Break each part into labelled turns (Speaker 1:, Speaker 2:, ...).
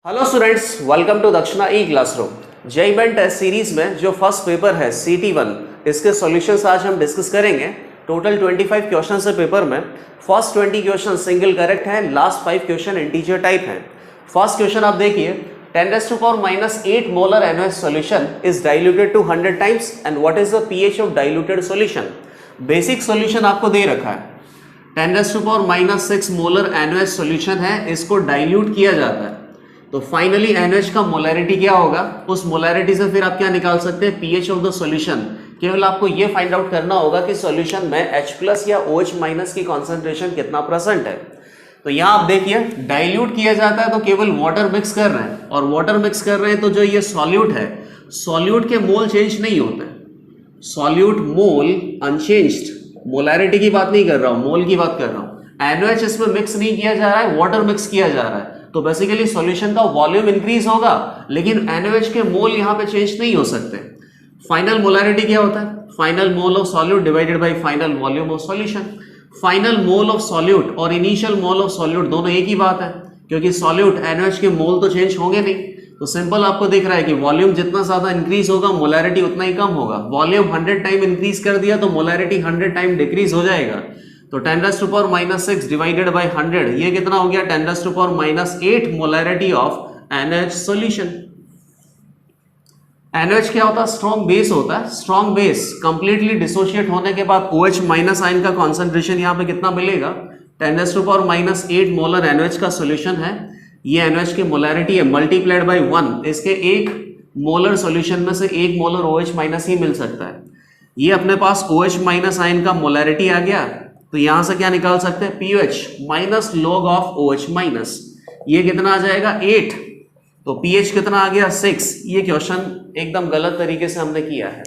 Speaker 1: Hello students, welcome to Dakshina e classroom. JEE main test series में जो first paper है CT1, इसके solutions आज हम डिस्कस करेंगे। टोटल 25 क्वेश्चन है पेपर में। फर्स्ट 20 क्वेश्चन सिंगल करेक्ट है, लास्ट 5 क्वेश्चन इंटीजर टाइप है। फर्स्ट क्वेश्चन आप देखिए, 10⁻⁻8 molar NaOH solution is diluted to 100 times and what is the pH of diluted solution? Basic solution आपको दे रखा है। 10⁻⁻6 मोलर NaOH solution है, इसको डाइल्यूट किया जाता है तो फाइनली NaOH का मोलैरिटी क्या होगा, उस मोलैरिटी से फिर आप क्या निकाल सकते हैं, pH ऑफ द सॉल्यूशन। केवल आपको ये फाइंड आउट करना होगा कि सॉल्यूशन में H+ या OH- की कॉन्सेंट्रेशन कितना परसेंट है। तो यहाँ आप देखिए, डाइल्यूट किया जाता है तो केवल वाटर मिक्स कर रहे हैं, और वाटर मिक्स कर रहे हैं तो जो ये सॉल्यूट है, सॉल्यूट के मोल चेंज नहीं होते, सॉल्यूट मोल अनचेंज्ड। मोलैरिटी की बात नहीं कर रहा हूं, मोल की बात कर रहा हूं। NaOH इसमें मिक्स नहीं किया जा रहा है, वाटर मिक्स किया जा रहा है, तो बेसिकली सॉल्यूशन का वॉल्यूम इंक्रीज होगा, लेकिन NaOH के मोल यहां पे चेंज नहीं हो सकते। फाइनल मोलैरिटी क्या होता है, final mole of solute divided by final volume of solution. Final mole of solute और इनिशियल मोल ऑफ सॉल्यूट दोनों एक ही बात है, क्योंकि सॉल्यूट NaOH के मोल तो चेंज होंगे नहीं। तो सिंपल आपको दिख रहा है कि वॉल्यूम जितना ज्यादा इंक्रीज होगा, मोलैरिटी उतना ही कम होगा। वॉल्यूम 100 टाइम इंक्रीज कर दिया तो मोलैरिटी 100 टाइम डिक्रीज हो जाएगा। तो 10⁻⁻6 डिवाइडेड बाय 100, ये कितना हो गया, 10⁻⁻8 molarity of NaOH solution. NaOH क्या होता है, स्ट्रॉन्ग बेस होता है। स्ट्रॉन्ग बेस कंप्लीटली डिसोशिएट होने के बाद OH- आयन का कॉन्सेंट्रेशन यहाँ पे कितना मिलेगा, 10⁻⁻8 मोलर NaOH का सॉल्यूशन है। ये NaOH की मोलैरिटी है मल्टीप्लाइड बाय 1, इसके एक मोलर सॉल्यूशन में से एक मोलर OH- ही मिल सकता है। ये अपने पास OH- आयन का मोलैरिटी आ गया, तो यहां से क्या निकाल सकते हैं, pH minus log of OH-। ये कितना आ जाएगा, 8, तो pH कितना आ गया, 6। ये क्वेश्चन एकदम गलत तरीके से हमने किया है।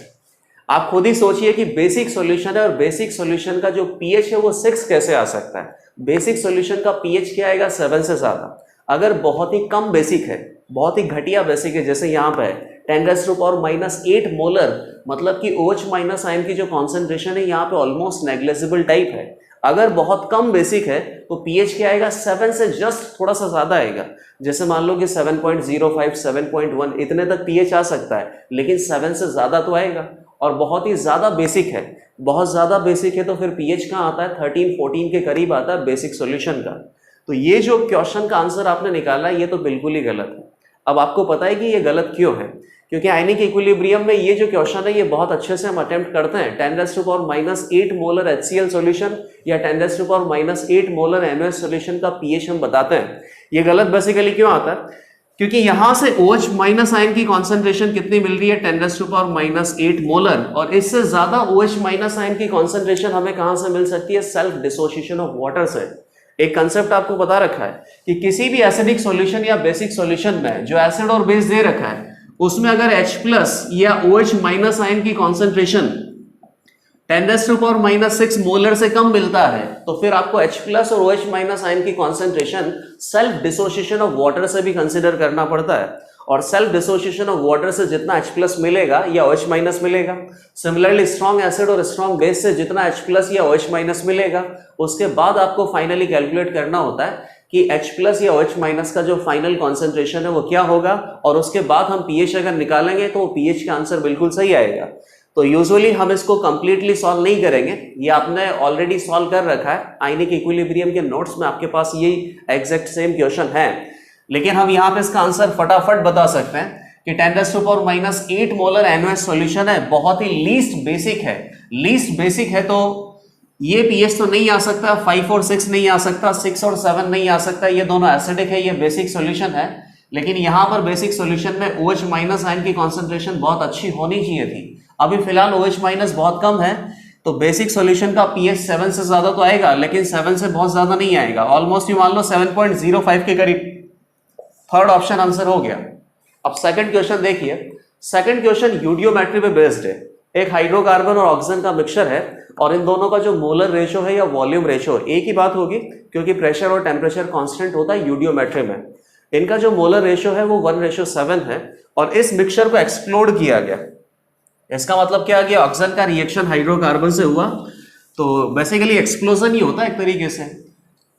Speaker 1: आप खुद ही सोचिए कि बेसिक सॉल्यूशन है और बेसिक सॉल्यूशन का जो pH है वो 6 कैसे आ सकता है। बेसिक सॉल्यूशन का pH क्या आएगा, 7 से ज्यादा। अगर बहुत ही कम बेसिक है, बहुत ही घटिया बेसिक है, जैसे यहाँ पे 10⁻⁻8 मोलर, मतलब कि OH- आयन की जो कॉन्सेंट्रेशन है यहाँ पे ऑलमोस्ट नेग्लिजिबल टाइप है। अगर बहुत कम बेसिक है तो pH क्या आएगा, 7 से जस्ट थोड़ा सा ज्यादा आएगा। जैसे मान लो कि 7.05, 7.1 इतने तक pH आ सकता है, लेकिन 7 से ज्यादा तो आएगा। और बहुत ही ज्यादा बेसिक है, बहुत ज्यादा बेसिक है तो फिर pH कहाँ आता है, 13-14 के करीब आता है बेसिक सॉल्यूशन का। तो ये जो क्वेश्चन का आंसर आपने निकाला ये तो बिल्कुल ही गलत है। अब आपको पता है कि ये गलत क्यों है, क्योंकि आयनिक इक्विलिब्रियम में ये जो क्वेश्चन है ये बहुत अच्छे से हम अटेम्प्ट करते हैं। 10⁻⁻8 मोलर HCl सॉल्यूशन या 10⁻⁻8 मोलर NaOH सॉल्यूशन का pH हम बताते हैं। ये गलत बेसिकली क्यों आता है, क्योंकि यहां से OH- आयन की कॉन्सेंट्रेशन कितनी मिल रही है, 10⁻⁸ मोलर, और इससे ज्यादा OH- आयन की कॉन्सेंट्रेशन हमें कहां से मिल सकती है, सेल्फ डिसोसिएशन ऑफ वाटर से। एक कंसेप्ट आपको बता रखा है कि किसी भी एसिडिक सॉल्यूशन या बेसिक सॉल्यूशन में जो एसिड और बेस दे रखा है, उसमें अगर H+ या OH- आयन की कॉन्सेंट्रेशन 10⁻⁻6 मोलर से कम मिलता है, तो फिर आपको H+ और OH- आयन की concentration self dissociation of water से भी कंसिडर करना पड़ता है। और सेल्फ डिसोसिएशन ऑफ वाटर से जितना H+ मिलेगा या OH- मिलेगा, सिमिलरली स्ट्रॉन्ग एसिड और स्ट्रॉन्ग बेस से जितना H+ या OH- मिलेगा, उसके बाद आपको फाइनली कैलकुलेट करना होता है कि H+ या OH- का जो फाइनल कॉन्सेंट्रेशन है वो क्या होगा, और उसके बाद हम pH अगर निकालेंगे तो pH का आंसर बिल्कुल सही आएगा। तो यूजुअली हम इसको कंप्लीटली सॉल्व नहीं करेंगे, ये आपने ऑलरेडी सॉल्व कर रखा है आयनिक इक्विलिब्रियम के नोट्स में, आपके पास यही एग्जैक्ट सेम क्वेश्चन है। लेकिन हम यहाँ पे इसका आंसर फटाफट बता सकते हैं कि 10⁻⁻8 मोलर NaOH सॉल्यूशन है, बहुत ही लीस्ट बेसिक है। लीस्ट बेसिक है तो ये pH तो नहीं आ सकता, 5 और 6 नहीं आ सकता, 6 और 7 नहीं आ सकता, ये दोनों एसिडिक है, ये बेसिक सॉल्यूशन है। लेकिन यहाँ पर बेसिक सॉल्यूशन में OH- आयन की कॉन्सेंट्रेशन बहुत अच्छी होनी चाहिए थी। अभी फिलहाल OH- बहुत कम है, तो बेसिक सॉल्यूशन का pH 7 से ज्यादा तो आएगा, लेकिन 7 से बहुत ज्यादा नहीं आएगा, ऑलमोस्ट यू मान लो 7.05 के करीब। थर्ड ऑप्शन आंसर हो गया। अब सेकंड क्वेश्चन देखिए। सेकंड क्वेश्चन यूडियोमेट्री पे बेस्ड है। एक हाइड्रोकार्बन और ऑक्सीजन का मिक्सचर है, और इन दोनों का जो मोलर रेशो है या वॉल्यूम रेशो एक ही बात होगी, क्योंकि प्रेशर और टेम्परेचर कांस्टेंट होता है यूडियोमेट्री में। इनका जो मोलर रेशो है वो 1:7 है, और इस मिक्सचर को एक्सप्लोड किया गया। इसका मतलब क्या गया, ऑक्सीजन का रिएक्शन हाइड्रोकार्बन से हुआ, तो बेसिकली एक्सप्लोजन ही होता है एक तरीके से।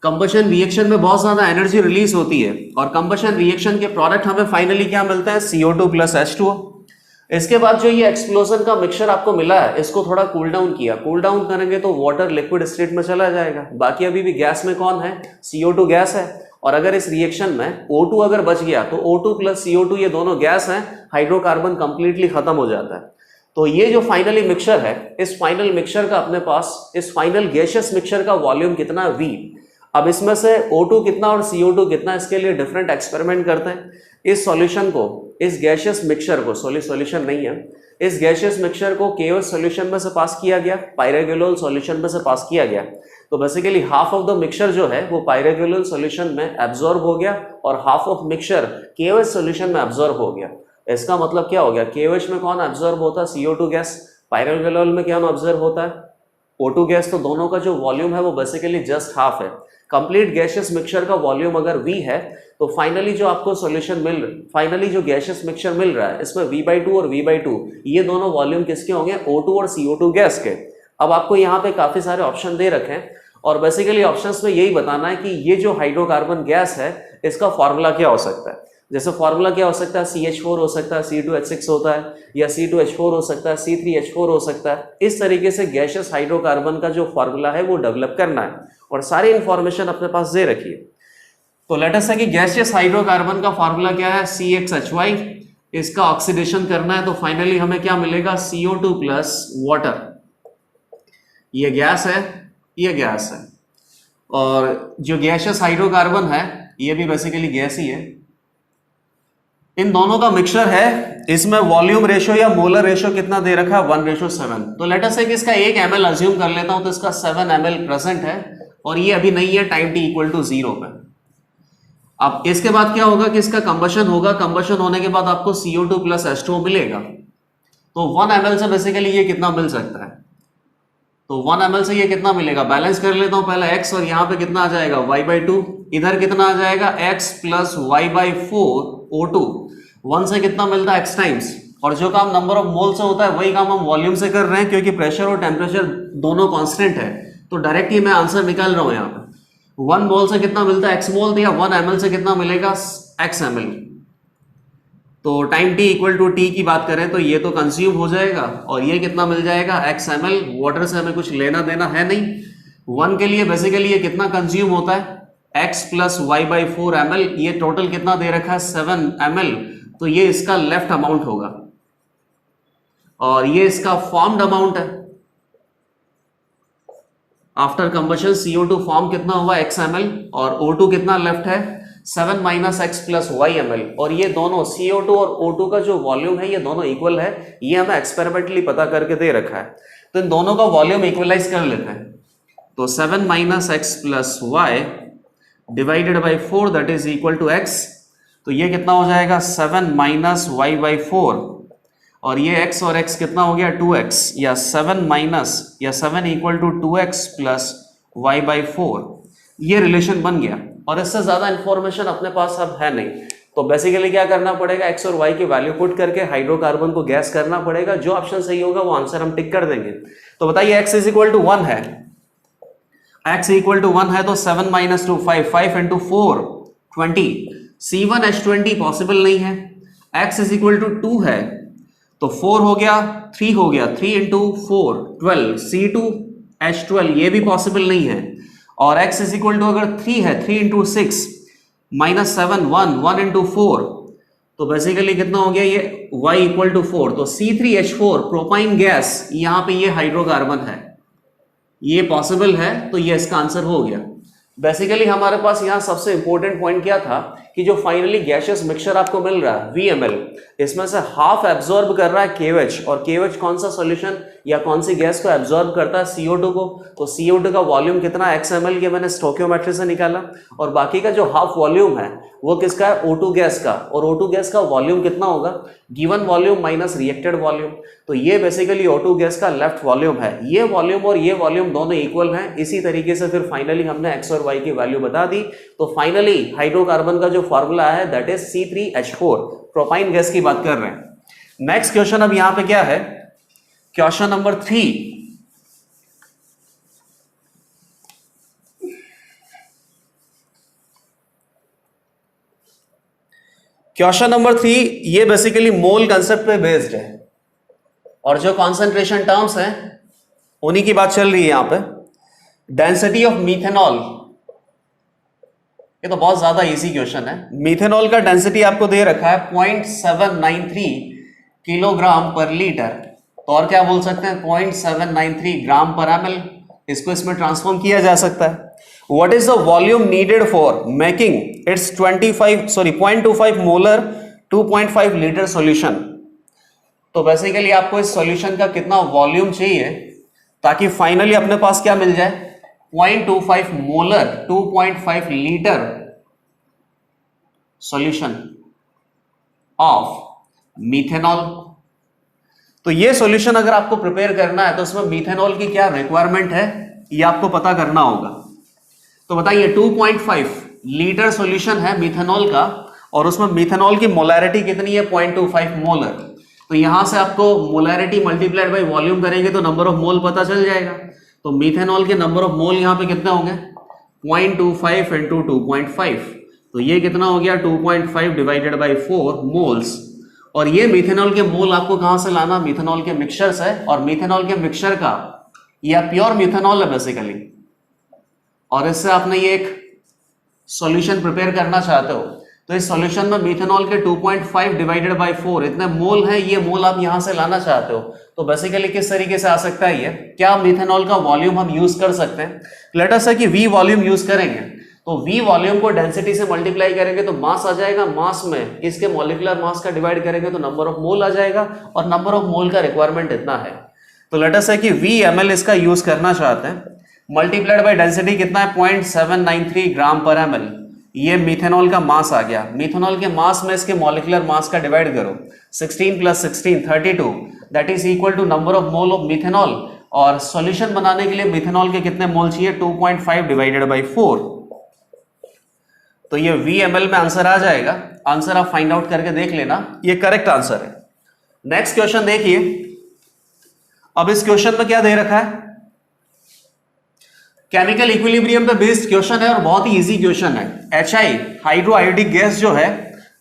Speaker 1: कंबशन रिएक्शन में बहुत ज्यादा एनर्जी रिलीज होती है और कंबशन रिएक्शन के प्रोडक्ट हमें फाइनली क्या मिलता है, CO2 प्लस H2O। इसके बाद जो ये एक्सप्लोजन का मिक्सचर आपको मिला है, इसको थोड़ा कूल डाउन किया, कूल डाउन करेंगे तो वाटर लिक्विड स्टेट में चला जाएगा। बाकी अभी भी गैस में कौन है, CO2 गैस है। और अगर इस रिएक्शन में O2 अगर बच गया तो O2 प्लस CO2 ये दोनों गैस हैं, हाइड्रोकार्बन कंप्लीटली खत्म हो जाता है। तो ये जो फाइनली मिक्सचर है, इस फाइनल मिक्सचर का अपने पास, इस फाइनल गैसियस मिक्सचर का वॉल्यूम कितना है, V। अब इसमें से O2 कितना और CO2 कितना, इसके लिए डिफरेंट एक्सपेरिमेंट करते हैं। इस सॉल्यूशन को, इस गैसियस मिक्सचर को, सॉल्यूशन नहीं है, इस गैसियस मिक्सचर को KOH सॉल्यूशन में से पास किया गया, पायराग्लिसोल सॉल्यूशन में से पास किया गया। तो basically half of the mixture जो है वो पायराग्लिसोल सॉल्यूशन में एब्जॉर्ब हो गया और half of mixture KOH solution में एब्जॉर्ब हो गया। इसका मतलब क्या हो गया, KOH में कौन एब्जॉर्ब होता है, CO2 गैस, पायराग्लिसोल में क्या एब्जॉर्ब होता है, O2 गैस। तो दोनों का जो वॉल्यूम है वो बेसिकली जस्ट हाफ है। कंप्लीट गैसियस मिक्सचर का वॉल्यूम अगर V है तो फाइनली जो आपको सॉल्यूशन फाइनली जो गैसियस मिक्सचर मिल रहा है, इसमें V/2 और V/2 ये दोनों वॉल्यूम किसके होंगे, O2 और CO2 गैस के। अब आपको यहाँ पे काफी सारे ऑप्शन दे रखे हैं और बेसिकली ऑप्शंस में यही बताना है कि ये जो हाइड्रोकार्बन गैस है इसका फॉर्मूला क्या हो सकता है। जैसे फॉर्मूला क्या हो सकता है, CH4 हो सकता है, C2H6 होता है, या C2H4 हो सकता है, C3H4 हो सकता है। इस तरीके से गैसियस हाइड्रोकार्बन का जो फॉर्मूला है वो डेवलप करना है और सारी इंफॉर्मेशन अपने पास दे रखी है। तो लेट अस से कि गैसियस हाइड्रोकार्बन का फॉर्मूला क्या है, CXHY। इसका ऑक्सीडेशन करना है तो फाइनली हमें क्या मिलेगा, CO2 प्लस वाटर। ये गैस है, ये गैस है, और जो गैसियस हाइड्रोकार्बन है ये भी बेसिकली गैस ही है। इन दोनों का मिक्सचर है, इसमें वॉल्यूम रेशियो या मोलर रेशियो कितना दे रखा है, 1:7। तो लेट अस से कि इसका 1 ml अज्यूम कर लेता हूं तो इसका 7 ml प्रेजेंट है और ये अभी नहीं है टाइम t = 0 पे। अब इसके बाद क्या होगा कि इसका कंबशन होगा, कंबशन होने के बाद आपको CO2 प्लस H2O मिलेगा। तो 1 ml से बेसिकली ये कितना मिल सकता है, तो 1 ml से ये कितना मिलेगा, बैलेंस कर लेता हूं पहले x, और यहाँ पे कितना आ जाएगा y/2, इधर कितना आ जाएगा x प्लस y/4 O2। 1 से कितना मिलता है x टाइम्स, और जो काम नंबर ऑफ मोल से होता है वही काम हम वॉल्यूम से कर रहे हैं क्योंकि प्रेशर और टेम्परेचर दोनों कांस्टेंट है। तो डायरेक्ट ही मैं आंसर निकाल रहा हूं यहाँ पे। 1 मोल से कितना मिलता है x मोल, या 1 ml से कितना मिलेगा x ml। तो टाइम t = t की बात करें तो ये तो कंज्यूम हो जाएगा और ये कितना मिल जाएगा x ml। वाटर से हमें कुछ लेना देना है नहीं। 1 के लिए बेसिकली ये कितना कंज्यूम होता है, x प्लस y/4 ml। ये टोटल कितना दे रखा है, 7 ml। तो ये इसका लेफ्ट अमाउंट होगा और ये इसका फॉर्म्ड अमाउंट है। आफ्टर कंबशन CO2 फॉर्म कितना हुआ, x ml, और O2 कितना लेफ्ट है, 7 - x प्लस y ml। और ये दोनों CO2 और O2 का जो वॉल्यूम है ये दोनों इक्वल है, ये हमें एक्सपेरिमेंटली पता करके दे रखा है। तो इन दोनों का वॉल्यूम इक्वलाइज कर लेते हैं। तो 7 - x plus y divided by 4 that is equal to x। तो ये कितना हो जाएगा, 7 - y/4, और ये x और x कितना हो गया, 2x, या 7 = 2x प्लस y/4। ये रिलेशन बन गया और इससे ज्यादा इंफॉर्मेशन अपने पास अब है नहीं। तो बेसिकली क्या करना पड़ेगा, x और y की वैल्यू पुट करके हाइड्रोकार्बन को गैस करना पड़ेगा। जो ऑप्शन सही होगा वो आंसर हम टिक कर देंगे। तो बताइए x = 1 है, x = 1 है तो 7 - 2 5, 5 × 4 20। C1H20 पॉसिबल नहीं है। x = 2 है तो 4 हो गया, 3 हो गया, 3 × 4 12। C2H12 ये भी पॉसिबल नहीं है। और x अगर 3 है, 3 × 6 -7 1, 1 × 4, तो बेसिकली कितना हो गया, ये y = 4। तो C3H4 प्रोपाइन गैस, यहाँ पे ये हाइड्रोकार्बन है, ये पॉसिबल है, तो ये इसका आंसर हो गया। बेसिकली हमारे पास यहाँ सबसे इंपॉर्टेंट पॉइंट क्या था कि जो फाइनली गैसियस मिक्सचर आपको मिल रहा है VML, इसमें से हाफ एब्जॉर्ब कर रहा है KOH, और KOH कौन सा सॉल्यूशन या कौन सी गैस को एब्जॉर्ब करता है, CO2 को। तो CO2 का वॉल्यूम कितना है, x ml के मैंने स्टोइकियोमेट्री से निकाला, और बाकी का जो हाफ वॉल्यूम है वो किसका है, O2 गैस का। और O2 गैस का वॉल्यूम कितना होगा, given volume minus reacted volume. तो ये बेसिकली O2 गैस का लेफ्ट वॉल्यूम है। ये वॉल्यूम और ये वॉल्यूम दोनों इक्वल हैं। इसी तरीके से फिर फाइनली हमने x और y की वैल्यू बता दी। तो फाइनली हाइड्रोकार्बन का जो फॉर्मूला है that is C3H4, propyne gas की बात कर रहे हैं। नेक्स्ट क्वेश्चन अब यहां पे क्या है, क्वेश्चन नंबर 3। क्वेश्चन नंबर 3, ये बेसिकली मोल कंसेप्ट पे बेस्ड है और जो कॉन्सेंट्रेशन टर्म्स हैं उन्हीं की बात चल रही है यहां पे। डेंसिटी ऑफ मीथेनॉल, ये तो बहुत ज्यादा इजी क्वेश्चन है। मीथेनॉल का डेंसिटी आपको दे रखा है 0.793 किलोग्राम पर लीटर, तो और क्या बोल सकते हैं 0.793 ग्राम पर ml। इसको इसमें ट्रांसफॉर्म किया जा सकता है। What is the volume needed for making it's 0.25 molar 2.5 litre solution. तो बेसिकली आपको इस सॉल्यूशन का कितना वॉल्यूम चाहिए ताकि फाइनली अपने पास क्या मिल जाए 0.25 molar 2.5 litre solution of methanol. तो ये सॉल्यूशन अगर आपको प्रिपेयर करना है तो उसमें मीथेनॉल की क्या रिक्वायरमेंट है ये आपको पता करना होगा। तो बताइए 2.5 लीटर सॉल्यूशन है मीथेनॉल का और उसमें मीथेनॉल की मोलैरिटी कितनी है 0.25 मोलर। तो यहां से आपको मोलैरिटी मल्टीप्लाइड बाय वॉल्यूम करेंगे तो नंबर ऑफ मोल पता चल जाएगा। तो मीथेनॉल के नंबर ऑफ मोल यहां पे कितने होंगे 0.25 इंटू 2.5, तो ये कितना हो गया 2.5 डिवाइडेड बाई 4 मोल्स। और ये मीथेनॉल के मोल आपको कहां से लाना, मीथेनॉल के मिक्सचर से। और मीथेनॉल के मिक्सचर का ये प्योर मीथेनॉल है बेसिकली, और इससे आपने ये एक सॉल्यूशन प्रिपेयर करना चाहते हो तो इस सॉल्यूशन में मीथेनॉल के 2.5 डिवाइडेड बाय 4 इतने मोल हैं, ये मोल आप यहां से लाना चाहते हो। तो बेसिकली किस तरीके से आ सकता है ये, क्या मीथेनॉल का वॉल्यूम हम यूज कर सकते हैं। लेट अस से कि V वॉल्यूम यूज करेंगे तो V वॉल्यूम को डेंसिटी से मल्टीप्लाई करेंगे तो मास आ जाएगा, मास में इसके मॉलिक्यूलर मास का डिवाइड करेंगे तो नंबर ऑफ मोल आ जाएगा और नंबर ऑफ मोल का रिक्वायरमेंट इतना है। तो लेट अस से कि V ml इसका यूज करना चाहते हैं, मल्टीप्लाइड बाय डेंसिटी कितना है 0.793 ग्राम पर ml। ये मीथेनॉल का मास आ गया, मीथेनॉल के मास में इसके मॉलिक्यूलर मास का डिवाइड करो 16 + 16 32, that is equal to number of mole of methanol. और सॉल्यूशन बनाने के लिए मीथेनॉल के कितने मोल चाहिए 2.5 डिवाइडेड बाई 4, तो ये V ml में आंसर आ जाएगा। आंसर आप फाइंड आउट करके देख लेना, ये करेक्ट आंसर है। नेक्स्ट क्वेश्चन देखिए, अब इस क्वेश्चन में क्या दे रखा है, केमिकल इक्विलिब्रियम पे बेस्ड क्वेश्चन है और बहुत ही इजी क्वेश्चन है। HI हाइड्रोआयोडिक गैस जो है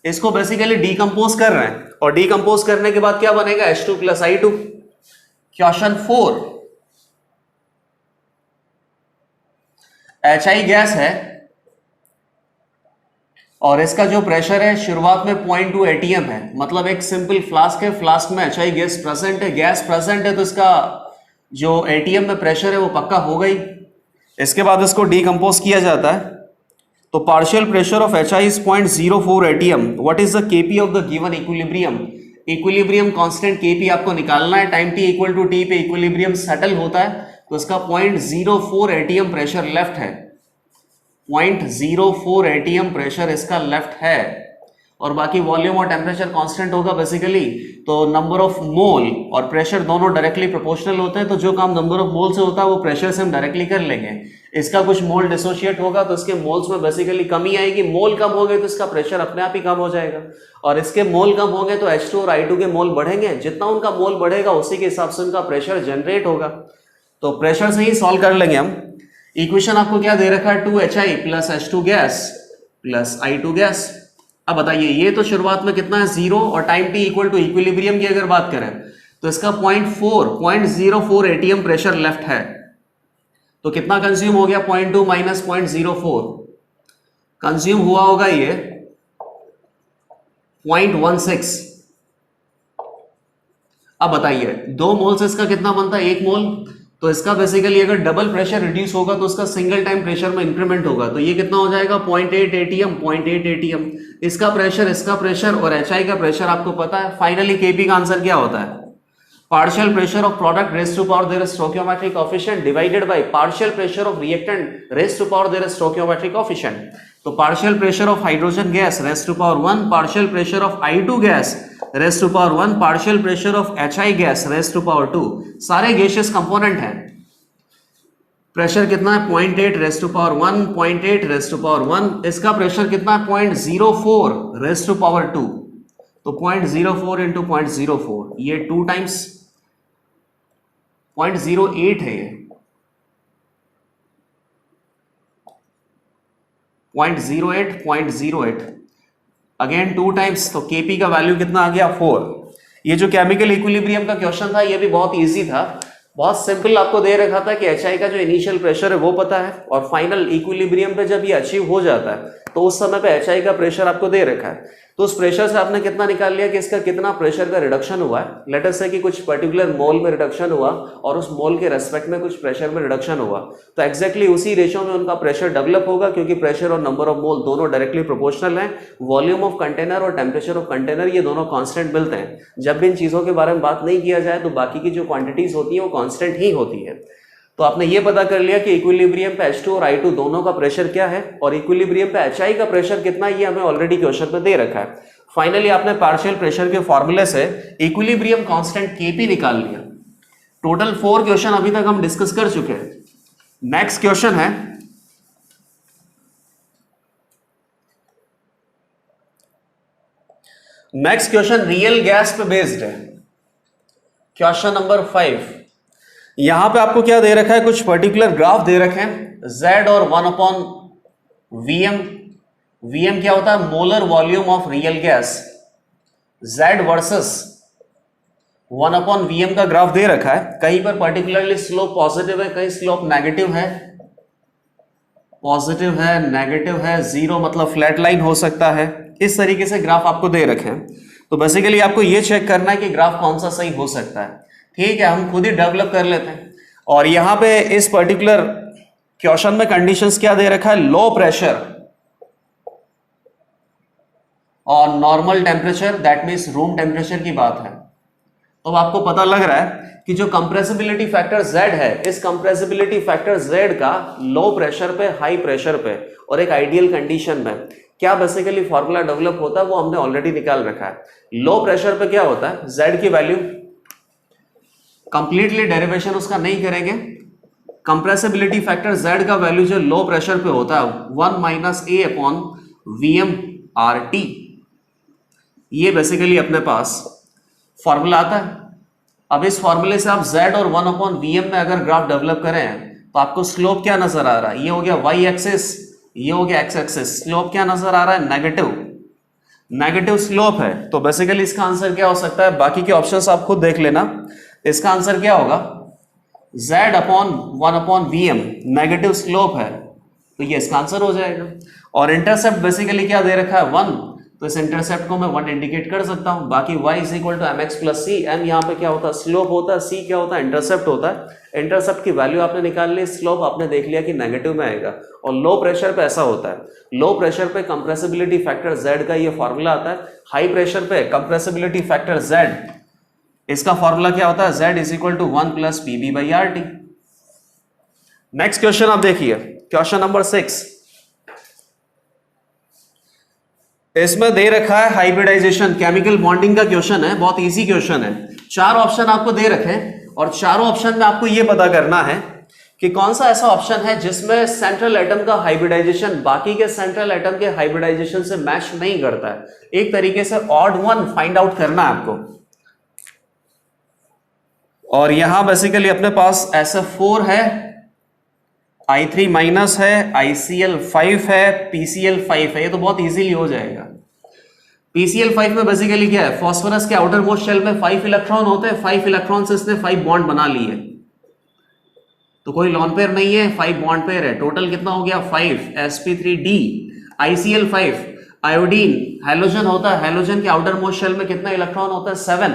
Speaker 1: इसको बेसिकली डीकंपोज कर रहे हैं और डीकंपोज करने के बाद क्या बनेगा H2 + I2। Question 4, HI gas है और इसका जो प्रेशर है शुरुआत में 0.2 atm है, मतलब एक सिंपल फ्लास्क है, फ्लास्क में HI गैस प्रेजेंट है, गैस प्रेजेंट है तो इसका जो atm में प्रेशर है वो पक्का हो गई। इसके बाद इसको डीकंपोज किया जाता है तो partial pressure of HI is 0.04 atm। What is the Kp of the given equilibrium, equilibrium constant Kp आपको निकालना है। Time t equal to t पे इक्विलिब्रियम सेटल होता है तो इसका 0.04 atm प्रेशर लेफ्ट है, 0.04 atm प्रेशर इसका लेफ्ट है और बाकी वॉल्यूम और टेम्परेचर कांस्टेंट होगा बेसिकली। तो नंबर ऑफ मोल और प्रेशर दोनों डायरेक्टली प्रोपोर्शनल होते हैं, तो जो काम नंबर ऑफ मोल से होता है वो प्रेशर से हम डायरेक्टली कर लेंगे। इसका कुछ मोल डिसोशिएट होगा तो इसके मोल्स में बेसिकली कमी आएगी, मोल कम हो गए तो इसका प्रेशर अपने आप ही कम हो जाएगा और इसके मोल कम होंगे तो H2 और I2 के मोल बढ़ेंगे, जितना उनका मोल बढ़ेगा उसी के हिसाब से उनका प्रेशर जनरेट होगा। तो प्रेशर से ही सॉल्व कर लेंगे हम। इक्वेशन आपको क्या दे रखा है 2HI + H2 gas + I2 gas. अब बताइए ये तो शुरुआत में कितना है 0 और time t equal to equilibrium की अगर बात करें तो इसका 0.04 atm प्रेशर लेफ्ट है, तो कितना कंज्यूम हो गया 0.2 - 0.04 कंज्यूम हुआ होगा ये 0.16। अब बताइए 2 मोल से इसका कितना बनता है 1 मोल, तो इसका बेसिकली अगर डबल प्रेशर रिड्यूस होगा तो उसका सिंगल टाइम प्रेशर में इंक्रीमेंट होगा, तो ये कितना हो जाएगा 0.8 atm 0.8 atm। इसका प्रेशर और HI का प्रेशर आपको पता है। फाइनली Kp का आंसर क्या होता है, partial pressure of product raise to power their stoichiometric coefficient divided by partial pressure of reactant raise to power their stoichiometric coefficient. तो partial pressure of hydrogen gas raise to power 1, partial pressure of I2 gas raise to power 1, partial pressure of HI gas raise to power 2, सारे gaseous component हैं। Pressure कितना है 0.8 raise to power 1, 0.8 raise to power 1। इसका pressure कितना है 0.04 rays to power 2, तो 0.04 into 0.04 ये 2 times 0.08 है, ये 0.08 0.08। अगेन 2 टाइम्स, तो Kp का वैल्यू कितना आ गया 4। ये जो केमिकल इक्विलिब्रियम का क्वेश्चन था ये भी बहुत इजी था, बहुत सिंपल आपको दे रखा था कि HI का जो इनिशियल प्रेशर है वो पता है और फाइनल इक्विलिब्रियम पे जब ये अचीव हो जाता है तो उस समय पे HI का प्रेशर आपको दे रखा है। तो उस प्रेशर से आपने कितना निकाल लिया कि इसका कितना प्रेशर का रिडक्शन हुआ है। लेट अस से कि कुछ पर्टिकुलर मोल में रिडक्शन हुआ और उस मोल के रेस्पेक्ट में कुछ प्रेशर में रिडक्शन हुआ, तो एक्जैक्टली उसी रेशियो में उनका प्रेशर डेवलप होगा, क्योंकि प्रेशर और नंबर ऑफ मोल दोनों डायरेक्टली प्रोपोर्शनल हैं। वॉल्यूम ऑफ कंटेनर और टेम्परेचर ऑफ कंटेनर ये दोनों कांस्टेंट मिलते हैं। जब भी इन चीज़ों के बारे में बात नहीं किया जाए तो बाकी की जो क्वांटिटीज होती है वो कांस्टेंट ही होती है। तो आपने ये पता कर लिया कि इक्विलिब्रियम पे H2 और I2 दोनों का प्रेशर क्या है और इक्विलिब्रियम पे HI का प्रेशर कितना, ये हमें ऑलरेडी क्वेश्चन में दे रखा है। फाइनली आपने पार्शियल प्रेशर के फॉर्मूले से इक्विलिब्रियम कांस्टेंट Kp निकाल लिया। टोटल 4 क्वेश्चन अभी तक हम डिस्कस कर चुके हैं। नेक्स्ट क्वेश्चन है रियल गैस पे बेस्ड है। Question number 5। यहां पे आपको क्या दे रखा है, कुछ पर्टिकुलर ग्राफ दे रखे हैं Z और 1/Vm। Vm क्या होता है, molar volume of real gas. Z versus 1/Vm का ग्राफ दे रखा है। कहीं पर पर्टिकुलरली स्लोप पॉजिटिव है, कहीं स्लोप नेगेटिव है, पॉजिटिव है, नेगेटिव है, जीरो मतलब फ्लैट लाइन हो सकता है। इस तरीके से ग्राफ आपको दे रखे हैं। तो बेसिकली आपको ये चेक करना है कि ग्राफ कौन सा सही हो सकता है। ठीक है, हम खुद ही डेवलप कर लेते हैं। और यहां पे इस पर्टिकुलर क्वेश्चन में कंडीशंस क्या दे रखा है, लो प्रेशर और normal temperature, that means room temperature की बात है। तो आपको पता लग रहा है कि जो कंप्रेसिबिलिटी फैक्टर Z है, इस कंप्रेसिबिलिटी फैक्टर Z का लो प्रेशर पे, हाई प्रेशर पे और एक आइडियल कंडीशन में क्या बेसिकली फॉर्मूला डेवलप होता है वो हमने ऑलरेडी निकाल रखा है। लो प्रेशर पे क्या होता है, Z की वैल्यू, कंप्लीटली डेरिवेशन उसका नहीं करेंगे, कंप्रेसिबिलिटी फैक्टर Z का वैल्यू जो लो प्रेशर पे होता है 1 - A/VmRT। ये बेसिकली अपने पास फॉर्मूला आता है। अब इस फॉर्मूले से आप Z और 1/Vm में अगर ग्राफ डेवलप करें तो आपको स्लोप क्या नजर आ रहा है, ये हो गया y एक्सिस, ये हो गया x एक्सिस। स्लोप क्या नजर आ रहा है, नेगेटिव स्लोप है। तो बेसिकली इसका आंसर क्या हो सकता है, बाकी के ऑप्शंस आप खुद देख लेना। इसका आंसर क्या होगा, Z/1/Vm, नेगेटिव स्लोप है तो ये इसका आंसर हो जाएगा। और इंटरसेप्ट बेसिकली क्या दे रखा है 1, तो इस इंटरसेप्ट को मैं 1 इंडिकेट कर सकता हूं। बाकी y = mx + c। m यहाँ पे क्या होता है, स्लोप होता है, c क्या होता है, इंटरसेप्ट होता है। इंटरसेप्ट की वैल्यू आपने निकाल ली, स्लोप आपने देख लिया कि नेगेटिव में आएगा। और लो प्रेशर पे ऐसा होता है, लो प्रेशर पे कंप्रेसिबिलिटी फैक्टर Z का ये फॉर्मूला आता है। हाई प्रेशर पे कंप्रेसिबिलिटी फैक्टर Z, इसका फॉर्मूला क्या होता है, Z = 1 + Pb/RT। नेक्स्ट क्वेश्चन आप देखिए, क्वेश्चन नंबर 6। इसमें दे रखा है हाइब्रिडाइजेशन, केमिकल बॉन्डिंग का क्वेश्चन है। बहुत इजी क्वेश्चन है। 4 ऑप्शन आपको दे रखे हैं और चारों ऑप्शन में आपको यह पता करना है कि कौन सा ऐसा ऑप्शन है जिसमें सेंट्रल एटम का हाइब्रिडाइजेशन बाकी के सेंट्रल एटम के हाइब्रिडाइजेशन से मैच नहीं करता है। एक तरीके से ऑड वन फाइंड आउट करना है आपको। और यहां बेसिकली अपने पास SF4 है, I3- है, ICl5 है, PCl5 है। ये तो बहुत इजीली हो जाएगा। PCl5 में बेसिकली क्या है, फास्फोरस के आउटर मोस्ट शेल में 5 इलेक्ट्रॉन होते हैं। 5 इलेक्ट्रॉन से इसने 5 बॉन्ड बना लिए, तो कोई लॉन पेयर नहीं है, 5 बॉन्ड पेयर है। टोटल कितना हो गया 5 sp3d। ICl5 आयोडीन हैलोजन होता है, हैलोजन के आउटर मोस्ट शेल में कितना इलेक्ट्रॉन होता है 7।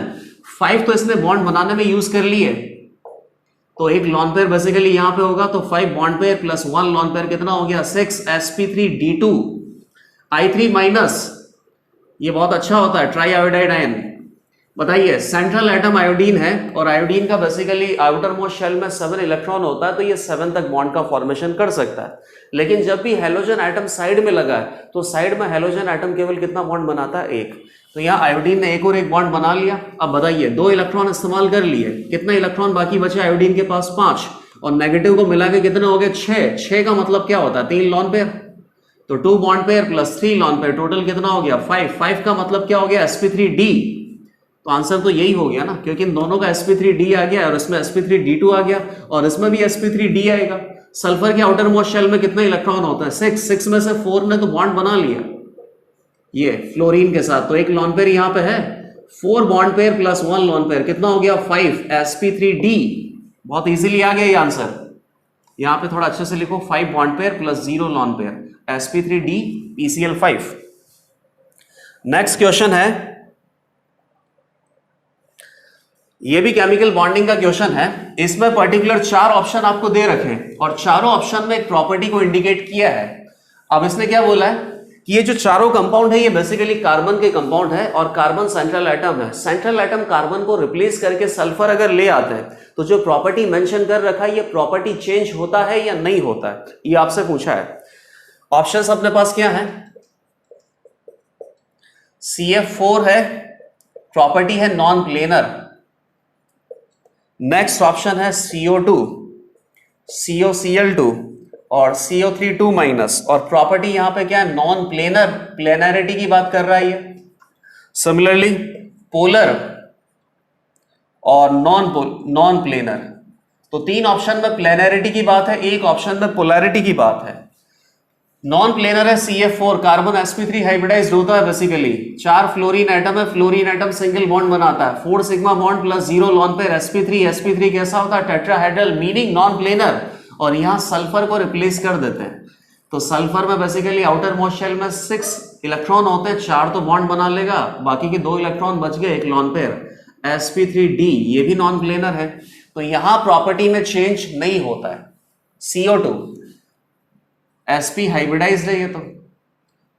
Speaker 1: 5 तो इसने बॉन्ड बनाने में यूज कर लिए, तो एक लॉन पेयर बेसिकली यहां पे होगा, तो 5 bond pair plus 1 lone pair कितना हो गया 6 sp3d2। I3-, ये बहुत अच्छा होता है, ट्राई आयोडाइड आयन। बताइए, सेंट्रल एटम आयोडीन है और आयोडीन का बेसिकली आउटर मोस्ट शेल में 7 इलेक्ट्रॉन होता है, तो ये 7 तक बॉन्ड का फॉर्मेशन कर सकता है। लेकिन जब भी हेलोजन एटम साइड में लगा है तो साइड में हेलोजन एटम केवल कितना बॉन्ड बनाता है, 1। तो यहाँ आयोडीन ने एक और एक बॉन्ड बना लिया। अब बताइए, 2 इलेक्ट्रॉन इस्तेमाल कर लिए, कितने इलेक्ट्रॉन बाकी बचे आयोडीन के पास 5, और नेगेटिव को मिला के कितने हो गए 6। 6 का मतलब क्या होता है, 3 लॉन पेयर, तो 2 bond pair plus 3 lone pair, total कितना हो गया 5। 5 का मतलब क्या हो गया sp3d। तो आंसर तो यही हो गया ना, क्योंकि इन दोनों का sp3d आ गया और इसमें sp3d2 आ गया और इसमें भी sp3d आएगा। सल्फर के आउटर मोस्ट शेल में कितने इलेक्ट्रॉन होता है 6। 6 में से 4 ने तो बॉन्ड बना लिया, ये फ्लोरीन के साथ, तो एक लॉन पेयर यहां पे है, 4 bond pair plus 1 lone pair, कितना हो गया 5 sp3d। बहुत इजीली आ गया ये आंसर। यहां पे थोड़ा अच्छे से लिखो, 5 bond pair plus 0 lone pair sp3d PCl5। Next question है, ये भी केमिकल बॉन्डिंग का क्वेश्चन है। इसमें पर्टिकुलर 4 ऑप्शन आपको दे रखे हैं और चारों ऑप्शन में एक प्रॉपर्टी को इंडिकेट किया है। अब इसने क्या बोला है कि ये जो चारों कंपाउंड है ये बेसिकली कार्बन के कंपाउंड है और कार्बन सेंट्रल एटम है। सेंट्रल एटम कार्बन को रिप्लेस करके सल्फर अगर ले आते हैं तो जो प्रॉपर्टी मेंशन कर रखा है ये प्रॉपर्टी चेंज होता है या नहीं होता है, ये आपसे पूछा है। ऑप्शंस अपने पास क्या है, CF4 है, प्रॉपर्टी है नॉन प्लेनर। नेक्स्ट ऑप्शन है CO2, COCl2 और CO3 माइनस, और प्रॉपर्टी यहां पे क्या है, नॉन प्लेनर, प्लेनरिटी की बात कर रहा है ये। सिमिलरली पोलर और नॉन प्लेनर, तो 3 ऑप्शन में प्लेनरिटी की बात है, एक ऑप्शन में पोलैरिटी की बात है। नॉन प्लेनर है CF4, कार्बन sp3 हाइब्रिडाइज्ड होता है बेसिकली, 4 फ्लोरीन एटम है, फ्लोरीन एटम सिंगल बॉन्ड बनाता है, 4 sigma bond plus 0 lone pair sp3 कैसा होता है, टेट्राहेड्रल, मीनिंग नॉन प्लेनर। और यहां सल्फर को रिप्लेस कर देते हैं, तो सल्फर में बेसिकली आउटर मोस्ट शेल में 6 इलेक्ट्रॉन होते हैं, 4 तो बॉन्ड बना लेगा, बाकी के 2 इलेक्ट्रॉन बच गए, एक लॉन पेयर sp3d, ये भी नॉन प्लेनर है। तो यहां प्रॉपर्टी में चेंज नहीं होता है। CO2 sp हाइब्रिडाइज्ड है, ये तो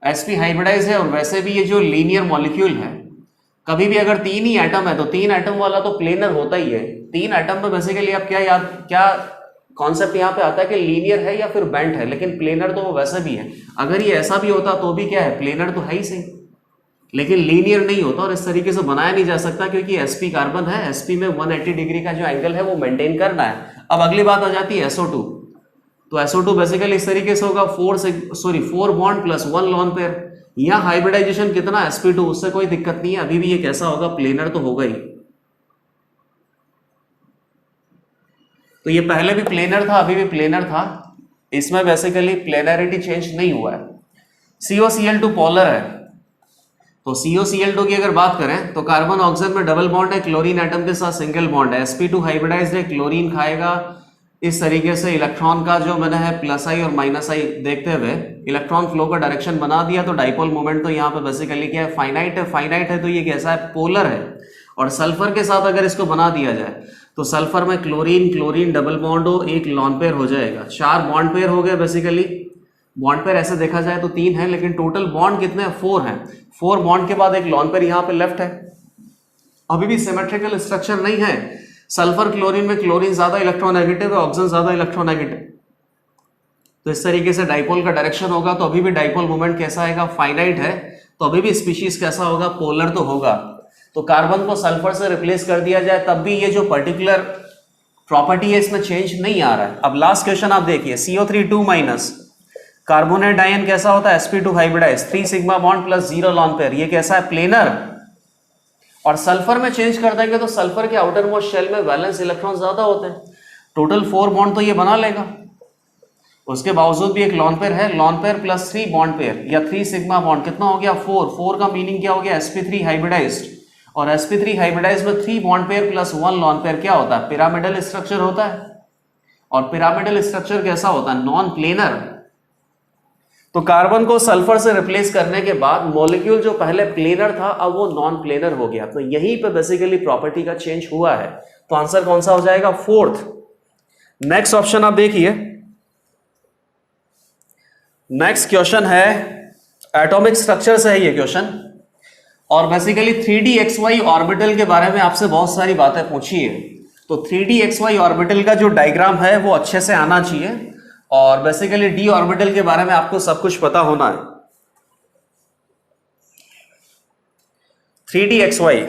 Speaker 1: sp हाइब्रिडाइज्ड है, और वैसे भी ये जो लीनियर मॉलिक्यूल है, कभी भी अगर 3 ही एटम है तो 3 एटम वाला तो प्लेनर होता ही है। 3 एटम में बेसिकली आप क्या कॉन्सेप्ट यहां पे आता है कि लीनियर है या फिर बेंट है, लेकिन प्लेनर तो वो वैसे भी है। अगर ये ऐसा भी होता तो भी क्या है, प्लेनर तो है ही सही, लेकिन लीनियर नहीं होता और इस तरीके से बनाया नहीं जा सकता, क्योंकि sp कार्बन है, sp में 180 डिग्री का जो एंगल है वो मेंटेन करना है। अब अगली बात आ जाती है SO2, तो SO2 बेसिकली इस तरीके से होगा, 4 बॉन्ड प्लस 1 लॉन पेयर। यहां हाइब्रिडाइजेशन कितना, sp2, उससे कोई दिक्कत नहीं है, अभी भी ये कैसा होगा, प्लेनर तो होगा ही। तो ये पहले भी प्लेनर था, अभी भी प्लेनर था, इसमें बेसिकली प्लेनरिटी चेंज नहीं हुआ है। COCl2 पोलर है, तो COCl2 की अगर बात करें तो कार्बन ऑक्सीजन में डबल बॉन्ड है, क्लोरीन एटम के साथ सिंगल बॉन्ड है, sp2 हाइब्रिडाइज्ड है, क्लोरीन खाएगा। इस तरीके से इलेक्ट्रॉन का जो मैंने है प्लस आई और माइनस आई देखते हुए इलेक्ट्रॉन फ्लो का डायरेक्शन बना दिया, तो डाइपोल मोमेंट तो यहाँ पे बेसिकली क्या है, फाइनाइट है, तो ये कैसा है, पोलर है। और सल्फर के साथ अगर इसको बना दिया जाए तो सल्फर में क्लोरीन डबल बॉन्ड हो, एक लॉन पेयर हो जाएगा, 4 बॉन्ड पेयर हो गए बेसिकली। बॉन्ड पेयर ऐसे देखा जाए तो 3 है, लेकिन टोटल बॉन्ड कितने हैं, 4 हैं। 4 बॉन्ड के बाद एक लॉन पेयर यहाँ पे लेफ्ट है, अभी भी सिमेट्रिकल स्ट्रक्चर नहीं है। सल्फर क्लोरीन में क्लोरीन ज्यादा इलेक्ट्रोनेगेटिव है, ऑक्सीजन ज्यादा इलेक्ट्रोनेगेटिव, तो इस तरीके से डाइपोल का डायरेक्शन होगा, तो अभी भी डाइपोल मोमेंट कैसा आएगा, फाइनाइट है, तो अभी भी स्पीशीज कैसा होगा, पोलर तो होगा। तो कार्बन को सल्फर से रिप्लेस कर दिया जाए तब भी ये जो पर्टिकुलर प्रॉपर्टी है इसमें चेंज नहीं आ रहा है। अब लास्ट क्वेश्चन आप देखिए, CO3 माइनस, कार्बोनेट आयन कैसा होता है, sp2 hybridised, 3 sigma bond plus 0 lone pair, ये कैसा है, प्लेनर। और सल्फर में चेंज कर देंगे तो सल्फर के आउटर मोस्ट शेल में वैलेंस इलेक्ट्रॉन ज्यादा होते हैं, टोटल 4 बॉन्ड तो ये बना लेगा, उसके बावजूद भी एक लॉन पेयर है, lone pair plus 3 bond pair या 3 सिग्मा बॉन्ड, कितना हो गया, 4 का मीनिंग क्या हो गया, sp3 हाइब्रिडाइज्ड, और sp3 हाइब्रिडाइज्ड में 3 bond pair plus 1 lone pair क्या होता है, पिरामिडल स्ट्रक्चर होता है। और पिरामिडल स्ट्रक्चर कैसा होता है, नॉन प्लेनर। तो कार्बन को सल्फर से रिप्लेस करने के बाद मॉलिक्यूल जो पहले प्लेनर था अब वो नॉन प्लेनर हो गया, तो यहीं पे बेसिकली प्रॉपर्टी का चेंज हुआ है। तो आंसर कौन सा हो जाएगा, 4th। नेक्स्ट ऑप्शन आप देखिए, नेक्स्ट क्वेश्चन है एटॉमिक स्ट्रक्चर से है ये क्वेश्चन, और बेसिकली 3dxy ऑर्बिटल के बारे में आपसे बहुत सारी बातें पूछी है। तो 3dxy ऑर्बिटल का जो डायग्राम है वो अच्छे से आना चाहिए, और बेसिकली d ऑर्बिटल के बारे में आपको सब कुछ पता होना है। 3dxy,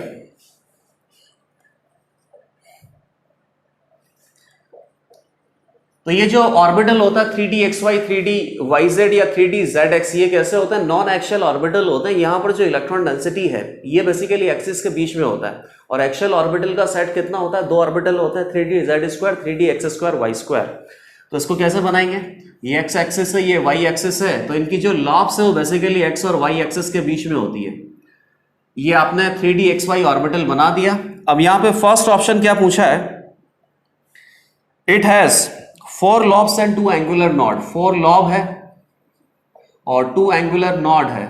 Speaker 1: तो ये जो ऑर्बिटल होता है 3dxy, 3dyz या 3dzx, ये कैसे होता है, नॉन एक्सियल ऑर्बिटल होते हैं। यहां पर जो इलेक्ट्रॉन डेंसिटी है ये बेसिकली एक्सिस के बीच में होता है, और एक्सियल ऑर्बिटल का सेट कितना होता है, 2 ऑर्बिटल होता है, 3dz2, 3dx2, y2। तो इसको कैसे बनाएंगे, ये x एक्सिस है, ये y एक्सिस है, तो इनकी जो लॉब्स है वो बेसिकली x और y एक्सिस के बीच में होती है। ये आपने 3dxy ऑर्बिटल बना दिया। अब यहां पे फर्स्ट ऑप्शन क्या पूछा है, it has 4 lobes and 2 angular node. 4 lobe है और 2 एंगुलर नॉड है।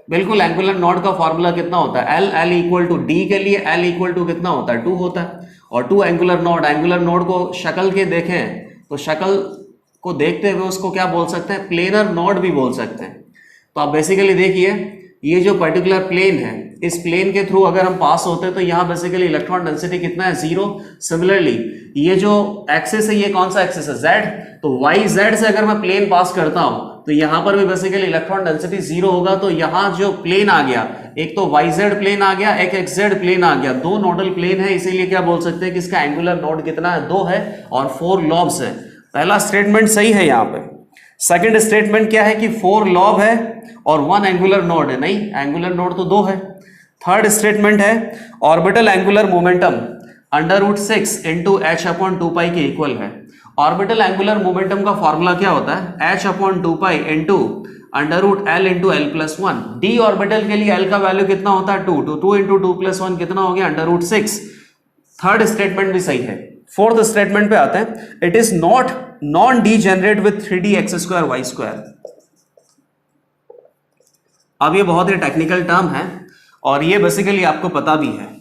Speaker 1: बिल्कुल एंगुलर नॉड का फॉर्मूला कितना होता है, एल इक्वल टू डी के लिए एल इक्वल टू कितना होता है, 2 होता है। और 2 एंगुलर नॉड को शक्ल के देखें तो शक्ल को देखते हुए उसको क्या बोल सकते हैं, प्लेनर नॉड भी बोल सकते हैं। तो आप बेसिकली देखिए ये जो पर्टिकुलर प्लेन है, इस प्लेन के थ्रू अगर हम पास होते हैं तो यहाँ बेसिकली इलेक्ट्रॉन डेंसिटी कितना है, 0। सिमिलरली ये जो एक्सिस है, ये कौन सा एक्सिस है, जेड। तो वाई जेड से अगर मैं प्लेन पास करता हूं तो यहां पर भी बेसिकली इलेक्ट्रॉन डेंसिटी 0 होगा। तो यहां जो प्लेन आ गया, एक तो वाई जेड प्लेन आ गया, एक एक्स जेड प्लेन आ गया, 2 नोडल प्लेन है, इसीलिए क्या बोल सकते हैं कि इसका एंगुलर नोड कितना है, 2 है और 4 लॉब्स है। पहला स्टेटमेंट सही है यहाँ पे। सेकंड स्टेटमेंट क्या है कि 4 लॉब है और 1 एंगुलर नोड है, नहीं एंगुलर नोड तो 2 है। थर्ड स्टेटमेंट है orbital angular momentum √6 into h/2π के इक्वल है। ऑर्बिटल एंगुलर मोमेंटम का फॉर्मूला क्या होता है, h/2π into √L into L+1। D orbital के लिए L का वैल्यू कितना होता है, 2। तो 2 इंटू 2+1 कितना हो गया, √6। थर्ड स्टेटमेंट भी सही है। फोर्थ स्टेटमेंट पे आते हैं, it is not non degenerate with 3dx²y²। अब ये बहुत ही टेक्निकल टर्म है और ये बेसिकली आपको पता भी है।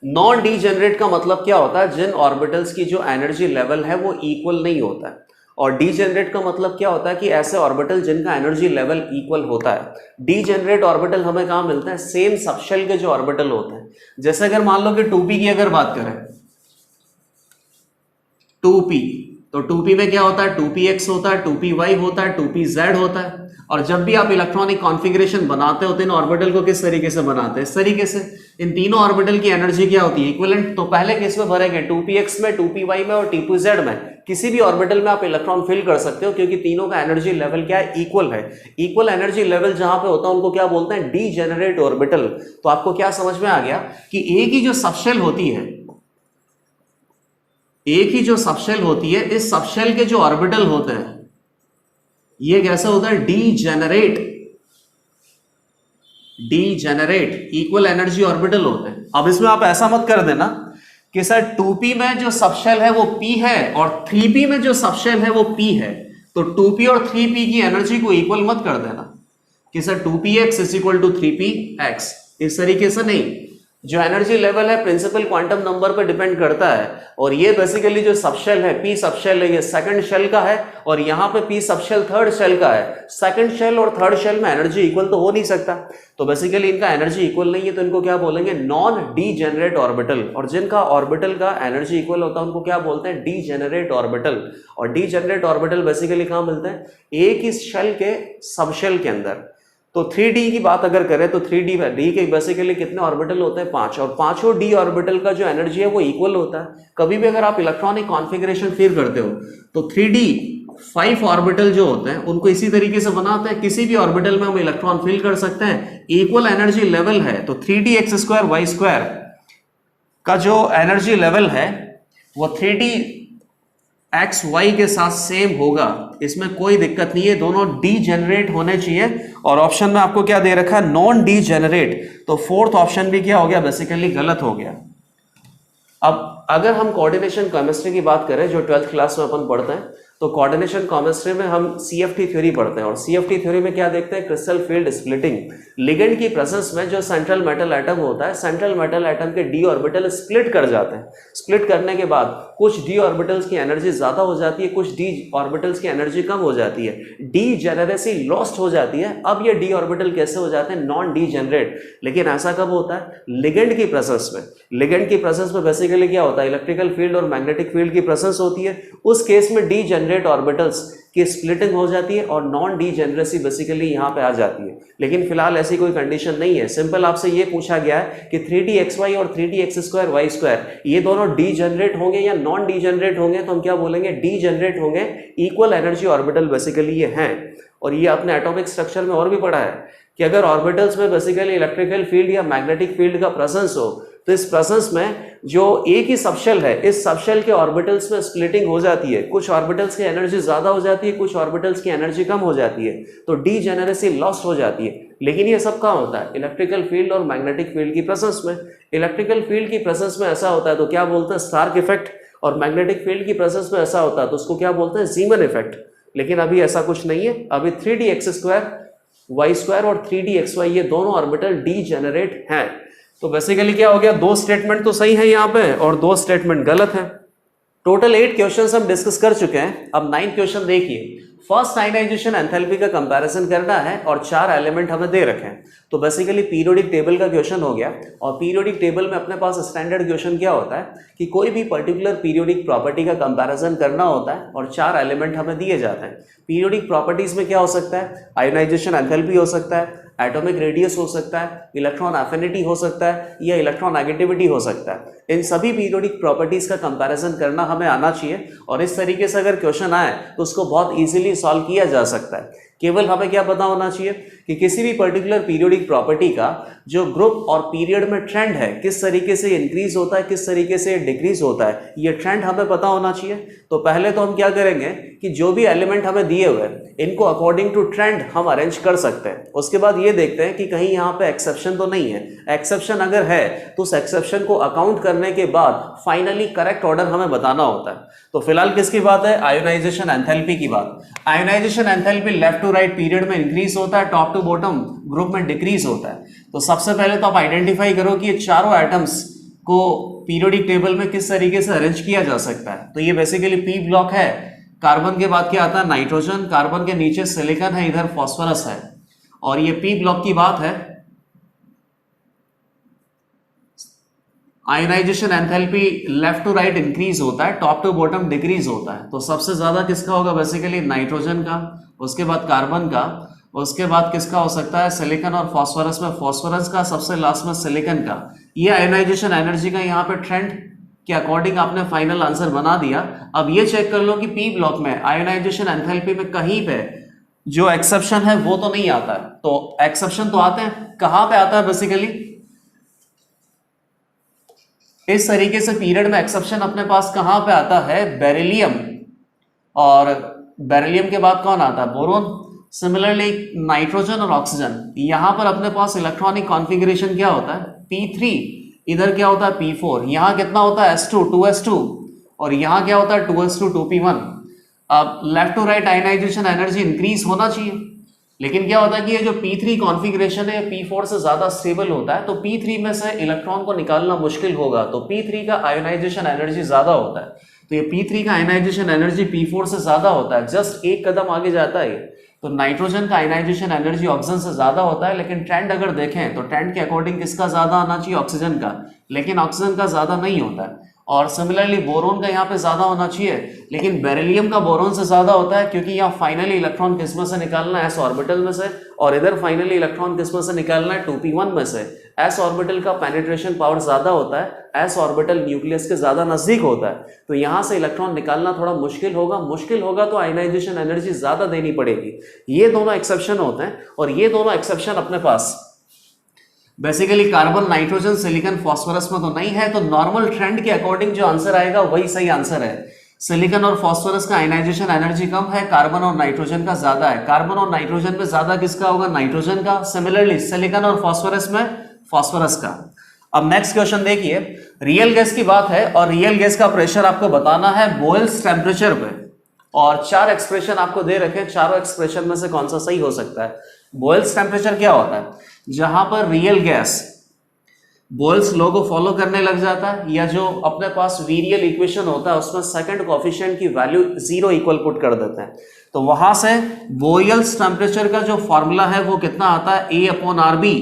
Speaker 1: नॉन डीजेनरेट का मतलब क्या होता है, जिन ऑर्बिटल्स की जो एनर्जी लेवल है वो इक्वल नहीं होता है। और डीजेनरेट का मतलब क्या होता है कि ऐसे ऑर्बिटल जिनका एनर्जी लेवल इक्वल होता है। डीजेनरेट ऑर्बिटल हमें कहां मिलता है, सेम सबशेल के जो ऑर्बिटल होते हैं। जैसे अगर मान लो कि 2p की अगर बात करें, 2p, तो 2p में क्या होता है, 2px होता है, 2py होता है, 2pz होता है। और जब भी आप इलेक्ट्रॉनिक कॉन्फ़िगरेशन बनाते हो तो इन ऑर्बिटल को किस तरीके से बनाते हैं, इस तरीके से। इन तीनों ऑर्बिटल की एनर्जी क्या होती है, इक्विवेलेंट। तो पहले किस में भरेंगे, 2px में, 2py में और 2pz में। किसी भी ऑर्बिटल में आप इलेक्ट्रॉन फिल कर सकते हो क्योंकि तीनों का एनर्जी लेवल क्या है, इक्वल है। इक्वल एनर्जी लेवल जहां पे होता है उनको क्या बोलते हैं, डीजेनरेट ऑर्बिटल। तो आपको क्या समझ में आ गया कि एक ही जो सबशेल होती है, एक ही जो सबशेल होती है, इस सबशेल के जो ऑर्बिटल होते हैं ये कैसे होता है, degenerate. Degenerate equal energy orbital होते हैं। अब इसमें आप ऐसा मत कर देना कि सर 2p में जो सबशेल है वो p है और 3p में जो सबशेल है वो p है। तो 2p और 3p की एनर्जी को इक्वल मत कर देना कि sir 2px is equal to 3px, इस तरीके से नहीं। जो एनर्जी लेवल है प्रिंसिपल क्वांटम नंबर पर डिपेंड करता है। और ये बेसिकली जो सबशेल है, p सबशेल है, ये सेकंड शेल का है और यहाँ पे p सबशेल थर्ड शेल का है। सेकंड शेल और थर्ड शेल में एनर्जी इक्वल तो हो नहीं सकता, तो बेसिकली इनका एनर्जी इक्वल नहीं है, तो इनको क्या बोलेंगे, नॉन डीजेनरेट ऑर्बिटल। और जिनका ऑर्बिटल का एनर्जी इक्वल होता है उनको क्या बोलते हैं, डीजेनरेट ऑर्बिटल। और डीजेनरेट ऑर्बिटल बेसिकली कहाँ मिलते हैं, एक ही शेल के सबशेल के अंदर। तो 3d की बात अगर करें तो 3d में d के बेसिकली कितने ऑर्बिटल होते हैं, 5। और पांचों d ऑर्बिटल का जो एनर्जी है वो इक्वल होता है। कभी भी अगर आप इलेक्ट्रॉनिक कॉन्फ़िगरेशन फील करते हो तो 3d 5 ऑर्बिटल जो होते हैं उनको इसी तरीके से बनाते हैं। किसी भी ऑर्बिटल में हम इलेक्ट्रॉन फील कर सकते हैं, इक्वल एनर्जी लेवल है। तो 3dx²y² का जो एनर्जी लेवल है वो 3dxy के साथ सेम होगा, इसमें कोई दिक्कत नहीं है, दोनों डीजेनरेट होने चाहिए। और ऑप्शन में आपको क्या दे रखा है, नॉन डीजेनरेट। तो फोर्थ ऑप्शन भी क्या हो गया, बेसिकली गलत हो गया। अब अगर हम कोऑर्डिनेशन केमिस्ट्री की बात करें जो 12th क्लास में अपन पढ़ते हैं, तो कोऑर्डिनेशन केमिस्ट्री में हम CFT थ्योरी पढ़ते हैं। और CFT थ्योरी में क्या देखते हैं, क्रिस्टल फील्ड स्प्लिटिंग। लिगेंड की प्रेजेंस में जो सेंट्रल मेटल एटम होता है, सेंट्रल मेटल एटम के d ऑर्बिटल स्प्लिट कर जाते हैं। स्प्लिट करने के बाद कुछ d ऑर्बिटल्स की एनर्जी ज्यादा हो जाती है, कुछ d ऑर्बिटल्स की एनर्जी कम हो जाती है, डीजेनरेसी लॉस्ट हो जाती है। अब ये d ऑर्बिटल कैसे हो जाते हैं, नॉन डीजेनरेट। लेकिन ऐसा कब होता है, लिगेंड की प्रेजेंस में। लिगेंड की प्रेजेंस में बेसिकली क्या होता है, इलेक्ट्रिकल फील्ड और मैग्नेटिक फील्ड की प्रेजेंस होती है। उस केस में डीजेनरेट ऑर्बिटल्स की स्प्लिटिंग हो जाती है और नॉन डीजेनरेसी बेसिकली यहां पे आ जाती है। लेकिन फिलहाल ऐसी कोई कंडीशन नहीं है। सिंपल आपसे ये पूछा गया है कि 3dxy और 3dx²y² ये दोनों डीजेनरेट होंगे या नॉन डीजेनरेट होंगे, तो हम क्या बोलेंगे, डीजेनरेट होंगे। इक्वल एनर्जी ऑर्बिटल बेसिकली ये हैं। और ये आपने एटॉमिक स्ट्रक्चर में और भी पढ़ा है कि अगर ऑर्बिटल्स में बेसिकली इलेक्ट्रिकल फील्ड या मैग्नेटिक फील्ड का प्रेजेंस हो तो इस प्रेजेंस में जो एक ही सबशेल है, इस सबशेल के ऑर्बिटल्स में स्प्लिटिंग हो जाती है, कुछ ऑर्बिटल्स की एनर्जी ज्यादा हो जाती है, कुछ ऑर्बिटल्स की एनर्जी कम हो जाती है, तो डीजेनेरेसी लॉस्ट हो जाती है। लेकिन ये सब कहाँ होता है? इलेक्ट्रिकल फील्ड और मैग्नेटिक फील्ड की प्रेजेंस में। इलेक्ट्रिकल फील्ड की प्रेजेंस में ऐसा होता है तो क्या बोलते हैं? Stark effect. और मैग्नेटिक फील्ड की प्रेजेंस में ऐसा होता है तो उसको क्या बोलते हैं? Zeeman effect. लेकिन अभी ऐसा कुछ नहीं है। अभी 3dx2 y² और 3dxy ये दोनों ऑर्बिटल डीजेनरेट हैं। तो बेसिकली क्या हो गया? 2 स्टेटमेंट तो सही है यहाँ पे और 2 स्टेटमेंट गलत है। टोटल 8 क्वेश्चंस हम डिस्कस कर चुके हैं। अब 9 क्वेश्चन देखिए। फर्स्ट आयनाइजेशन एंथैल्पी का कंपैरिजन करना है और 4 एलिमेंट हमें दे रखे हैं। तो बेसिकली पीरियोडिक टेबल का क्वेश्चन हो गया। और पीरियोडिक टेबल में अपने पास स्टैंडर्ड क्वेश्चन क्या होता है कि कोई भी पर्टिकुलर पीरियोडिक प्रॉपर्टी का कंपैरिजन करना होता है और 4 एलिमेंट हमें दिए जाते हैं। पीरियोडिक प्रॉपर्टीज में क्या हो सकता है? आयोनाइजेशन एंथैल्पी हो सकता है, एटॉमिक रेडियस हो सकता है, इलेक्ट्रॉन एफिनिटी हो सकता है या इलेक्ट्रॉन नेगेटिविटी हो सकता है। इन सभी पीरियोडिक प्रॉपर्टीज का कंपैरिजन करना हमें आना चाहिए और इस तरीके से अगर क्वेश्चन आए तो उसको बहुत इजीली सॉल्व किया जा सकता है। केवल हमें क्या पता होना चाहिए कि किसी भी पर्टिकुलर पीरियोडिक प्रॉपर्टी का जो ग्रुप और पीरियड में ट्रेंड है, किस तरीके से इंक्रीज होता है, किस तरीके से डिक्रीज होता है, ये ट्रेंड हमें पता होना चाहिए। तो पहले तो हम क्या करेंगे कि जो भी एलिमेंट हमें दिए हुए हैं इनको अकॉर्डिंग टू ट्रेंड हम अरेंज कर सकते हैं। उसके बाद ये देखते हैं कि कहीं यहाँ पे एक्सेप्शन तो नहीं है। एक्सेप्शन अगर है तो उस एक्सेप्शन को अकाउंट करने के बाद फाइनली करेक्ट ऑर्डर हमें बताना होता है। तो फिलहाल किसकी बात है? आयोनाइजेशन एंथैल्पी की बात। Ionisation enthalpy left to right period में इंक्रीज होता है, टॉप टू बॉटम ग्रुप में डिक्रीज होता है। तो सबसे पहले तो आप आइडेंटिफाई करो कि ये चारों एटम्स को पीरियोडिक टेबल में किस तरीके से अरेंज किया जा सकता है। तो ये बेसिकली पी ब्लॉक है। कार्बन के बाद क्या आता है? नाइट्रोजन। कार्बन के नीचे सिलिकॉन है, इधर फास्फोरस है। और ये पी ब्लॉक की बात है। Ionisation enthalpy left to right increase होता है, टॉप टू बॉटम डिक्रीज होता है। तो सबसे ज्यादा किसका होगा? बेसिकली नाइट्रोजन का, उसके बाद कार्बन का, उसके बाद किसका हो सकता है? सिलिकॉन और फास्फोरस में फास्फोरस का, सबसे लास्ट में सिलिकॉन का। ये आयोनाइजेशन एनर्जी का यहाँ पे ट्रेंड के अकॉर्डिंग आपने फाइनल आंसर बना दिया। अब ये चेक कर लो कि पी ब्लॉक में आयोनाइजेशन एंथैल्पी में कहीं पे जो एक्सेप्शन है वो तो नहीं आता है। तो एक्सेप्शन तो आते हैं, कहां पे आता है? बेसिकली इस तरीके से पीरियड में एक्सेप्शन अपने पास कहां पे आता है? बेरिलियम। और बेरिलियम के बाद कौन आता है? बोरोन। सिमिलरली नाइट्रोजन और ऑक्सीजन, यहां पर अपने पास इलेक्ट्रॉनिक कॉन्फ़िगरेशन क्या होता है? p3। इधर क्या होता है? p4। यहां कितना होता है? s2 2s2। और यहां क्या होता है? 2s2 2p1। अब left to right ionisation energy increase होना चाहिए, लेकिन क्या होता है कि ये जो p3 कॉन्फ़िगरेशन है p4 से ज्यादा स्टेबल होता है। तो p3 में से इलेक्ट्रॉन को निकालना मुश्किल होगा। तो p3 का आयोनाइजेशन एनर्जी ज्यादा होता है। तो ये p3 का आयोनाइजेशन एनर्जी p4 से ज्यादा होता है, जस्ट एक कदम आगे जाता है। तो नाइट्रोजन का आयनाइजेशन एनर्जी ऑक्सीजन से ज्यादा होता है, लेकिन ट्रेंड अगर देखें तो ट्रेंड के अकॉर्डिंग किसका ज्यादा आना चाहिए? ऑक्सीजन का। लेकिन ऑक्सीजन का ज्यादा नहीं होता है। और सिमिलरली बोरोन का यहाँ पे ज्यादा होना चाहिए, लेकिन बेरिलियम का बोरोन से ज्यादा होता है, क्योंकि यहाँ फाइनली इलेक्ट्रॉन किस में से निकालना है? s ऑर्बिटल में से। और इधर फाइनली इलेक्ट्रॉन किस में से निकालना है? 2p1 में से। s ऑर्बिटल का पेनिट्रेशन पावर ज्यादा होता है, s ऑर्बिटल न्यूक्लियस के ज्यादा नजदीक होता है। तो यहाँ से इलेक्ट्रॉन निकालना थोड़ा मुश्किल होगा तो आयनाइजेशन एनर्जी ज्यादा देनी पड़ेगी। ये दोनों एक्सेप्शन होते हैं और ये दोनों एक्सेप्शन अपने पास basically carbon, nitrogen, silicon, phosphorus में तो नहीं है। तो नॉर्मल ट्रेंड के अकॉर्डिंग जो आंसर आएगा वही सही आंसर है। सिलिकॉन और फास्फोरस का आयनाइजेशन एनर्जी कम है, कार्बन और नाइट्रोजन का ज्यादा है। कार्बन और नाइट्रोजन में ज्यादा किसका होगा? नाइट्रोजन का। सिमिलरली सिलिकॉन और फास्फोरस में फास्फोरस का। अब नेक्स्ट क्वेश्चन देखिए। रियल गैस की बात है और रियल गैस का प्रेशर आपको बताना है बॉयल्स टेम्परेचर पे। और 4 एक्सप्रेशन आपको दे रखे हैं, चारों एक्सप्रेशन में से कौन सा सही हो सकता है? बॉयल्स टेम्परेचर क्या होता है? जहां पर रियल गैस बॉयल्स लॉ को फॉलो करने लग जाता है, या जो अपने पास वीरियल इक्वेशन होता है उसमें सेकंड कोएफिशिएंट की वैल्यू 0 इक्वल पुट कर देते हैं। तो वहां से बॉयल्स टेम्परेचर का जो फॉर्मूला है वो कितना आता है? A/RB।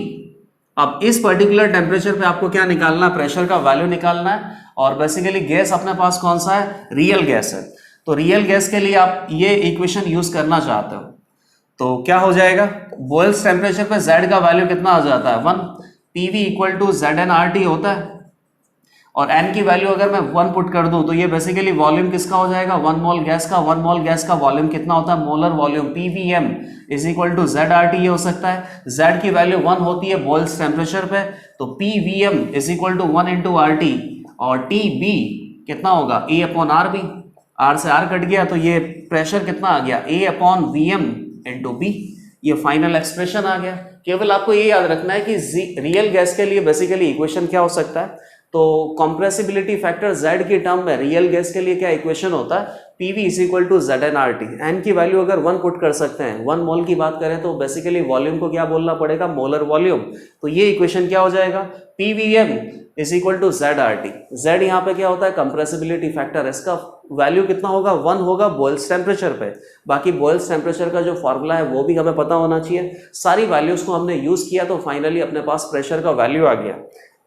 Speaker 1: अब इस पर्टिकुलर टेम्परेचर पे आपको क्या निकालना है? प्रेशर का वैल्यू निकालना है। और बेसिकली गैस अपने पास कौन सा है? रियल गैस है। तो रियल गैस के लिए आप ये इक्वेशन यूज करना चाहते हो तो क्या हो जाएगा? बॉयल्स टेम्परेचर पे Z का वैल्यू कितना आ जाता है? 1। PV = ZnRT होता है। और n की वैल्यू अगर मैं 1 पुट कर दूं तो ये बेसिकली वॉल्यूम किसका हो जाएगा, 1 मोल गैस का। 1 मोल गैस का वॉल्यूम कितना होता है, molar volume, PVM is equal to ZRT। ये हो सकता है Z की वैल्यू 1 होती है बॉइल्स टेम्परेचर पे, तो PVM is equal to 1 into RT, और TB कितना होगा, A अपॉन RB। R से R कट गया तो ये प्रेशर कितना आ गया, A upon VM into B। ये फाइनल एक्सप्रेशन आ गया। केवल आपको ये याद रखना है कि रियल गैस के लिए बेसिकली इक्वेशन क्या हो सकता है, तो कंप्रेसिबिलिटी फैक्टर Z की टर्म में रियल गैस के लिए क्या इक्वेशन होता है, PV is equal to ZnRT। n की वैल्यू अगर 1 पुट कर सकते हैं, 1 मोल की बात करें तो बेसिकली वॉल्यूम को क्या बोलना पड़ेगा, मोलर वॉल्यूम। तो ये इक्वेशन क्या हो जाएगा, PVM is equal to ZRT। Z यहाँ पे क्या होता है, कंप्रेसिबिलिटी फैक्टर, इसका वैल्यू कितना होगा, 1 होगा बॉइल्स टेम्परेचर पे। बाकी बॉइल्स टेम्परेचर का जो फॉर्मूला है वो भी हमें पता होना चाहिए। सारी वैल्यूज को हमने यूज किया तो फाइनली अपने पास प्रेशर का वैल्यू आ गया।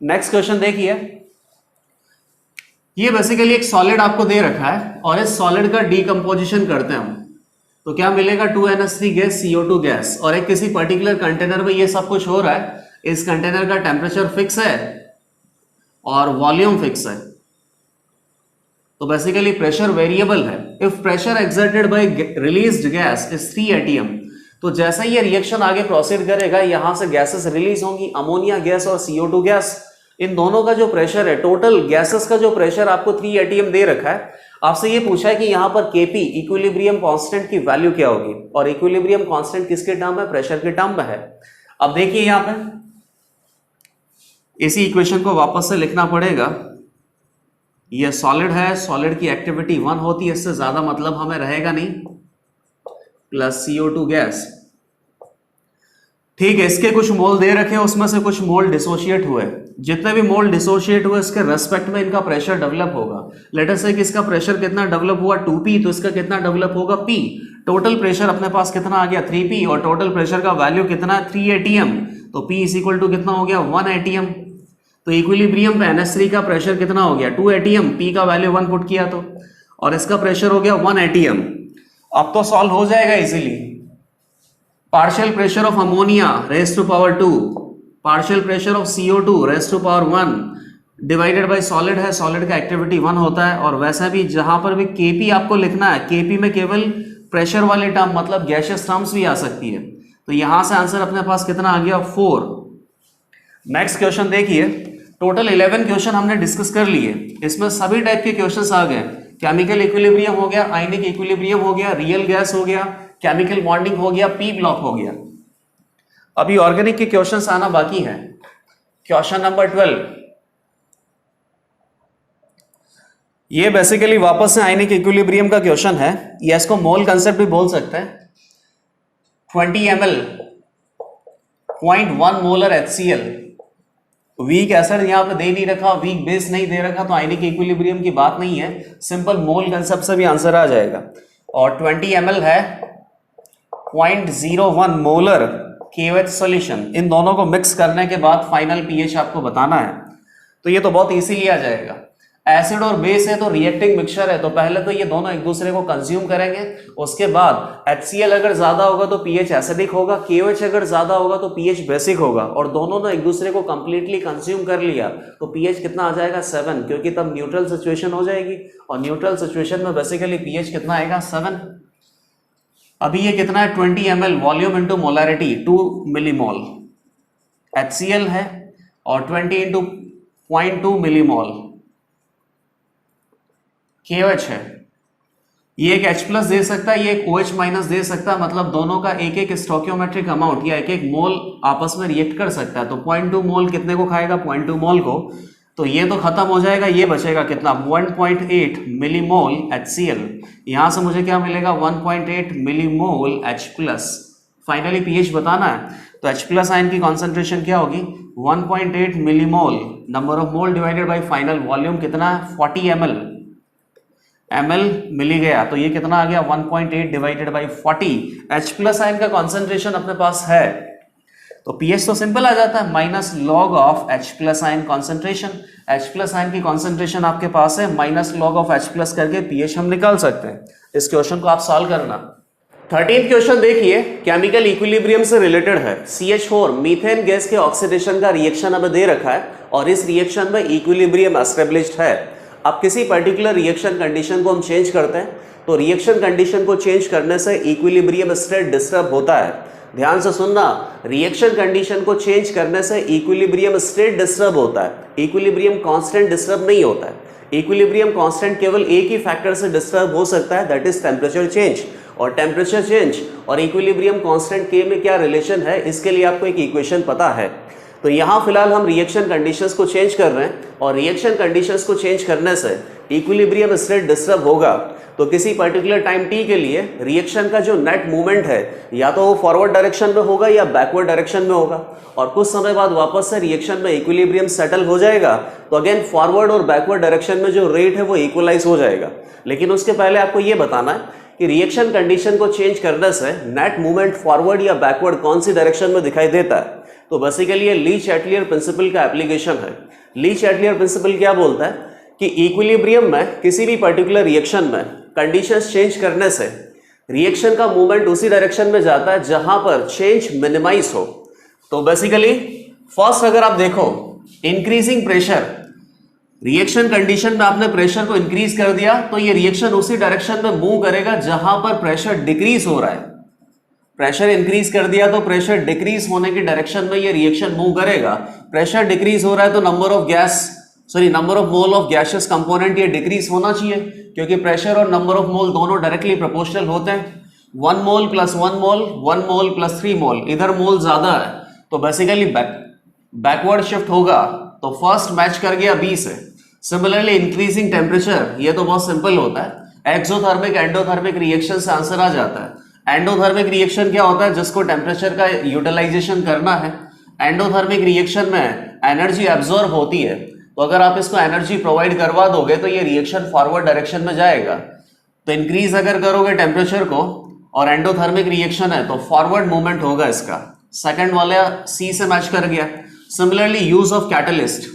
Speaker 1: नेक्स्ट क्वेश्चन देखिए, ये बेसिकली एक सॉलिड आपको दे रखा है और इस सॉलिड का डीकंपोजिशन करते हैं हम, तो क्या मिलेगा, 2NH3 गैस, CO2 गैस, और एक किसी पर्टिकुलर कंटेनर में ये सब कुछ हो रहा है। इस कंटेनर का टेम्परेचर फिक्स है और वॉल्यूम फिक्स है, तो बेसिकली प्रेशर वेरिएबल है। If pressure exerted by released gas is 3 atm, तो जैसा ये रिएक्शन आगे प्रोसीड करेगा, यहां से गैसेस रिलीज होंगी, अमोनिया गैस और CO2 गैस। इन दोनों का जो प्रेशर है, टोटल गैसेस का जो प्रेशर आपको 3 atm दे रखा है। आपसे ये पूछा है कि यहां पर Kp इक्विलिब्रियम कांस्टेंट की वैल्यू क्या होगी, और इक्विलिब्रियम कांस्टेंट किसके टर्म है, प्रेशर के टर्म में है। अब देखिए यहां पे इसी इक्वेशन को वापस से लिखना पड़ेगा। ये सॉलिड है, सॉलिड की एक्टिविटी 1 होती है, इससे ज्यादा मतलब हमें रहेगा नहीं, प्लस CO2 गैस। ठीक है, इसके कुछ मोल दे रखे हैं, उसमें से कुछ मोल डिसोशिएट हुए। जितने भी मोल डिसोशिएट हुए इसके रेस्पेक्ट में इनका प्रेशर डेवलप होगा। लेट अस से कि इसका प्रेशर कितना डेवलप हुआ, 2P, तो इसका कितना डेवलप होगा, P। टोटल प्रेशर अपने पास कितना आ गया, 3P, और टोटल प्रेशर का वैल्यू कितना है, 3 atm, तो P इज इक्वल टू कितना हो गया, 1 atm। तो इक्विलिब्रियम पे NH3 का प्रेशर कितना हो गया, 2 atm, P का वैल्यू 1 पुट किया तो, और इसका प्रेशर हो गया 1 atm। अब तो सॉल्व हो जाएगा easily. Partial pressure of ammonia raise to power 2, partial pressure of CO2 raise to power 1 divided by solid है, सॉलिड का एक्टिविटी 1 होता है। और वैसा भी जहां पर भी Kp आपको लिखना है, Kp में केवल प्रेशर वाले टर्म मतलब गैसियस टर्म्स भी आ सकती है। तो यहां से आंसर अपने पास कितना आ गया, 4। नेक्स्ट क्वेश्चन देखिए, टोटल 11 क्वेश्चन हमने डिस्कस कर लिए। इसमें सभी टाइप के क्वेश्चंस आ गए। केमिकल इक्विलिब्रियम हो गया, आयनिक इक्विलिब्रियम हो गया, रियल गैस हो गया, केमिकल बॉन्डिंग हो गया, P ब्लॉक हो गया। अभी ऑर्गेनिक के क्वेश्चंस आना बाकी है। क्वेश्चन नंबर 12, ये बेसिकली वापस से आयनिक इक्विलिब्रियम का क्वेश्चन है, या इसको मोल कंसेप्ट भी बोल सकते हैं। 20 ml 0.1 molar HCl, weak acid यहां पे दे नहीं रखा, वीक बेस नहीं दे रखा, तो आयनिक इक्विलिब्रियम की बात नहीं है, सिंपल मोल कंसेप्ट से भी आंसर आ जाएगा। और 20 ml है 0.01 मोलर KOH सॉल्यूशन। इन दोनों को मिक्स करने के बाद फाइनल pH आपको बताना है, तो ये तो बहुत इजीली आ जाएगा। एसिड और बेस है तो रिएक्टिंग मिक्सचर है, तो पहले तो ये दोनों एक दूसरे को कंज्यूम करेंगे, उसके बाद HCl अगर ज्यादा होगा तो pH एसिडिक होगा, KOH अगर ज्यादा होगा तो pH बेसिक होगा, और दोनों ने एक दूसरे को कंप्लीटली कंज्यूम कर लिया तो pH कितना आ जाएगा, 7, क्योंकि तब न्यूट्रल सिचुएशन हो जाएगी, और न्यूट्रल सिचुएशन में बेसिकली pH कितना आएगा, 7। अभी ये कितना है, 20 ml volume into molarity 2 millimole HCl है, और 20 इंटू 0.2 मिलीमोल KOH है। ये एक H+ दे सकता है, ये एक OH- दे सकता है, मतलब दोनों का एक एक स्टोकियोमेट्रिक अमाउंट या एक एक मोल आपस में रिएक्ट कर सकता है। तो 0.2 मोल कितने को खाएगा, 0.2 मोल को, तो ये तो खत्म हो जाएगा। ये बचेगा कितना, 1.8 मिलीमोल HCl। यहां से मुझे क्या मिलेगा, 1.8 मिलीमोल H+। फाइनली pH बताना है, तो H+ आयन की कॉन्सेंट्रेशन क्या होगी, 1.8 millimole, number of mole divided by final volume कितना है, 40 ml मिली गया, तो ये कितना आ गया, 1.8 डिवाइडेड बाय 40। H+ आयन का कॉन्सेंट्रेशन अपने पास है, तो pH तो सिंपल आ जाता है, minus log of H+ ion concentration. H+ ion की कॉन्सेंट्रेशन आपके पास है, माइनस लॉग ऑफ H+ करके pH हम निकाल सकते हैं। इस क्वेश्चन को आप सॉल्व करना। 13th क्वेश्चन देखिए, केमिकल इक्विलिब्रियम से रिलेटेड है। CH4 मीथेन गैस के ऑक्सीडेशन का रिएक्शन हमें दे रखा है और इस रिएक्शन में इक्विलिब्रियम एस्टेब्लिश्ड है। अब किसी पर्टिकुलर रिएक्शन कंडीशन को हम चेंज करते हैं तो रिएक्शन कंडीशन को चेंज करने से इक्विलिब्रियम स्टेट डिस्टर्ब होता है। ध्यान से सुनना, रिएक्शन कंडीशन को चेंज करने से इक्विलिब्रियम स्टेट डिस्टर्ब होता है, इक्विलिब्रियम कांस्टेंट डिस्टर्ब नहीं होता है। इक्विलिब्रियम कांस्टेंट केवल एक ही फैक्टर से डिस्टर्ब हो सकता है, दैट इज टेम्परेचर चेंज। और टेम्परेचर चेंज और इक्विलिब्रियम कांस्टेंट के में क्या रिलेशन है, इसके लिए आपको एक इक्वेशन पता है। तो यहाँ फिलहाल हम रिएक्शन कंडीशंस को चेंज कर रहे हैं और रिएक्शन कंडीशंस को चेंज करने से इक्विलिब्रियम स्टेट डिस्टर्ब होगा। तो किसी पर्टिकुलर टाइम टी के लिए रिएक्शन का जो नेट मूवमेंट है या तो वो फॉरवर्ड डायरेक्शन में होगा या बैकवर्ड डायरेक्शन में होगा, और कुछ समय बाद वापस से रिएक्शन में इक्विलिब्रियम सेटल हो जाएगा। तो अगेन फॉरवर्ड और बैकवर्ड डायरेक्शन में जो रेट है वो इक्वलाइज हो जाएगा। लेकिन उसके पहले आपको ये बताना है कि रिएक्शन कंडीशन को चेंज करने से नेट मूवमेंट फॉरवर्ड या बैकवर्ड कौन सी डायरेक्शन में दिखाई देता है। तो बेसिकली ये ली-चैटलियर प्रिंसिपल का एप्लीकेशन है। ली-चैटलियर प्रिंसिपल क्या बोलता है कि इक्विलिब्रियम में किसी भी पर्टिकुलर रिएक्शन में कंडीशंस चेंज करने से रिएक्शन का मूवमेंट उसी डायरेक्शन में जाता है जहां पर चेंज मिनिमाइज हो। तो बेसिकली फर्स्ट अगर आप देखो, इंक्रीजिंग प्रेशर, रिएक्शन कंडीशन में आपने प्रेशर को इंक्रीज कर दिया तो ये रिएक्शन उसी डायरेक्शन में मूव करेगा जहां पर प्रेशर डिक्रीज हो रहा है। प्रेशर इंक्रीज कर दिया तो प्रेशर डिक्रीज होने की डायरेक्शन में ये रिएक्शन मूव करेगा। प्रेशर डिक्रीज हो रहा है तो number of mole of gaseous component ये डिक्रीज होना चाहिए, क्योंकि प्रेशर और नंबर ऑफ मोल दोनों डायरेक्टली प्रोपोर्शनल होते हैं। 1 मोल प्लस 1 मोल, 1 मोल प्लस 3 मोल, इधर मोल ज्यादा है तो बेसिकली बैकवर्ड शिफ्ट होगा। तो फर्स्ट मैच कर गया बी से। सिमिलरली इंक्रीजिंग टेम्परेचर, ये तो बहुत सिंपल होता है, एक्सोथर्मिक एंडोथर्मिक रिएक्शन से आंसर आ जाता है। एंडोथर्मिक रिएक्शन क्या होता है, जिसको टेम्परेचर का यूटिलाइजेशन करना है। एंडोथर्मिक रिएक्शन में एनर्जी एब्जॉर्ब होती है, तो अगर आप इसको एनर्जी प्रोवाइड करवा दोगे तो ये रिएक्शन फॉरवर्ड डायरेक्शन में जाएगा। तो इंक्रीज अगर करोगे टेम्परेचर को और एंडोथर्मिक रिएक्शन है तो फॉरवर्ड मूवमेंट होगा इसका। सेकंड वाला सी से मैच कर गया। सिमिलरली यूज ऑफ कैटलिस्ट,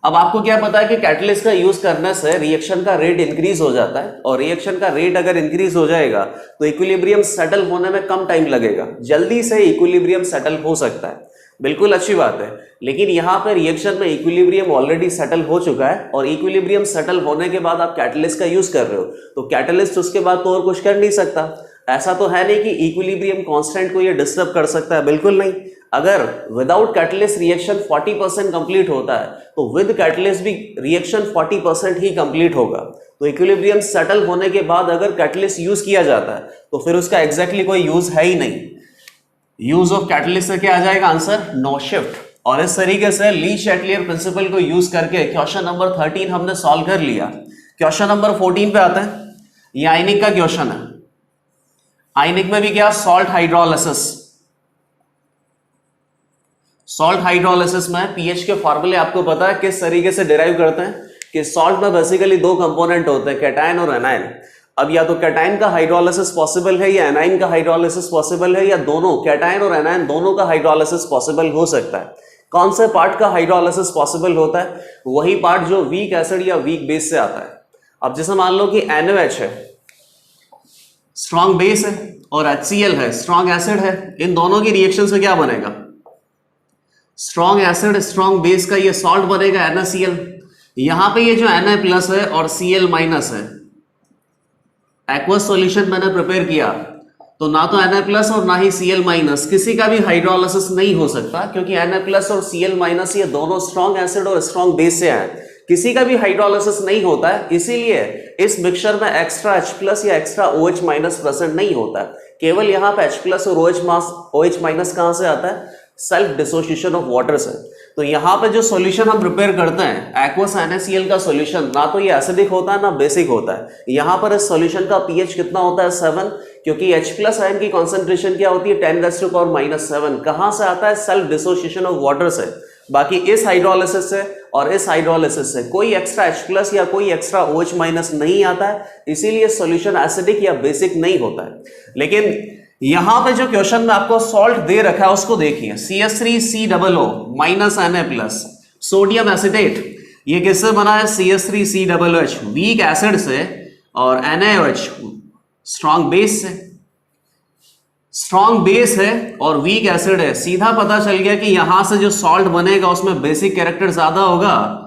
Speaker 1: अब आपको क्या पता है कि कैटलिस्ट का यूज करने से रिएक्शन का रेट इंक्रीज हो जाता है, और रिएक्शन का रेट अगर इंक्रीज हो जाएगा तो इक्विलिब्रियम सेटल होने में कम टाइम लगेगा, जल्दी से इक्विलिब्रियम सेटल हो सकता है। बिल्कुल अच्छी बात है, लेकिन यहाँ पे रिएक्शन में इक्विलिब्रियम ऑलरेडी सेटल हो चुका है और इक्विलिब्रियम सेटल होने के बाद आप कैटलिस्ट का यूज कर रहे हो, तो कैटलिस्ट उसके बाद तो और कुछ कर नहीं सकता। ऐसा तो है नहीं कि इक्विलिब्रियम कांस्टेंट को ये डिस्टर्ब कर सकता है, बिल्कुल नहीं। अगर विदाउट कैटलिस्ट रिएक्शन 40% कंप्लीट होता है तो विद कैटलिस्ट भी रिएक्शन 40% ही कंप्लीट होगा। तो इक्विलिब्रियम सेटल होने के बाद अगर कैटलिस्ट यूज किया जाता है तो फिर उसका एग्जैक्टली कोई यूज है ही नहीं। यूज ऑफ कैटलिस्ट से क्या आ जाएगा आंसर, नो शिफ्ट। और इस तरीके से ली-चैटलियर प्रिंसिपल को यूज करके क्वेश्चन नंबर 13 हमने सॉल्व कर लिया। क्वेश्चन नंबर 14 पे आते हैं। ये आयनिक का क्वेश्चन है। आयनिक में भी क्या, सॉल्ट हाइड्रोलिसिस। सॉल्ट हाइड्रोलिसिस में पीएच के फॉर्मूले आपको पता है किस तरीके से डिराइव करते हैं कि सॉल्ट में बेसिकली दो कंपोनेंट होते हैं, कैटायन और एनायन। अब या तो कैटायन का हाइड्रोलिसिस पॉसिबल है या एनायन का हाइड्रोलिसिस पॉसिबल है, या दोनों कैटायन और एनायन दोनों का हाइड्रोलिसिस पॉसिबल हो सकता है। कौन से पार्ट का हाइड्रोलिसिस पॉसिबल होता है, वही पार्ट जो वीक एसिड या वीक बेस से आता है। अब जैसे मान लो कि NaOH है, स्ट्रॉन्ग बेस है, और HCl है, स्ट्रॉन्ग एसिड है। इन दोनों की रिएक्शन से क्या बनेगा, स्ट्रॉन्ग एसिड स्ट्रॉन्ग बेस का ये सॉल्ट बनेगा NaCl। यहां पे ये जो Na+ है और Cl- है, एक्वस सॉल्यूशन मैंने प्रिपेयर किया तो ना तो Na+ और ना ही Cl- किसी का भी हाइड्रोलिसिस नहीं हो सकता, क्योंकि Na+ और Cl- ये दोनों स्ट्रॉन्ग एसिड और स्ट्रॉन्ग बेस से हैं, किसी का भी हाइड्रोलिसिस नहीं होता है। इसीलिए इस मिक्सचर में एक्स्ट्रा H+ या एक्स्ट्रा OH- प्रेजेंट नहीं होता है। केवल यहाँ पे H+ और OH- कहां से आता है, सेल्फ डिसोसिएशन ऑफ वाटर से। तो यहाँ पे जो सॉल्यूशन हम प्रिपेयर करते हैं एक्वस NaCl का सॉल्यूशन, ना तो ये एसिडिक होता है ना बेसिक होता है। यहाँ पर इस सॉल्यूशन का pH कितना होता है, 7, क्योंकि H+ आयन की कॉन्सेंट्रेशन क्या होती है, 10⁻⁻⁷ कहां से आता है, सेल्फ डिसोसिएशन ऑफ वाटर से। बाकी इस हाइड्रोलिसिस से और इस हाइड्रोलिसिस से कोई एक्स्ट्रा H+ या कोई एक्स्ट्रा OH- नहीं आता है, इसीलिए सॉल्यूशन एसिडिक या बेसिक नहीं होता है। लेकिन यहां पे जो क्वेश्चन में आपको सॉल्ट दे रखा है उसको देखिए, CH3COO- Na+, सोडियम एसिटेट। ये किससे बना है, CH3COOH वीक एसिड से, और NaOH स्ट्रॉन्ग बेस से। स्ट्रॉन्ग बेस है और वीक एसिड है, सीधा पता चल गया कि यहां से जो सॉल्ट बनेगा उसमें बेसिक कैरेक्टर ज्यादा होगा,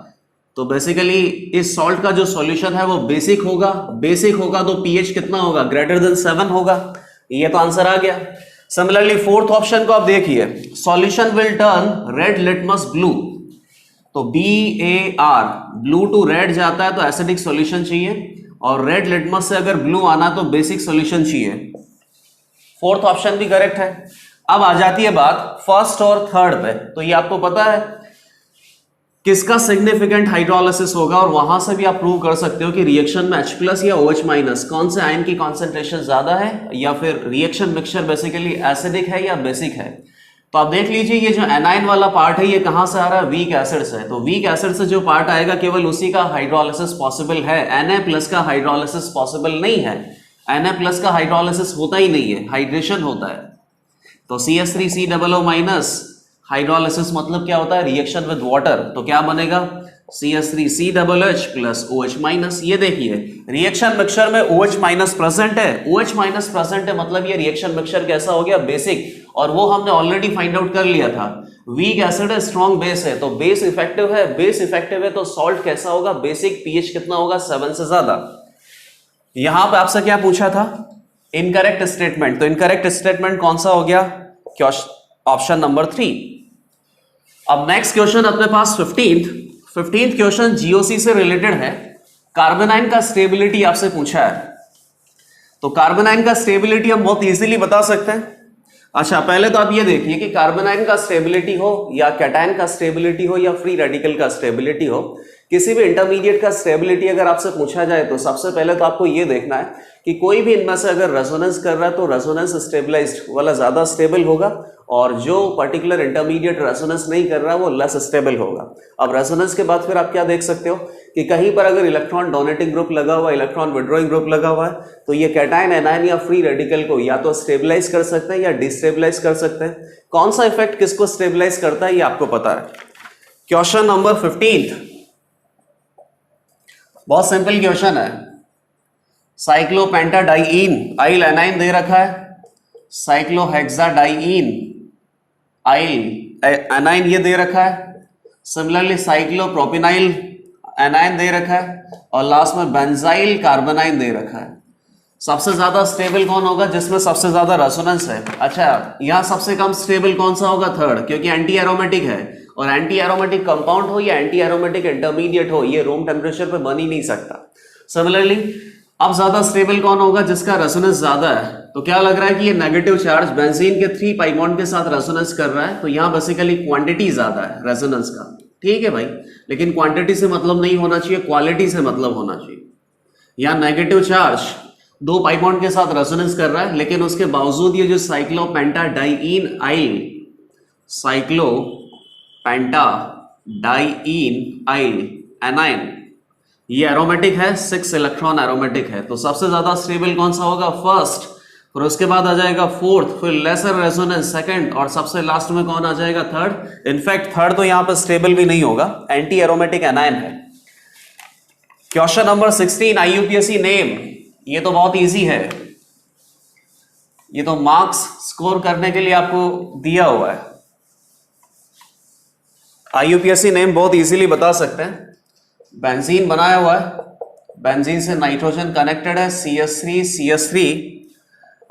Speaker 1: तो बेसिकली इस सॉल्ट का जो सॉल्यूशन है वो बेसिक होगा। बेसिक होगा तो पीएच कितना होगा, ग्रेटर देन 7 होगा। ये तो आंसर आ गया। सिमिलरली फोर्थ ऑप्शन को आप देखिए, solution will turn red litmus blue, तो BAR ब्लू टू रेड जाता है तो एसिडिक सॉल्यूशन चाहिए, और रेड लिटमस से अगर ब्लू आना तो बेसिक सॉल्यूशन चाहिए। फोर्थ ऑप्शन भी करेक्ट है। अब आ जाती है बात फर्स्ट और थर्ड पे, तो ये आपको पता है किसका सिग्निफिकेंट हाइड्रोलिसिस होगा, और वहां से भी आप प्रूव कर सकते हो कि रिएक्शन में H+ या OH- कौन से आयन की कॉन्सेंट्रेशन ज्यादा है, या फिर रिएक्शन मिक्सचर बेसिकली एसिडिक है या बेसिक है। तो आप देख लीजिए ये जो एनाइन वाला पार्ट है ये कहां से आ रहा है, वीक एसिड से। तो वीक एसिड से जो पार्ट आएगा केवल उसी का हाइड्रोलिसिस पॉसिबल है, Na+ का हाइड्रोलिसिस पॉसिबल नहीं है। Na+ का हाइड्रोलिसिस होता ही नहीं है, हाइड्रेशन होता है। तो CH3COO- हाइड्रोलिसिस मतलब क्या होता है, रिएक्शन विद वाटर, तो क्या बनेगा CH3CHH प्लस OH-। ये देखिए रिएक्शन मिक्सचर में OH- प्रेजेंट है, OH- प्रेजेंट है, मतलब ये रिएक्शन मिक्सचर कैसा हो गया, बेसिक, और वो हमने ऑलरेडी फाइंड आउट कर लिया था। वीक एसिड है, स्ट्रॉन्ग बेस है, तो बेस इफेक्टिव है, बेस इफेक्टिव है तो सॉल्ट कैसा होगा, बेसिक, पीएच कितना होगा, 7 से ज्यादा। यहां पे आपसे क्या पूछा था, इनकरेक्ट स्टेटमेंट, तो इनकरेक्ट स्टेटमेंट कौन सा हो गया, ऑप्शन नंबर 3। अब नेक्स्ट क्वेश्चन अपने पास 15th क्वेश्चन जीओसी से रिलेटेड है। कार्बोनाइन का स्टेबिलिटी आपसे पूछा है, तो कार्बोनाइन का स्टेबिलिटी हम बहुत इजीली बता सकते हैं। अच्छा पहले तो आप ये देखिए कि कार्बोनाइन का स्टेबिलिटी हो या कैटायन का स्टेबिलिटी हो या फ्री रेडिकल का स्टेबिलिटी हो, किसी भी इंटरमीडिएट का स्टेबिलिटी अगर आपसे पूछा जाए तो सबसे पहले तो आपको ये देखना है कि कोई भी इनमें से अगर रेजोनेंस कर रहा है तो रेजोनेंस स्टेबलाइज्ड वाला ज्यादा स्टेबल होगा, और जो पर्टिकुलर इंटरमीडिएट रेजोनेंस नहीं कर रहा है वो लेस स्टेबल होगा। अब रेजोनेंस के बाद फिर आप क्या देख सकते हो कि कहीं पर अगर इलेक्ट्रॉन डोनेटिंग ग्रुप लगा हुआ है, इलेक्ट्रॉन विड्रॉइंग ग्रुप लगा हुआ है, तो ये कैटायन, एनायन या फ्री रेडिकल को या तो स्टेबलाइज कर सकते हैं या डिस्टेबलाइज कर सकते हैं। कौन सा इफेक्ट किसको स्टेबलाइज करता है ये आपको पता है। क्वेश्चन नंबर 15 बहुत सिंपल क्वेश्चन है। साइक्लोपेंटाडाइईन आइल एनाइन दे रखा है, साइक्लोहेक्साडाइईन आइल एनाइन ये दे रखा है, सिमिलरली साइक्लोप्रोपिनाइल एनाइन दे रखा है, और लास्ट में बेंजाइल कार्बोनाइन दे रखा है। सबसे ज्यादा स्टेबल कौन होगा, जिसमें सबसे ज्यादा रेजोनेंस है। अच्छा यहां सबसे कम स्टेबल कौन सा होगा, थर्ड, क्योंकि एंटी एरोमेटिक है, और एंटी एरोमेटिक कंपाउंड हो या एंटी एरोमेटिक इंटरमीडिएट हो, ये रूम टेम्परेचर पे बन ही नहीं सकता। सिमिलरली अब ज्यादा स्टेबल कौन होगा, जिसका रेजोनेंस ज्यादा है। तो क्या लग रहा है कि ये नेगेटिव चार्ज बेंजीन के 3 पाई बॉन्ड के साथ रेजोनेंस कर रहा है, तो यहां बेसिकली क्वांटिटी ज्यादा है रेजोनेंस का, ठीक है भाई, लेकिन क्वांटिटी से मतलब नहीं होना चाहिए, क्वालिटी से मतलब होना चाहिए। यहां नेगेटिव चार्ज 2 पाई बॉन्ड के साथ रेजोनेंस कर रहा है, लेकिन उसके बावजूद ये जो साइक्लोपेंटाडाइईन आइल, साइक्लोपेंटाडाइईन आइल एनाइन, ये एरोमेटिक है, 6 इलेक्ट्रॉन एरोमेटिक है। तो सबसे ज्यादा स्टेबल कौन सा होगा, फर्स्ट, फिर उसके बाद आ जाएगा फोर्थ, फिर लेसर रेजोनेंस सेकंड, और सबसे लास्ट में कौन आ जाएगा, थर्ड। इनफैक्ट थर्ड तो यहां पर स्टेबल भी नहीं होगा, एंटी एरोमेटिक एनाइन है। क्वेश्चन नंबर 16 आईयूपीएससी नेम, ये तो बहुत इजी है, ये तो मार्क्स स्कोर करने के लिए आपको दिया हुआ है। आईयूपीएससी नेम बहुत इजीली बता सकते हैं। बेंजीन बनाया हुआ है, बेंजीन से नाइट्रोजन कनेक्टेड है, CH3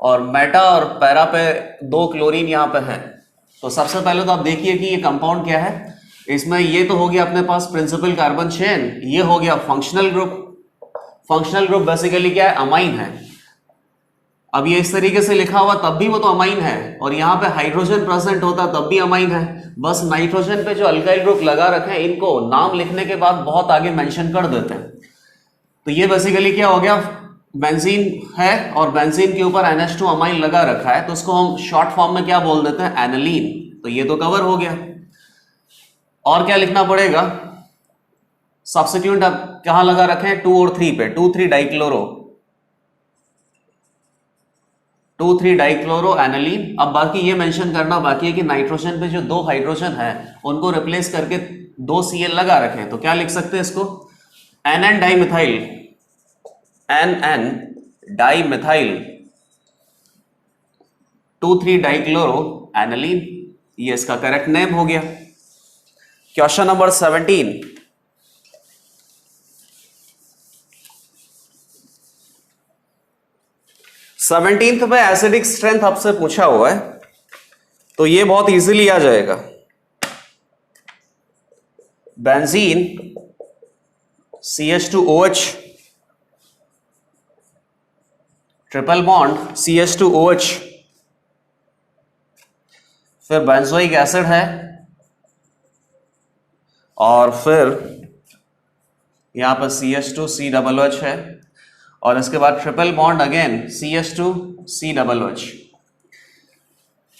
Speaker 1: और मेटा और पैरा पे 2 क्लोरीन यहां पे है। तो सबसे पहले तो आप देखिए कि ये कंपाउंड क्या है। इसमें ये तो हो गया अपने पास प्रिंसिपल कार्बन चेन, ये हो गया functional group. Functional group basically क्या है, अमाइन है। अब ये इस तरीके से लिखा हुआ तब भी वो तो अमाइन है, और यहाँ पे हाइड्रोजन प्रेजेंट होता तब भी अमाइन है। बस नाइट्रोजन पे जो अल्काइल ग्रुप लगा रखे हैं, इनको नाम लिखने के बाद बहुत आगे मेंशन कर देते हैं। तो ये बेसिकली क्या हो गया, बेंजीन है और बेंजीन के ऊपर NH2 अमाइन लगा रखा है, तो उसको हम शॉर्ट फॉर्म में क्या बोल देते हैं, एनिलीन। तो ये तो कवर हो गया। और क्या लिखना पड़ेगा, सब्स्टिट्यूट अब कहां लगा रखे हैं, 2 और 3 पे, 2,3 डाइक्लोरो, 2,3 डाइक्लोरो एनिलीन। अब बाकी ये मेंशन करना बाकी है कि नाइट्रोजन पे जो 2 हाइड्रोजन है उनको रिप्लेस करके 2 Cl लगा रखे हैं, तो क्या लिख सकते हैं इसको, NN dimethyl, NN dimethyl 2,3 dichloro aniline, ये इसका करेक्ट नेम हो गया। क्वेश्चन नंबर 17, सेवनटीन्थ में एसिडिक स्ट्रेंथ आपसे पूछा हुआ है, तो ये बहुत इजीली आ जाएगा। Benzene CH2OH, triple bond CH2OH, फिर बेंजोइक एसिड है, और फिर यहां पर CH2COOH है, और इसके बाद ट्रिपल बॉन्ड अगेन CH2COOH।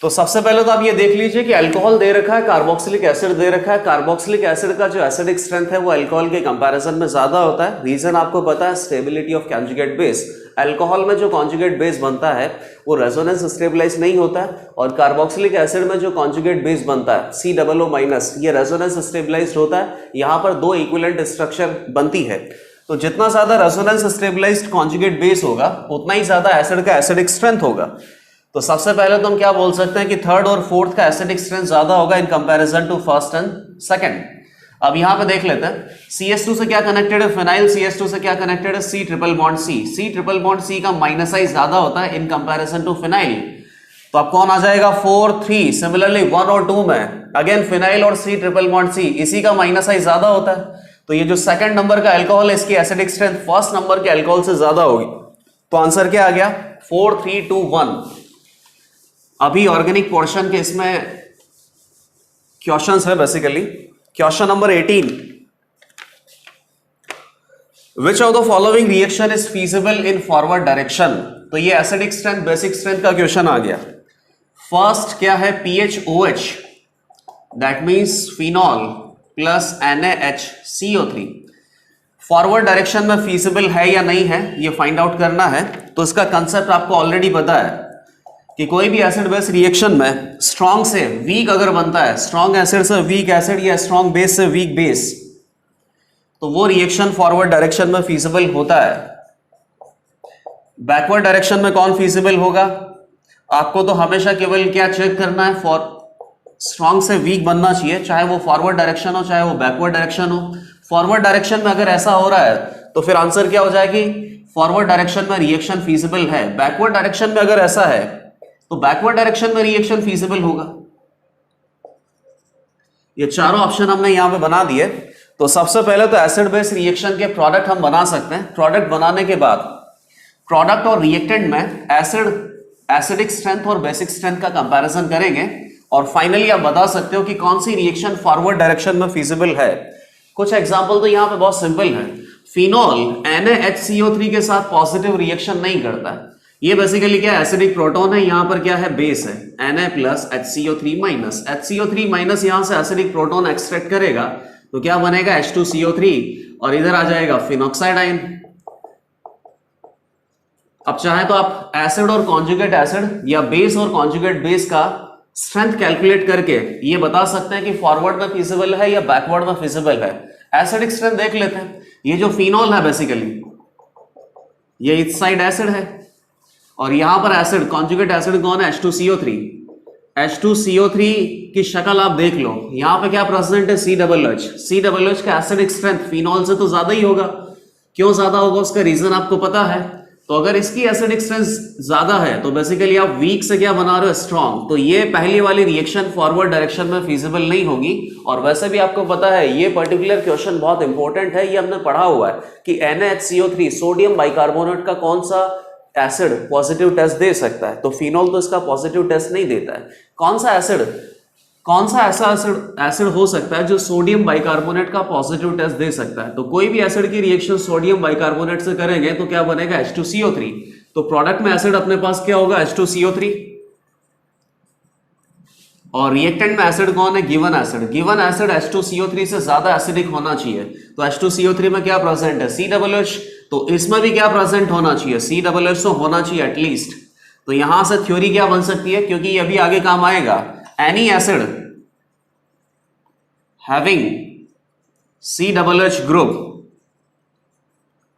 Speaker 1: तो सबसे पहले तो आप ये देख लीजिए कि अल्कोहल दे रखा है, कार्बोक्सिलिक एसिड दे रखा है। कार्बोक्सिलिक एसिड का जो एसिडिक स्ट्रेंथ है वो अल्कोहल के कंपैरिजन में ज्यादा होता है। रीजन आपको पता है, stability of conjugate base. Alcohol में जो कॉन्जुगेट बेस बनता है वो रेजोनेंस स्टेबलाइज नहीं होता है, और कार्बोक्सिलिक एसिड में जो कॉन्जुगेट बेस बनता है COO- ये रेजोनेंस स्टेबलाइज्ड होता है। यहां पर दो इक्विवेलेंट स्ट्रक्चर बनती है, तो जितना ज्यादा रेजोनेंस स्टेबलाइज्ड कॉन्जुगेट बेस होगा उतना ही ज्यादा एसिड का एसिडिक स्ट्रेंथ होगा। तो सबसे पहले तो हम क्या बोल सकते हैं कि थर्ड और फोर्थ का एसिडिक स्ट्रेंथ ज्यादा होगा in comparison to first and second. अब यहां पे देख लेते हैं, CH2 से क्या कनेक्टेड है, फिनाइल। CH2 से क्या कनेक्टेड है, C triple bond C। C triple bond C का माइनस आई ज्यादा होता है इन कंपैरिजन टू फिनाइल। तो अब कौन आ जाएगा, 4 3। सिमिलरली 1 और 2 में अगेन फिनाइल और C ट्रिपल बॉन्ड C, इसी का माइनस आई ज्यादा होता है। तो ये जो सेकंड नंबर का अल्कोहल है इसकी एसिडिक स्ट्रेंथ फर्स्ट नंबर के अल्कोहल से ज्यादा होगी। तो आंसर क्या आ गया, 4 3 2 1। अभी ऑर्गेनिक पोर्शन के इसमें क्वेश्चंस है basically. Question number 18, which of the following reaction is feasible in forward direction. तो ये एसिडिक स्ट्रेंथ बेसिक स्ट्रेंथ का क्वेश्चन आ गया। फर्स्ट क्या है, PHOH, that means phenol plus NaHCO3। Forward direction में फीजिबल है या नहीं है ये फाइंड आउट करना है। तो इसका कंसेप्ट आपको ऑलरेडी पता है कि कोई भी एसिड बेस रिएक्शन में स्ट्रॉन्ग से वीक अगर बनता है, स्ट्रॉन्ग एसिड से वीक एसिड या स्ट्रॉन्ग बेस से वीक बेस, तो वो रिएक्शन फॉरवर्ड डायरेक्शन में फीजिबल होता है। बैकवर्ड डायरेक्शन में कौन फीजिबल होगा, आपको तो हमेशा केवल क्या चेक करना है, फॉर स्ट्रॉन्ग से वीक बनना चाहिए, चाहे वो फॉरवर्ड डायरेक्शन हो चाहे वो बैकवर्ड डायरेक्शन हो। फॉरवर्ड डायरेक्शन में अगर ऐसा हो रहा है तो फिर आंसर क्या हो जाएगी, फॉरवर्ड डायरेक्शन में रिएक्शन फीजिबल है। बैकवर्ड डायरेक्शन में अगर ऐसा है तो बैकवर्ड डायरेक्शन में रिएक्शन फीजिबल होगा। ये चारों ऑप्शन हमने यहां पे बना दिए। तो सबसे पहले तो एसिड बेस रिएक्शन के प्रोडक्ट हम बना सकते हैं। प्रोडक्ट बनाने के बाद प्रोडक्ट और रिएक्टेंट में एसिडिक स्ट्रेंथ और बेसिक स्ट्रेंथ का कंपैरिजन करेंगे, और फाइनली आप बता सकते हो कि कौन सी रिएक्शन फॉरवर्ड डायरेक्शन में फीजिबल है। कुछ एग्जांपल तो यहां पे बहुत सिंपल है। फिनॉल NaHCO3 के साथ पॉजिटिव रिएक्शन नहीं करता है। ये बेसिकली क्या है, एसिडिक प्रोटॉन है, यहां पर क्या है, बेस है Na प्लस HCO3 HCO3 यहां से एसिडिक प्रोटॉन एक्सट्रैक्ट करेगा तो क्या बनेगा, H2CO3, और इधर आ जाएगा फिनॉक्साइड आयन। अब चाहे तो आप एसिड और कॉन्जुगेट एसिड या बेस और कॉन्जुगेट बेस का स्ट्रेंथ कैलकुलेट करके ये बता सकते हैं कि फॉरवर्ड में फिजिबल है या बैकवर्ड में फिजिबल है। एसिडिक स्ट्रेंथ देख लेते हैं। ये जो फिनॉल है बेसिकली ये इस साइड एसिड है, और यहां पर एसिड कॉन्जुगेट एसिड कौन है, H2CO3। H2CO3 की शक्ल आप देख लो, यहां पे क्या प्रेजेंट है, COOH। COOH का एसिडिक स्ट्रेंथ फिनॉल से तो ज्यादा ही होगा। क्यों ज्यादा होगा उसका रीजन आपको पता है। तो अगर इसकी एसिडिक स्ट्रेंथ ज्यादा है तो बेसिकली आप वीक से क्या बना रहे हो, स्ट्रॉन्ग। तो ये पहली वाली रिएक्शन फॉरवर्ड डायरेक्शन में फीजिबल नहीं होगी। और वैसे भी आपको पता है ये पर्टिकुलर क्वेश्चन बहुत इंपॉर्टेंट है, ये हमने पढ़ा हुआ है कि NaHCO3 सोडियम बाइकार्बोनेट का कौन सा एसिड पॉजिटिव टेस्ट दे सकता है। तो फिनॉल तो इसका पॉजिटिव टेस्ट नहीं देता है। कौन सा ऐसा एसिड हो सकता है जो सोडियम बाइकार्बोनेट का पॉजिटिव टेस्ट दे सकता है। तो कोई भी एसिड की रिएक्शन सोडियम बाइकार्बोनेट से करेंगे तो क्या बनेगा, H2CO3। तो प्रोडक्ट में एसिड अपने पास क्या होगा, H2CO3, और रिएक्टेंट में एसिड कौन है, गिवन एसिड H2CO3 से ज्यादा एसिडिक होना चाहिए। तो H2CO3 में क्या प्रेजेंट है, COOH। तो इसमें भी क्या प्रेजेंट होना चाहिए, COOH तो होना चाहिए एटलीस्ट। तो यहां से थ्योरी क्या बन सकती है, क्योंकि ये अभी आगे काम आएगा, any acid having COOH group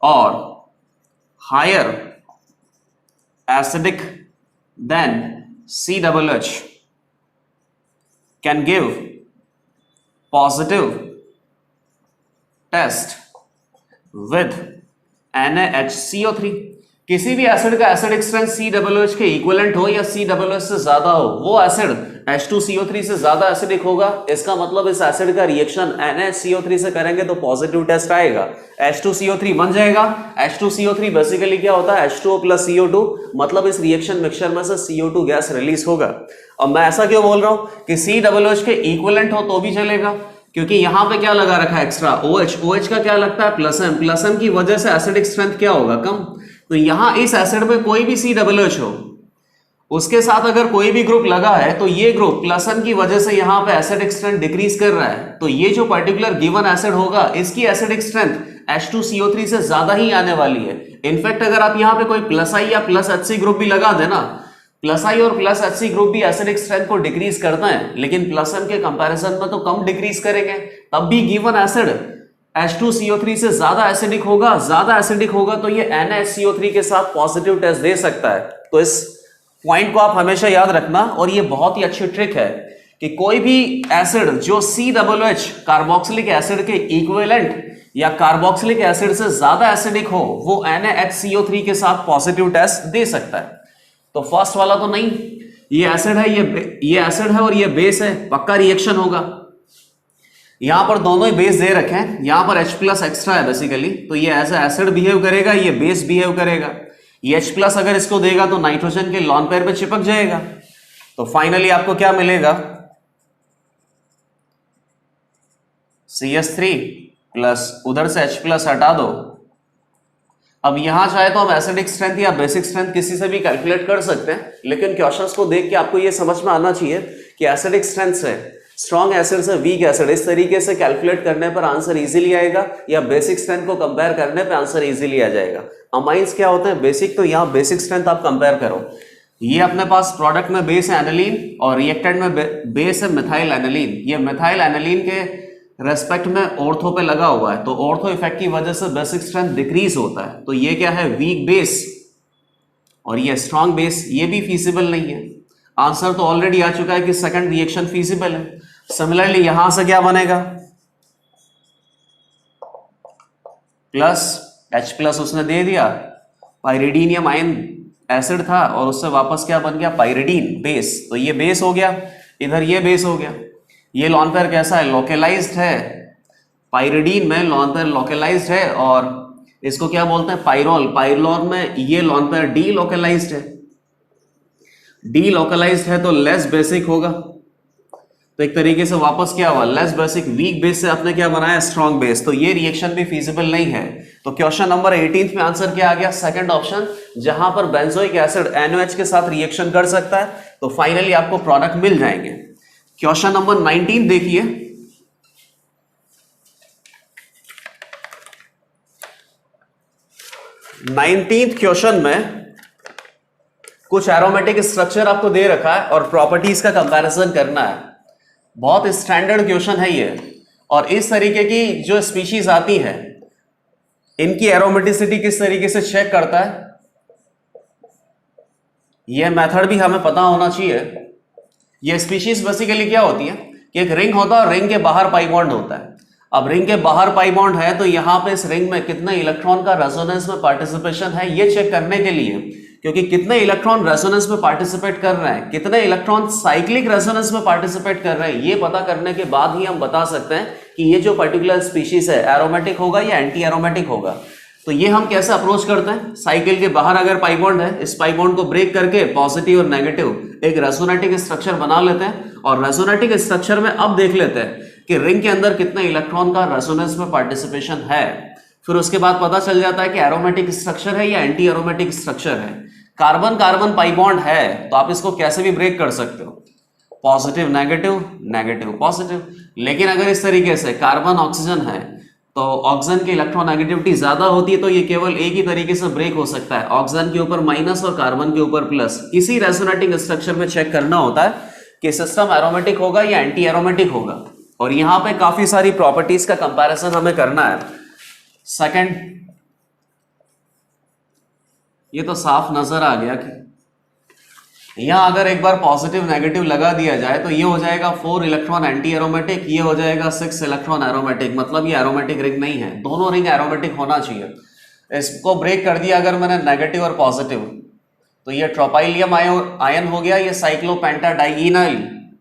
Speaker 1: और higher acidic than COOH can give positive test with NaHCO3। किसी भी एसिड का एसिडिक स्ट्रेंथ COOH के इक्विवेलेंट हो या COOH से ज्यादा हो, वो एसिड H2CO3 से ज्यादा एसिडिक होगा। इसका मतलब इस एसिड का रिएक्शन NaCO3 से करेंगे तो पॉजिटिव टेस्ट आएगा, H2CO3 बन जाएगा। H2CO3 बेसिकली क्या होता है, H2O प्लस CO2, मतलब इस रिएक्शन मिक्सचर में से CO2 गैस रिलीज होगा। अब मैं ऐसा क्यों बोल रहा हूं कि COOH के इक्विवेलेंट हो तो भी चलेगा, क्योंकि यहां पे क्या लगा रखा है एक्स्ट्रा, OH का क्या लगता है प्लस M की वजह से एसिडिक स्ट्रेंथ क्या होगा, कम। तो यहां इस एसिड में कोई भी COOH हो, उसके साथ अगर कोई भी ग्रुप लगा है तो ये ग्रुप प्लस M की वजह से यहां पे एसिडिक स्ट्रेंथ डिक्रीज कर रहा है। तो ये जो पर्टिकुलर गिवन एसिड होगा, इसकी एसिडिक स्ट्रेंथ H2CO3 से ज्यादा ही आने वाली है। इनफैक्ट अगर आप यहां पे कोई प्लस I या प्लस HC ग्रुप भी लगा देना, प्लस I और प्लस HC ग्रुप भी एसिडिक स्ट्रेंथ को डिक्रीज करता है, लेकिन प्लस M के कंपैरिजन में तो कम डिक्रीज करेंगे। तब भी गिवन एसिड H2CO3 से ज्यादा एसिडिक होगा तो ये NaCO3 के साथ पॉजिटिव टेस्ट दे सकता है। तो इस पॉइंट को आप हमेशा याद रखना, और ये बहुत ही अच्छी ट्रिक है कि कोई भी एसिड जो COOH कार्बोक्सिलिक एसिड के इक्विवेलेंट या कार्बोक्सिलिक एसिड से ज्यादा एसिडिक हो, वो NaHCO3 के साथ पॉजिटिव टेस्ट दे सकता है। तो फर्स्ट वाला तो नहीं, ये एसिड है, ये एसिड है और ये बेस है, पक्का रिएक्शन होगा। यहां पर दोनों ही बेस दे रखे हैं, यहां पर H प्लस एक्स्ट्रा है बेसिकली, तो ये एज ए एसिड बिहेव करेगा, ये बेस बिहेव करेगा। ये H प्लस अगर इसको देगा तो नाइट्रोजन के लॉन पेयर पे चिपक जाएगा। तो फाइनली आपको क्या मिलेगा, CH3 प्लस उधर से H प्लस हटा दो। अब यहां चाहे तो हम एसिडिक स्ट्रेंथ या बेसिक स्ट्रेंथ किसी से भी कैलकुलेट कर सकते हैं, लेकिन क्वेश्चंस को देख के आपको यह समझ में आना चाहिए कि एसिडिक स्ट्रेंथ से स्ट्रॉन्ग एसिड से वीक एसिड इस तरीके से कैलकुलेट करने पर आंसर इजीली आएगा, या बेसिक स्ट्रेंथ को कंपेयर करने पर आंसर इजीली आ जाएगा। अमाइंस क्या होते हैं, बेसिक, तो यहाँ बेसिक स्ट्रेंथ आप कंपेयर करो। ये अपने पास प्रोडक्ट में बेस है एनिलीन और रिएक्टेंट में बेस है मिथाइल एनिलीन। ये मिथाइल एनिलीन के रेस्पेक्ट में ऑर्थो पे लगा हुआ है, तो ऑर्थो इफेक्ट की वजह से बेसिक स्ट्रेंथ डिक्रीज होता है। तो ये क्या है, वीक बेस, और ये स्ट्रॉन्ग बेस, ये भी फीसिबल नहीं है। आंसर तो ऑलरेडी आ चुका है कि सेकंड रिएक्शन फीसिबल है। सिमिलरली यहां से क्या बनेगा, प्लस H प्लस उसने दे दिया, पाइरिडीनियम आयन एसिड था और उससे वापस क्या बन गया, पाइरिडीन बेस। तो ये बेस हो गया, इधर ये बेस हो गया। ये लॉन पेयर कैसा है, लोकेलाइज्ड है, पाइरिडीन में लॉन पेयर लोकेलाइज्ड है, और इसको क्या बोलते हैं, पाइरोल। पाइरोल में ये लॉन पेयर डी लोकेलाइज्ड है, डी लोकेलाइज्ड है तो लेस बेसिक होगा। तो एक तरीके से वापस क्या हुआ, लेस बेसिक, वीक बेस से आपने क्या बनाया, स्ट्रॉन्ग बेस। तो ये रिएक्शन भी फीजिबल नहीं है। तो क्वेश्चन नंबर 18 में आंसर क्या आ गया, सेकंड ऑप्शन, जहां पर बेंजोइक एसिड NaOH के साथ रिएक्शन कर सकता है। तो फाइनली आपको प्रोडक्ट मिल जाएंगे। क्वेश्चन नंबर 19 देखिए, नाइनटीन्थ क्वेश्चन में कुछ एरोमेटिक स्ट्रक्चर आपको दे रखा है और प्रॉपर्टीज का कंपैरिजन करना है। बहुत स्टैंडर्ड क्वेश्चन है ये, और इस तरीके की जो स्पीशीज आती है इनकी एरोमेटिसिटी किस तरीके से चेक करता है, यह मेथड भी हमें पता होना चाहिए। ये स्पीशीज बेसिकली क्या होती है कि एक रिंग होता है और रिंग के बाहर पाई बॉन्ड होता है। अब रिंग के बाहर पाई बॉन्ड है तो यहां पे इस रिंग में कितने इलेक्ट्रॉन का रेजोनेंस में पार्टिसिपेशन है, ये चेक करने के लिए, क्योंकि कितने इलेक्ट्रॉन रेजोनेंस में पार्टिसिपेट कर रहे हैं, कितने इलेक्ट्रॉन साइक्लिक रेजोनेंस में पार्टिसिपेट कर रहे हैं, ये पता करने के बाद ही हम बता सकते हैं कि ये जो पर्टिकुलर स्पीशीज है एरोमेटिक होगा या एंटी एरोमेटिक होगा। तो ये हम कैसे अप्रोच करते हैं, साइकिल के बाहर अगर पाई बॉन्ड है, इस पाई बॉन्ड को ब्रेक करके पॉजिटिव और नेगेटिव एक रेजोनेटिक स्ट्रक्चर बना लेते हैं, और रेजोनेटिक स्ट्रक्चर में अब देख लेते हैं कि रिंग के अंदर कितने इलेक्ट्रॉन का रेजोनेंस में पार्टिसिपेशन है। फिर उसके बाद पता चल जाता है कि एरोमेटिक स्ट्रक्चर है या एंटी एरोमेटिक स्ट्रक्चर है। कार्बन कार्बन पाई बॉन्ड है तो आप इसको कैसे भी ब्रेक कर सकते हो, पॉजिटिव नेगेटिव, नेगेटिव पॉजिटिव। लेकिन अगर इस तरीके से कार्बन ऑक्सीजन है तो ऑक्सीजन की इलेक्ट्रोनेगेटिविटी ज्यादा होती है, तो ये केवल एक ही तरीके से ब्रेक हो सकता है, ऑक्सीजन के ऊपर माइनस और कार्बन के ऊपर प्लस। इसी रेजोनेटिक स्ट्रक्चर में चेक करना होता है कि सिस्टम एरोमेटिक होगा या एंटी एरोमेटिक होगा, और यहां पे काफी सारी प्रॉपर्टीज का कंपैरिजन हमें करना है। सेकंड, ये तो साफ नजर आ गया कि यहाँ अगर एक बार पॉजिटिव नेगेटिव लगा दिया जाए तो ये हो जाएगा 4 इलेक्ट्रॉन एंटी एरोमेटिक, ये हो जाएगा 6 इलेक्ट्रॉन एरोमेटिक, मतलब ये एरोमेटिक रिंग नहीं है, दोनों रिंग एरोमेटिक होना चाहिए। इसको ब्रेक कर दिया अगर मैंने नेगेटिव और पॉजिटिव, तो ये ट्रोपाइलियम आयन हो गया, ये साइक्लोपेंटाडाइइनाइल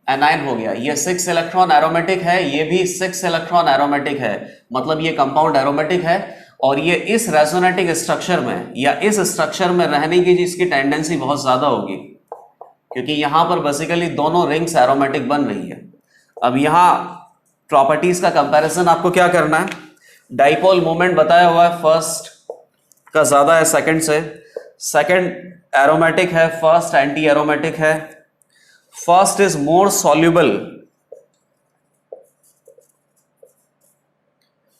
Speaker 1: एनायन हो गया। ये 6 इलेक्ट्रॉन एरोमेटिक है, ये भी 6 इलेक्ट्रॉन एरोमेटिक है, मतलब ये कंपाउंड एरोमेटिक है। और ये इस रेजोनेटिंग स्ट्रक्चर में या इस स्ट्रक्चर में रहने की जिसकी टेंडेंसी बहुत ज्यादा होगी, क्योंकि यहां पर बेसिकली दोनों रिंग्स एरोमेटिक बन रही है। अब यहां प्रॉपर्टीज का कंपैरिजन आपको क्या करना है, डाइपोल मोमेंट बताया हुआ है, फर्स्ट का ज्यादा है सेकंड से, सेकंड एरोमेटिक है, फर्स्ट एंटी एरोमेटिक है, first is more soluble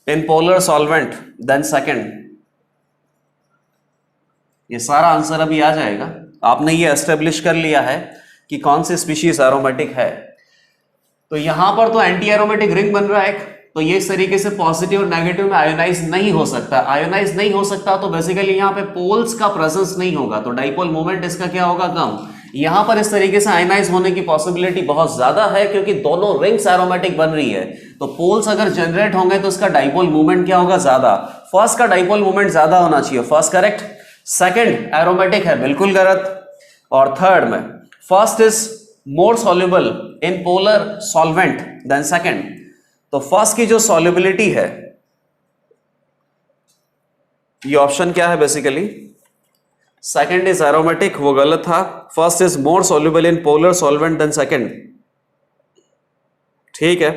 Speaker 1: in polar solvent than second. ये सारा आंसर अभी आ जाएगा, आपने ये एस्टेब्लिश कर लिया है कि कौन सी स्पीशीज एरोमेटिक है। तो यहां पर तो एंटी एरोमेटिक रिंग बन रहा है, तो ये इस तरीके से पॉजिटिव और नेगेटिव में आयोनाइज नहीं हो सकता। आयोनाइज नहीं हो सकता तो बेसिकली यहां पे पोल्स का प्रेजेंस नहीं होगा, तो डाइपोल मोमेंट इसका क्या होगा, कम। यहां पर इस तरीके से आयोनाइज होने की पॉसिबिलिटी बहुत ज्यादा है, क्योंकि दोनों रिंग्स एरोमेटिक बन रही है, तो पोल्स अगर जनरेट होंगे तो इसका डाइपोल मोमेंट क्या होगा, ज्यादा। फर्स्ट का डाइपोल मोमेंट ज्यादा होना चाहिए, फर्स्ट करेक्ट। सेकंड एरोमेटिक है, बिल्कुल गलत। और थर्ड में first is more soluble in polar solvent than second, तो फर्स्ट की जो सॉल्युबिलिटी है, ये ऑप्शन क्या है बेसिकली, सेकंड इज एरोमेटिक, वो गलत था। First is more soluble in polar solvent than second, ठीक है।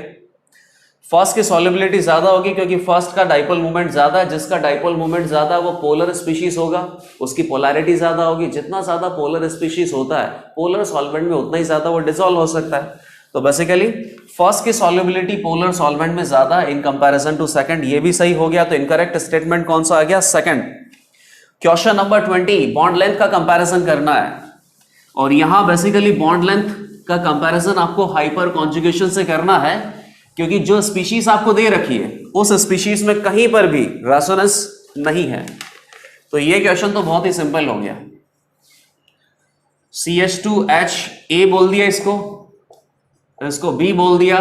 Speaker 1: फर्स्ट की सॉल्युबिलिटी ज्यादा होगी क्योंकि फर्स्ट का डाइपोल मोमेंट ज्यादा है, जिसका डाइपोल मोमेंट ज्यादा है वो पोलर स्पीशीज होगा, उसकी पोलैरिटी ज्यादा होगी। जितना ज्यादा पोलर स्पीशीज होता है पोलर सॉल्वेंट में, उतना ही ज्यादा वो डिसॉल्व हो सकता है। तो बेसिकली फर्स्ट की सॉल्युबिलिटी पोलर सॉल्वेंट में ज्यादा इन कंपैरिजन टू सेकंड, ये भी सही हो गया। तो इनकरेक्ट स्टेटमेंट कौन सा आ गया, second. Question number 20, bond length का कंपैरिजन करना है, और यहां बेसिकली बॉन्ड लेंथ का कंपैरिजन आपको हाइपर कॉन्जुगेशन से करना है, क्योंकि जो स्पीशीज आपको दे रखी है उस स्पीशीज में कहीं पर भी रेजोनेंस नहीं है। तो ये क्वेश्चन तो बहुत ही सिंपल हो गया। CH2H बोल दिया इसको B बोल दिया,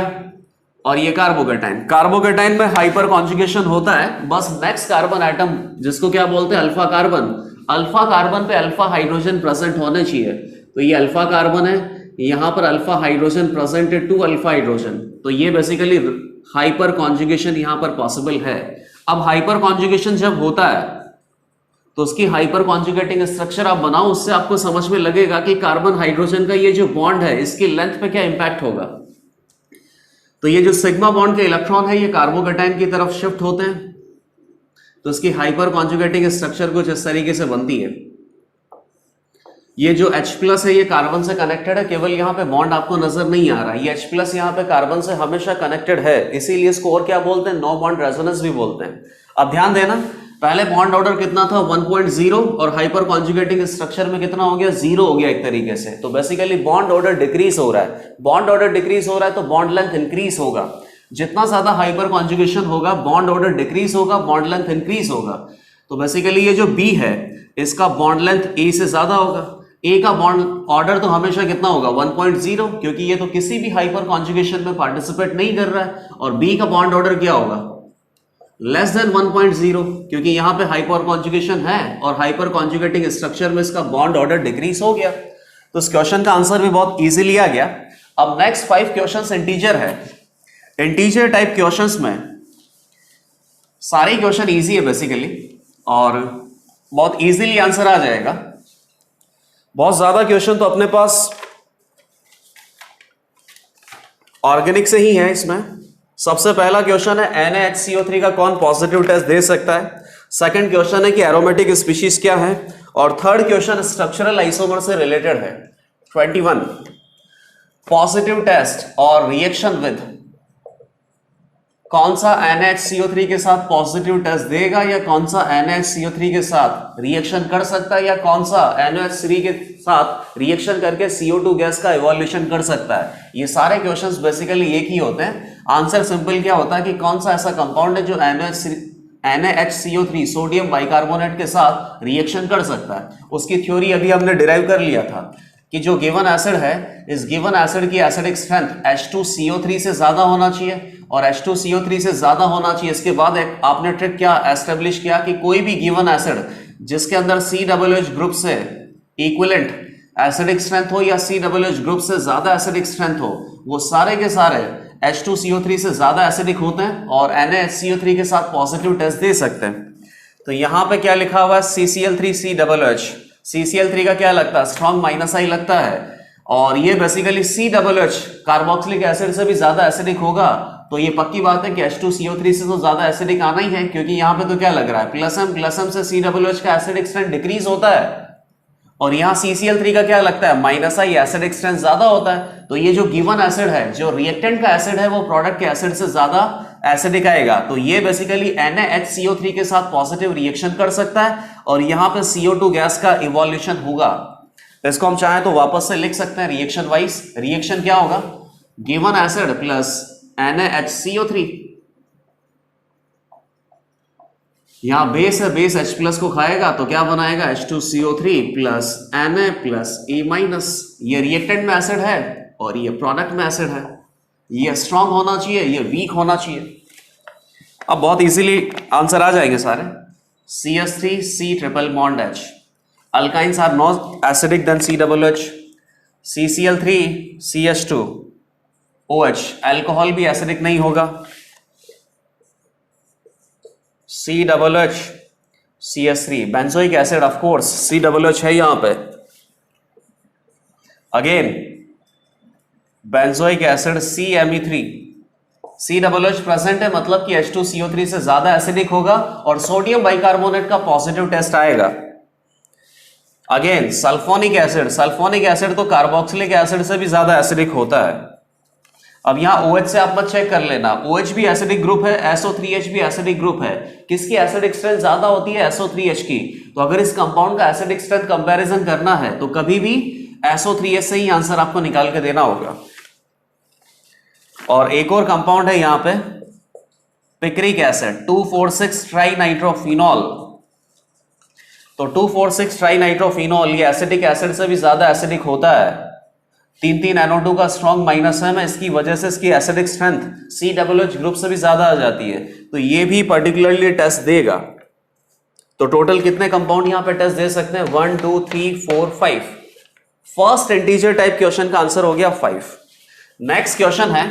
Speaker 1: और ये कार्बोकेटाइन में हाइपर कॉन्जुगेशन होता है, बस नेक्स्ट कार्बन एटम जिसको क्या बोलते हैं, अल्फा कार्बन पे अल्फा हाइड्रोजन प्रेजेंट होने चाहिए। तो ये अल्फा कार्बन है, यहां पर अल्फा हाइड्रोजन प्रेजेंट है, 2 अल्फा हाइड्रोजन, तो ये बेसिकली हाइपर कॉन्जुगेशन यहां पर पॉसिबल है। अब हाइपर कॉन्जुगेशन जब होता है तो उसकी हाइपर कॉन्जुगेटिंग स्ट्रक्चर आप बनाओ, उससे आपको समझ में लगेगा कि कार्बन हाइड्रोजन का ये जो बॉन्ड है इसकी लेंथ पे क्या इंपैक्ट होगा। तो ये जो सिग्मा बॉन्ड के इलेक्ट्रॉन है ये कार्बोकेटाइन की तरफ शिफ्ट होते हैं, तो इसकी हाइपर कॉन्जुगेटिंग स्ट्रक्चर कुछ इस तरीके से बनती है। ये जो H+ है ये कार्बन से कनेक्टेड है, केवल यहाँ पे बॉन्ड आपको नजर नहीं आ रहा। ये H+ यहाँ पे कार्बन से हमेशा कनेक्टेड है, इसीलिए इसको और क्या बोलते हैं, नो बॉन्ड रेजोनेंस भी बोलते हैं। अब ध्यान देना, पहले बॉन्ड ऑर्डर कितना था, 1.0, और हाइपर कॉन्जुगेटिंग स्ट्रक्चर में कितना हो गया, 0 हो गया एक तरीके से। तो बेसिकली बॉन्ड ऑर्डर डिक्रीज हो रहा है, बॉन्ड ऑर्डर डिक्रीज हो रहा है तो बॉन्ड लेंथ इंक्रीज होगा। जितना ज्यादा हाइपर कॉन्जुगेशन होगा बॉन्ड ऑर्डर डिक्रीज होगा, बॉन्ड लेंथ इंक्रीज होगा। तो बेसिकली ये जो B है इसका बॉन्ड लेंथ A से ज्यादा होगा। A का बॉन्ड ऑर्डर तो हमेशा कितना होगा, 1.0, क्योंकि ये तो किसी भी हाइपर कॉन्जुगेशन में पार्टिसिपेट नहीं कर रहा है। और B का बॉन्ड ऑर्डर क्या होगा, लेस देन 1.0, क्योंकि यहां पे हाइपर कॉन्जुगेशन है और हाइपर कॉन्जुगेटिंग स्ट्रक्चर में इसका बॉन्ड ऑर्डर डिक्रीज हो गया। तो इस क्वेश्चन का आंसर भी बहुत इजीली आ गया। अब नेक्स्ट 5 क्वेश्चंस इंटीजर है। इंटीजर टाइप क्वेश्चंस में सारे क्वेश्चन इजी है बेसिकली, और बहुत इजीली आंसर आ जाएगा। बहुत ज्यादा क्वेश्चन तो अपने पास ऑर्गेनिक से ही है। इसमें सबसे पहला क्वेश्चन है NaHCO3 का कौन पॉजिटिव टेस्ट दे सकता है। सेकंड क्वेश्चन है कि एरोमेटिक स्पीशीज क्या है, और थर्ड क्वेश्चन स्ट्रक्चरल आइसोमर से रिलेटेड है। 21 पॉजिटिव टेस्ट और रिएक्शन विद, कौन सा NaHCO3 के साथ पॉजिटिव टेस्ट देगा, या कौन सा NaHCO3 के साथ रिएक्शन कर सकता है, या कौन सा NaOH3 के साथ रिएक्शन करके CO2 गैस का इवोल्यूशन कर सकता है। ये सारे क्वेश्चंस बेसिकली एक ही होते हैं। आंसर सिंपल क्या होता है कि कौन सा ऐसा कंपाउंड है जो NaHCO3 सोडियम बाइकार्बोनेट के साथ रिएक्शन कर सकता है। उसकी थ्योरी अभी हमने डिराइव कर लिया था कि जो गिवन एसिड है, इस गिवन एसिड की एसिडिक स्ट्रेंथ H2CO3 से ज्यादा होना चाहिए, और H2CO3 से ज्यादा होना चाहिए। इसके बाद एक आपने ट्रिक क्या एस्टेब्लिश किया कि कोई भी गिवन एसिड जिसके अंदर COOH ग्रुप से इक्विवेलेंट एसिडिक स्ट्रेंथ हो या COOH ग्रुप से ज्यादा एसिडिक स्ट्रेंथ हो, वो सारे के सारे H2CO3 से ज्यादा एसिडिक होते हैं और NaHCO3 के साथ पॉजिटिव टेस्ट दे सकते हैं। तो यहां पे क्या लिखा हुआ है, CCl3COOH। CCl3 का क्या लगता है, स्ट्रॉन्ग माइनस आई लगता है, और ये बेसिकली COOH कार्बोक्सिलिक एसिड से भी ज्यादा एसिडिक होगा। तो ये पक्की बात है कि H2CO3 से तो ज्यादा एसिडिक आना ही है, क्योंकि यहाँ पे तो क्या लग रहा है, प्लस M से COOH का एसिडिक स्ट्रेंथ डिक्रीज होता है, और यहाँ CCl3 का क्या लगता है, माइनस आई एसिडिक स्ट्रेंथ ज्यादा होता है। तो ये जो गिवन एसिड है, जो रिएक्टेंट का एसिड है, वो प्रोडक्ट के एसिड से ज्यादा एसिडिक आएगा। तो ये बेसिकली NaHCO3 के साथ पॉजिटिव रिएक्शन कर सकता है, और यहाँ पे CO2 गैस का इवोल्यूशन होगा। तो इसको हम चाहें तो वापस से लिख सकते हैं रिएक्शन वाइज। रिएक्शन क्या होगा, गिवन एसिड प्लस NaHCO3, यहां बेस है, बेस H प्लस को खाएगा तो क्या बनाएगा, H2CO3 plus Na plus E minus. ये रिएक्टेंट में एसिड है और ये प्रोडक्ट में एसिड है। ये स्ट्रांग होना चाहिए, ये वीक होना चाहिए। अब बहुत इजीली आंसर आ जाएंगे सारे। CH3 C triple bond H, alkynes are not acidic than COOH। CCl3 CH2 OH, alcohol भी एसिडिक नहीं होगा। COOH CH3 benzoic acid, of course COOH है यहां पे। Again benzoic acid CMe3, COOH present है, मतलब कि H2CO3 से ज्यादा एसिडिक होगा और सोडियम बाइकार्बोनेट का पॉजिटिव टेस्ट आएगा। Again sulphonic acid, sulphonic acid तो कार्बोक्सिलिक एसिड से भी ज्यादा एसिडिक होता है। अब यहां OH से आप मत चेक कर लेना, OH भी एसिडिक ग्रुप है, SO3H भी एसिडिक ग्रुप है। किसकी एसिडिक स्ट्रेंथ ज्यादा होती है, SO3H की। तो अगर इस कंपाउंड का एसिडिक स्ट्रेंथ कंपैरिजन करना है तो कभी भी SO3H से ही आंसर आपको निकाल के देना होगा। और एक और कंपाउंड है यहां पे, पिक्रिक एसिड 2,4,6 ट्राइनाइट्रोफिनॉल। तो 2,4,6 ट्राइनाइट्रोफिनॉल ये एसिडिक एसिड से भी ज्यादा एसिडिक होता है। 3,3 NO2 का स्ट्रॉन्ग माइनस है, इसकी वजह से इसकी एसिडिक स्ट्रेंथ COOH ग्रुप से भी ज्यादा आ जाती है। तो ये भी पर्टिकुलरली टेस्ट देगा। तो टोटल कितने कंपाउंड यहां पे टेस्ट दे सकते हैं, 1 2 3 4 5। फर्स्ट इंटीजर टाइप क्वेश्चन का आंसर हो गया 5। नेक्स्ट क्वेश्चन है,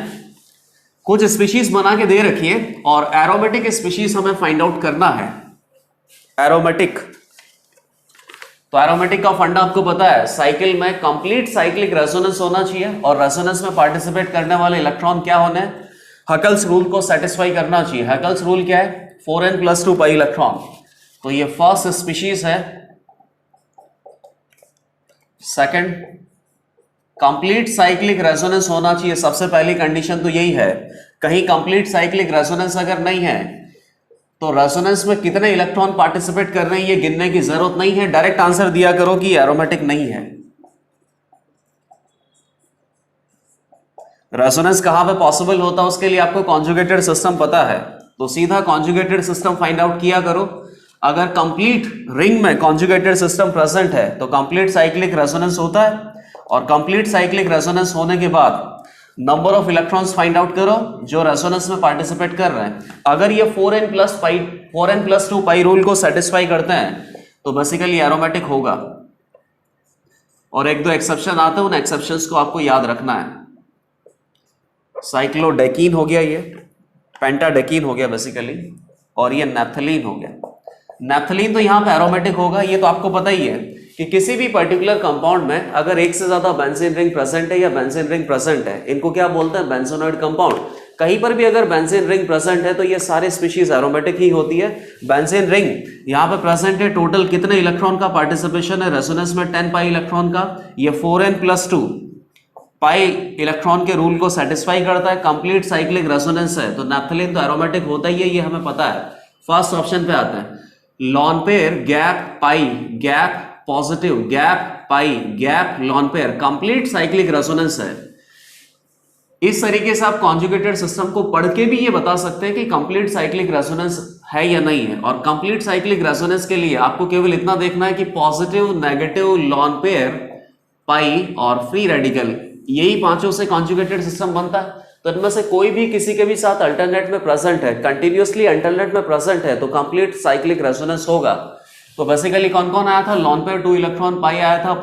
Speaker 1: कुछ स्पीशीज बना के दे रखिए और एरोमेटिक स्पीशीज हमें फाइंड आउट करना है। एरोमेटिक, तो एरोमेटिक का फंडा आपको पता है, साइकिल में कंप्लीट साइक्लिक रेजोनेंस होना चाहिए और रेजोनेंस में पार्टिसिपेट करने वाले इलेक्ट्रॉन क्या होने, हकल्स रूल को सेटिस्फाई करना चाहिए। हकल्स रूल क्या है, 4n+2 पाई इलेक्ट्रॉन। तो ये फर्स्ट स्पीशीज है। सेकंड, कंप्लीट साइक्लिक रेजोनेंस होना चाहिए। सबसे पहली कंडीशन तो यही है, कहीं कंप्लीट साइक्लिक रेजोनेंस अगर नहीं है तो रेजोनेंस में कितने इलेक्ट्रॉन पार्टिसिपेट कर रहे हैं ये गिनने की जरूरत नहीं है, डायरेक्ट आंसर दिया करो कि एरोमेटिक नहीं है। रेजोनेंस कहां पे पॉसिबल होता है उसके लिए आपको कॉन्जुगेटेड सिस्टम पता है, तो सीधा कॉन्जुगेटेड सिस्टम फाइंड आउट किया करो। अगर कंप्लीट रिंग में कॉन्जुगेटेड सिस्टम प्रेजेंट है तो कंप्लीट साइक्लिक रेजोनेंस होता है, और कंप्लीट साइक्लिक रेजोनेंस होने के बाद number of electrons find out करो जो रेजोनेंस में पार्टिसिपेट कर रहे हैं। अगर ये 4n+2 पाई रूल को सेटिस्फाई करते हैं तो बेसिकली एरोमेटिक होगा। और एक दो एक्सेप्शन आते हैं, उन एक्सेप्शंस को आपको याद रखना है। साइक्लोडेकीन हो गया, ये पेंटाडेकीन हो गया बेसिकली, और ये नेप्थलीन हो गया। नेप्थलीन तो यहां पे एरोमेटिक होगा, ये तो आपको पता ही है कि किसी भी पर्टिकुलर कंपाउंड में अगर एक से ज्यादा बेंजीन रिंग प्रेजेंट है या बेंजीन रिंग प्रेजेंट है, इनको क्या बोलते हैं, बेंजोनॉइड कंपाउंड। कहीं पर भी अगर बेंजीन रिंग प्रेजेंट है तो ये सारे स्पीशीज एरोमेटिक ही होती है। बेंजीन रिंग यहाँ पे प्रेजेंट है, टोटल कितने इलेक्ट्रॉन का पार्टिसिपेशन है, रेजोनेंस में 10 पाई इलेक्ट्रॉन का। ये 4n+2 पाई इलेक्ट्रॉन के रूल को सेटिस्फाई करता है, कंप्लीट साइक्लिक रेजोनेंस है, तो नेप्थलीन तो एरोमेटिक होता ही है, ये हमें पता है। फर्स्ट ऑप्शन पे आते हैं, lone pair gap pi gap positive gap pi gap lone pair, complete cyclic resonance है। इस तरीके से आप कॉन्जुगेटेड सिस्टम को पढ़ के भी ये बता सकते हैं कि कंप्लीट साइक्लिक रेजोनेंस है या नहीं है। और कंप्लीट साइक्लिक रेजोनेंस के लिए आपको केवल इतना देखना है कि पॉजिटिव नेगेटिव लॉन पेयर पाई और फ्री रेडिकल, यही पांचों से कॉन्जुगेटेड सिस्टम बनता है। तो इनमें से कोई भी किसी के भी साथ अल्टरनेट में प्रेजेंट है, कंटिन्यूअसली अल्टरनेट में प्रेजेंट है, तो कंप्लीट साइक्लिक रेजोनेंस होगा। तो बेसिकली कौन कौन आया था, लॉन पेयर 2 इलेक्ट्रॉन, पाई आया था,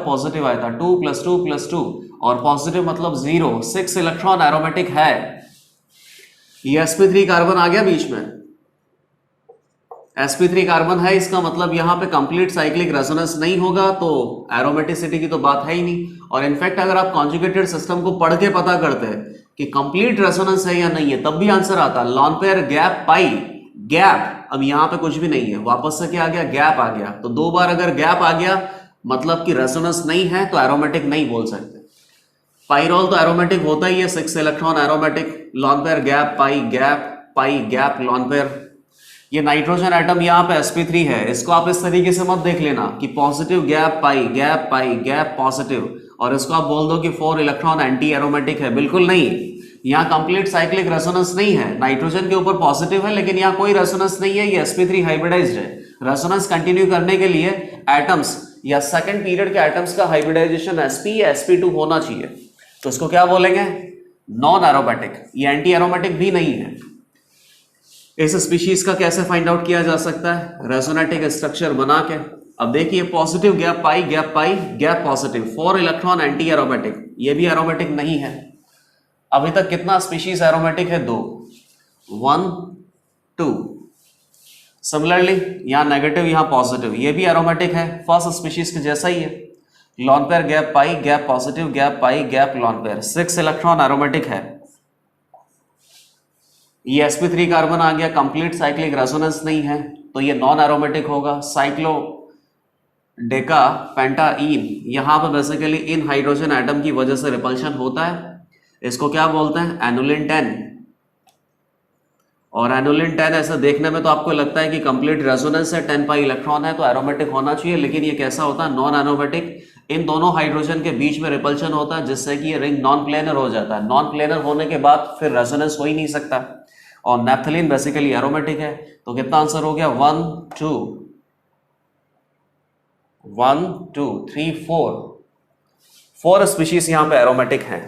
Speaker 1: पॉजिटिव आया था, 2 + 2 + 2 और पॉजिटिव मतलब 0, 6 इलेक्ट्रॉन एरोमेटिक है। ये sp3 कार्बन आ गया बीच में, sp3 कार्बन है, इसका मतलब यहां पे कंप्लीट साइक्लिक रेजोनेंस नहीं होगा, तो एरोमेटिसिटी की तो बात है ही नहीं। और इनफैक्ट अगर आप कॉन्जुगेटेड सिस्टम को पढ़ के पता करते हैं कि कंप्लीट रेजोनेंस है या नहीं है, तब भी आंसर आता lawn pair gap pi gap. अब यहां पे कुछ भी नहीं है, वापस से क्या आ गया, गैप आ गया। तो 2 बार अगर गैप आ गया मतलब कि रेजोनेंस नहीं है, तो एरोमेटिक नहीं बोल सकते। पाइरोल तो एरोमेटिक होता ही है, 6 electron aromatic, lone pair gap pi gap lone pair. ये नाइट्रोजन एटम यहाँ पे sp3 है, इसको आप इस तरीके से मत देख लेना कि positive gap pi gap positive, और इसको आप बोल दो कि 4 इलेक्ट्रॉन एंटी एरोमेटिक है। बिल्कुल नहीं, यहाँ कंप्लीट साइक्लिक रेजोनेंस नहीं है। नाइट्रोजन के ऊपर पॉजिटिव है, लेकिन यहाँ कोई रेजोनेंस नहीं है, ये sp3 हाइब्रिडाइज्ड है। रेजोनेंस कंटिन्यू करने के लिए एटम्स या सेकंड पीरियड के एटम्स का हाइब्रिडाइजेशन sp या sp2 होना चाहिए, तो इसको क्या बोलेंगे, नॉन एरोमेटिक। ये एंटी एरोमेटिक भी नहीं है। इस स्पीशीज का कैसे फाइंड आउट किया जा सकता है, रेजोनेटिक स्ट्रक्चर बना के। अब देखिए positive gap pi gap positive, 4 electron anti aromatic, ये भी एरोमेटिक नहीं है। अभी तक कितना स्पीशीज एरोमेटिक है, 2, 1, 2। सिमिलरली यहाँ नेगेटिव यहाँ पॉजिटिव, ये भी एरोमेटिक है, फर्स्ट स्पीशीज के जैसा ही है। Lone pair gap pi gap positive gap pi gap lone pair, 6 electron aromatic है। ये sp3 कार्बन आ गया, कंप्लीट साइक्लिक रेजोनेंस नहीं है, तो ये नॉन एरोमेटिक होगा। साइक्लो डेका पेंटाइन, यहां पर बेसिकली इन हाइड्रोजन एटम की वजह से रिपल्शन होता है, इसको क्या बोलते हैं, एनुलिन 10। और एनुलिन 10 ऐसा देखने में तो आपको लगता है कि कंप्लीट रेजोनेंस है, 10 पाई इलेक्ट्रॉन है, तो एरोमेटिक होना चाहिए, लेकिन ये कैसा होता है, नॉन एरोमेटिक। इन दोनों हाइड्रोजन के बीच में रिपल्शन होता है, जिससे कि ये रिंग नॉन प्लेनर हो जाता है। नॉन प्लेनर होने के बाद फिर रेजोनेंस हो ही नहीं सकता। और नैप्थलीन बेसिकली एरोमेटिक है, तो कितना आंसर हो गया, 1, 2, 1, 2, 3, 4 स्पीशीज यहां पे एरोमेटिक हैं।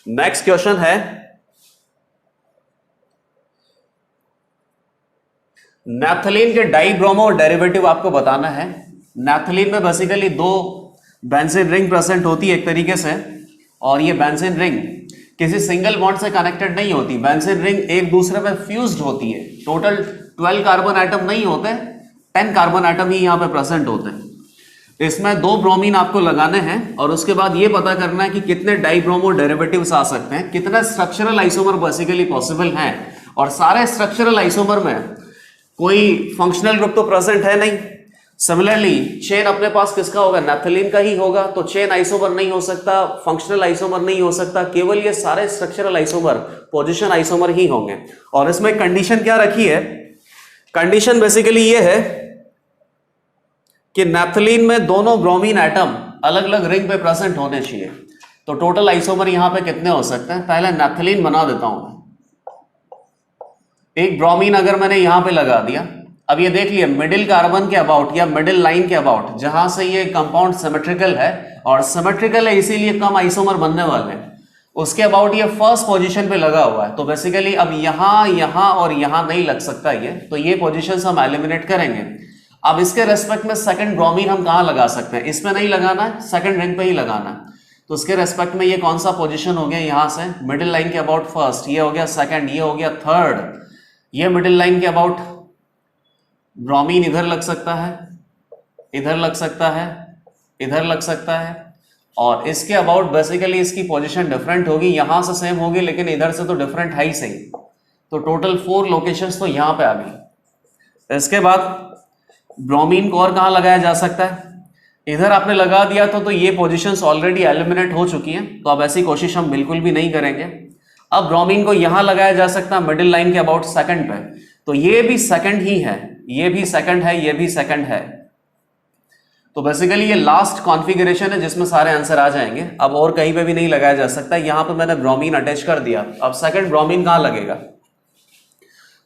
Speaker 1: नेक्स्ट क्वेश्चन है, नैप्थलीन के डाइब्रोमो डेरिवेटिव आपको बताना है। नैप्थलीन में बेसिकली 2 बेंजीन रिंग प्रेजेंट होती है एक तरीके से, और ये बेंजीन रिंग किसी सिंगल बॉन्ड से कनेक्टेड नहीं होती, बेंजीन रिंग एक दूसरे में फ्यूज्ड होती है। टोटल 12 कार्बन एटम नहीं होते, 10 कार्बन एटम ही यहाँ पे प्रेजेंट होते हैं। इसमें 2 ब्रोमीन आपको लगाने हैं, और उसके बाद ये पता करना है कि कितने डाइब्रोमो डेरिवेटिव्स आ सकते हैं, कितने स्ट्रक्चरल आइसोमर बेसिकली पॉसिबल हैं। और सारे स्ट्रक्चरल आइसोमर में कोई फंक्शनल ग्रुप तो प्रेजेंट है नहीं। सिमिलरली चेन अपने पास किसका होगा, नैप्थलीन का ही होगा, तो चेन आइसोमर नहीं हो सकता, फंक्शनल आइसोमर नहीं हो सकता, केवल ये सारे स्ट्रक्चरल आइसोमर पोजीशन आइसोमर ही होंगे। और इसमें कंडीशन क्या रखी है, कंडीशन बेसिकली ये है कि नैप्थलीन में दोनों ब्रोमीन एटम अलग अलग रिंग पे प्रेजेंट होने चाहिए। तो टोटल आइसोमर यहां पे कितने हो सकते हैं, पहले नैप्थलीन बना देता हूं। एक ब्रोमीन अगर मैंने यहां पे लगा दिया, अब ये देख लिया मिडिल कार्बन के अबाउट या मिडिल लाइन के अबाउट, जहां से ये कंपाउंड सिमेट्रिकल है, और सिमेट्रिकल है इसीलिए कम आइसोमर बनने वाले हैं, उसके अबाउट ये फर्स्ट पोजीशन पे लगा हुआ है। तो बेसिकली अब यहां और यहां नहीं लग सकता ये, तो ये पोजीशंस हम एलिमिनेट करेंगे। अब इसके रेस्पेक्ट में सेकंड ब्रोमीन हम कहां लगा सकते हैं, इसमें नहीं लगाना है, सेकंड रिंग पे ही लगाना है। तो उसके रेस्पेक्ट में ये कौन सा पोजीशन हो गया, यहां से मिडिल लाइन के अबाउट फर्स्ट, ये हो गया सेकंड, ये हो गया थर्ड। ये मिडिल लाइन के अबाउट ब्रोमीन इधर लग सकता है, इधर लग सकता है, इधर लग सकता है, और इसके अबाउट बेसिकली इसकी पोजीशन डिफरेंट होगी, यहां से सेम होगी लेकिन इधर से तो डिफरेंट है ही सही। तो टोटल 4 लोकेशंस तो यहां पे आ गई। इसके बाद ब्रोमीन को और कहां लगाया जा सकता है, इधर आपने लगा दिया तो ये पोजीशंस ऑलरेडी एलिमिनेट हो चुकी हैं, तो अब ऐसी कोशिश हम बिल्कुल भी नहीं करेंगे। अब ब्रोमीन को यहां लगाया जा सकता है मिडिल लाइन के अबाउट सेकंड पे, तो ये भी सेकंड ही है, ये भी सेकंड है, ये भी सेकंड है। तो बेसिकली ये लास्ट कॉन्फ़िगरेशन है जिसमें सारे आंसर आ जाएंगे। अब और कहीं पे भी नहीं लगाया जा सकता, यहां पे मैंने ब्रोमीन अटैच कर दिया। अब सेकंड ब्रोमीन कहां लगेगा,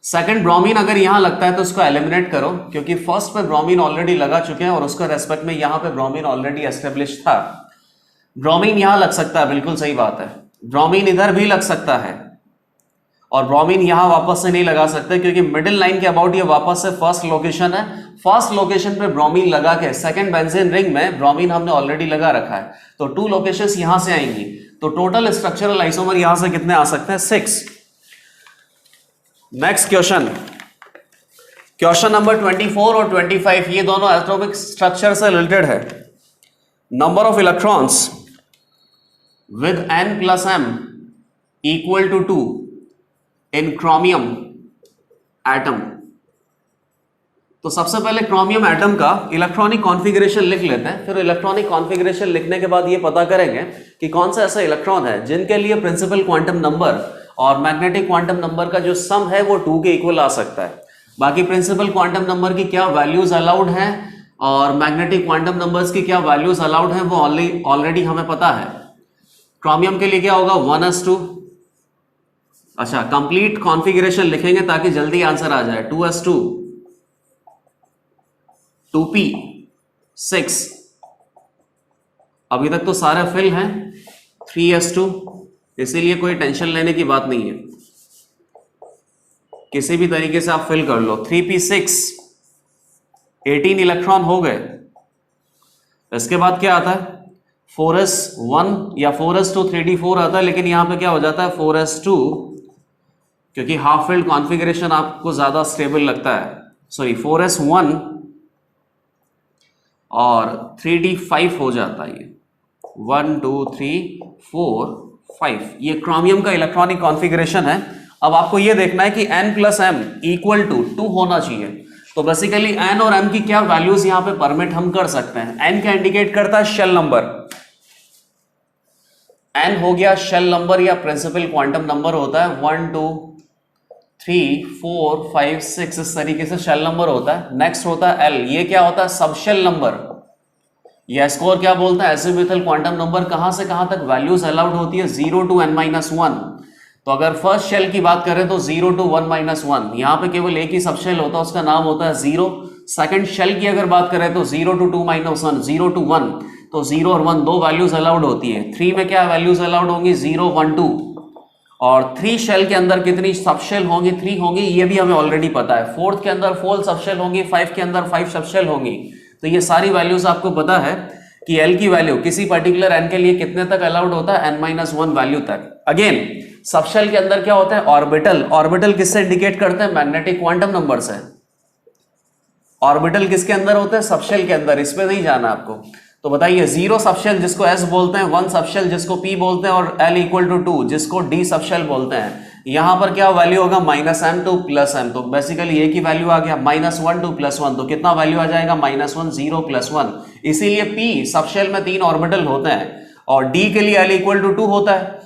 Speaker 1: सेकंड ब्रोमीन अगर यहां लगता है तो उसको एलिमिनेट करो, क्योंकि फर्स्ट पे ब्रोमीन ऑलरेडी लगा चुके हैं और उसका रेस्पेक्ट में यहां पे ब्रोमीन ऑलरेडी एस्टेब्लिश था। ब्रोमीन यहां लग सकता है, बिल्कुल सही बात है। ब्रोमीन इधर भी लग सकता है और ब्रोमीन यहां वापस से नहीं लगा सकते, क्योंकि मिडिल लाइन के अबाउट ये वापस से फर्स्ट लोकेशन है। फर्स्ट लोकेशन पे ब्रोमीन लगा के सेकंड बेंजीन रिंग में ब्रोमीन हमने ऑलरेडी लगा रखा है, तो 2 लोकेशंस यहां से आएंगी। तो टोटल स्ट्रक्चरल आइसोमर यहां से कितने आ सकते हैं? 6। नेक्स्ट क्वेश्चन नंबर 24 और 25, ये दोनों एटॉमिक स्ट्रक्चर से रिलेटेड है। Number of electrons with n+m equal to 2 in chromium atom. तो सबसे पहले क्रोमियम एटम का इलेक्ट्रॉनिक कॉन्फ़िगरेशन लिख लेते हैं, फिर इलेक्ट्रॉनिक कॉन्फ़िगरेशन लिखने के बाद ये पता करेंगे कि कौन सा ऐसा इलेक्ट्रॉन है जिनके लिए प्रिंसिपल क्वांटम नंबर और मैग्नेटिक क्वांटम नंबर का जो सम है वो 2 के इक्वल आ सकता है। बाकी प्रिंसिपल क्वांटम नंबर की क्या वैल्यूज अलाउड हैं और मैग्नेटिक क्वांटम नंबर्स की क्या वैल्यूज अलाउड हैं वो ऑलरेडी हमें पता है। क्रोमियम के लिए क्या होगा? 1s2। अच्छा, कंप्लीट कॉन्फ़िगरेशन लिखेंगे ताकि जल्दी आंसर आ जाए। 2s2, 2p6, अभी तक तो सारे फिल हैं। 3s2, इसीलिए कोई टेंशन लेने की बात नहीं है, किसी भी तरीके से आप फिल कर लो। 3p6, 18 इलेक्ट्रॉन हो गए। इसके बाद क्या आता है? 4s1 या 4s2, 3d4 आता है, लेकिन यहां पे क्या हो जाता है? 4s2, क्योंकि हाफ फिल्ड कॉन्फ़िगरेशन आपको ज्यादा स्टेबल लगता है। सॉरी, 4s1 और 3d5 हो जाता है। ये 1 2 3 4 5, ये क्रोमियम का इलेक्ट्रॉनिक कॉन्फ़िगरेशन है। अब आपको ये देखना है कि n+m इक्वल टू 2 होना चाहिए। तो बेसिकली n और m की क्या वैल्यूज यहां पे परमिट हम कर सकते हैं? n क्या इंडिकेट करता है? Shell number. n हो गया शेल नंबर या प्रिंसिपल क्वांटम नंबर होता है। 1 2 3 4 5 6, इस तरीके से शेल नंबर होता है। नेक्स्ट होता है l, ये क्या होता है? सब शेल नंबर। यह स्कोर क्या बोलता है? एजिमुथल क्वांटम नंबर कहां से कहां तक वैल्यूज अलाउड होती है? 0 to n-1। तो अगर फर्स्ट शेल की बात करें तो 0 to 1-1, यहां पे केवल एक ही सब शेल होता है, उसका नाम होता है 0। सेकंड शेल की अगर बात करें तो 0 to 2-1, 0 to 1, तो 0 और 1 दो वैल्यूज अलाउड होती है। 3 में क्या वैल्यूज अलाउड होंगी? 0 1 2। और 3 शेल के अंदर कितनी सब शेल होंगी? 3 होंगी, ये भी हमें ऑलरेडी पता है। 4th के अंदर 4 सब शेल होंगी, 5 के अंदर 5 सब शेल होंगी। तो ये सारी वैल्यूज आपको पता है कि L की वैल्यू किसी पर्टिकुलर n के लिए कितने तक अलाउड होता है? n-1 वैल्यू तक। अगेन सबशेल के अंदर क्या होता है? ऑर्बिटल। ऑर्बिटल किससे इंडिकेट करते हैं? मैग्नेटिक क्वांटम नंबर से। ऑर्बिटल किसके अंदर होते हैं? सबशेल के अंदर। इस पे नहीं जाना आपको। तो बताइए, 0 सबशेल जिसको S बोलते हैं, 1 सबशेल जिसको P बोलते हैं और L इक्वल टू 2 जिसको D सबशेल बोलते हैं। यहां पर क्या वैल्यू होगा? -m to +m। तो बेसिकली एक ही वैल्यू आ गया, -1 to +1। तो कितना वैल्यू आ जाएगा? -1 0 +1। इसीलिए P सबशेल में 3 ऑर्बिटल होते हैं और D के लिए L इक्वल टू 2 होता है।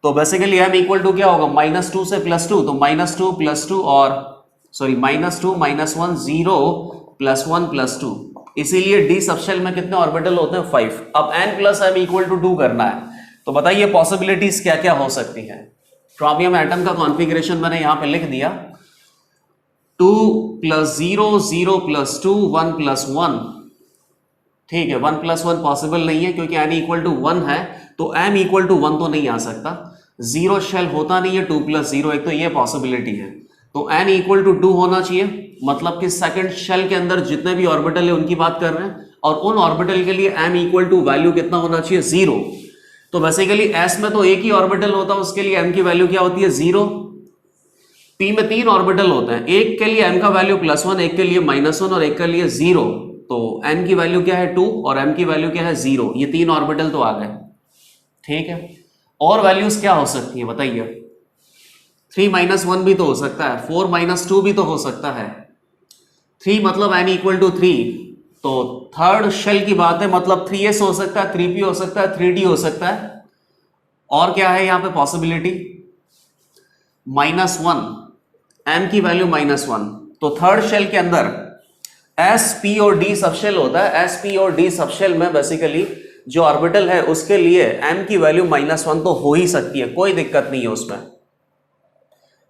Speaker 1: तो बेसिकली m इक्वल टू क्या होगा? -2 से +2, तो -2 +2 और सॉरी -2 -1 0 +1 +2। इसीलिए D सबशेल में कितने ऑर्बिटल होते हैं? 5। अब n+m इक्वल टू 2 करना है। तो बताइए पॉसिबिलिटीज क्या क्या हो सकती हैं। क्रोमियम एटम का कॉन्फ़िगरेशन मैंने यहां पे लिख दिया। 2 + 0 0 + 2 1 + 1। ठीक है, 1 + 1 पॉसिबल नहीं है क्योंकि n इक्वल टू 1 है, तो m इक्वल टू 1 तो नहीं आ सकता। 0 शेल होता नहीं है। 2 + 0, एक तो ये पॉसिबिलिटी है। तो n इक्वल टू 2 होना चाहिए, मतलब कि सेकंड शेल के अंदर जितने भी ऑर्बिटल है उनकी बात कर रहे हैं, और उन ऑर्बिटल के लिए m इक्वल टू वैल्यू कितना होना चाहिए? 0। तो बेसिकली s में तो एक ही ऑर्बिटल होता है, उसके लिए m की वैल्यू क्या होती है? 0। p में 3 ऑर्बिटल होते हैं, एक के लिए m का वैल्यू +1, एक के लिए -1 और एक के लिए 0। तो n की वैल्यू क्या है? 2 और m की वैल्यू क्या है? 0। ये 3 ऑर्बिटल तो आ गए। ठीक है, और वैल्यूज क्या हो सकती है बताइए? 3 -1 भी तो हो सकता है, 4 - 2 भी तो हो सकता है। 3 मतलब n इक्वल टू 3, तो थर्ड शेल की बात है, मतलब 3s हो सकता है, 3p हो सकता है, 3d हो सकता है। और क्या है यहां पे पॉसिबिलिटी? -1, m की वैल्यू -1। तो थर्ड शेल के अंदर s p और d सबशेल होता है। s p और d सबशेल में बेसिकली जो ऑर्बिटल है उसके लिए m की वैल्यू -1 तो हो ही सकती है, कोई दिक्कत नहीं है उसमें।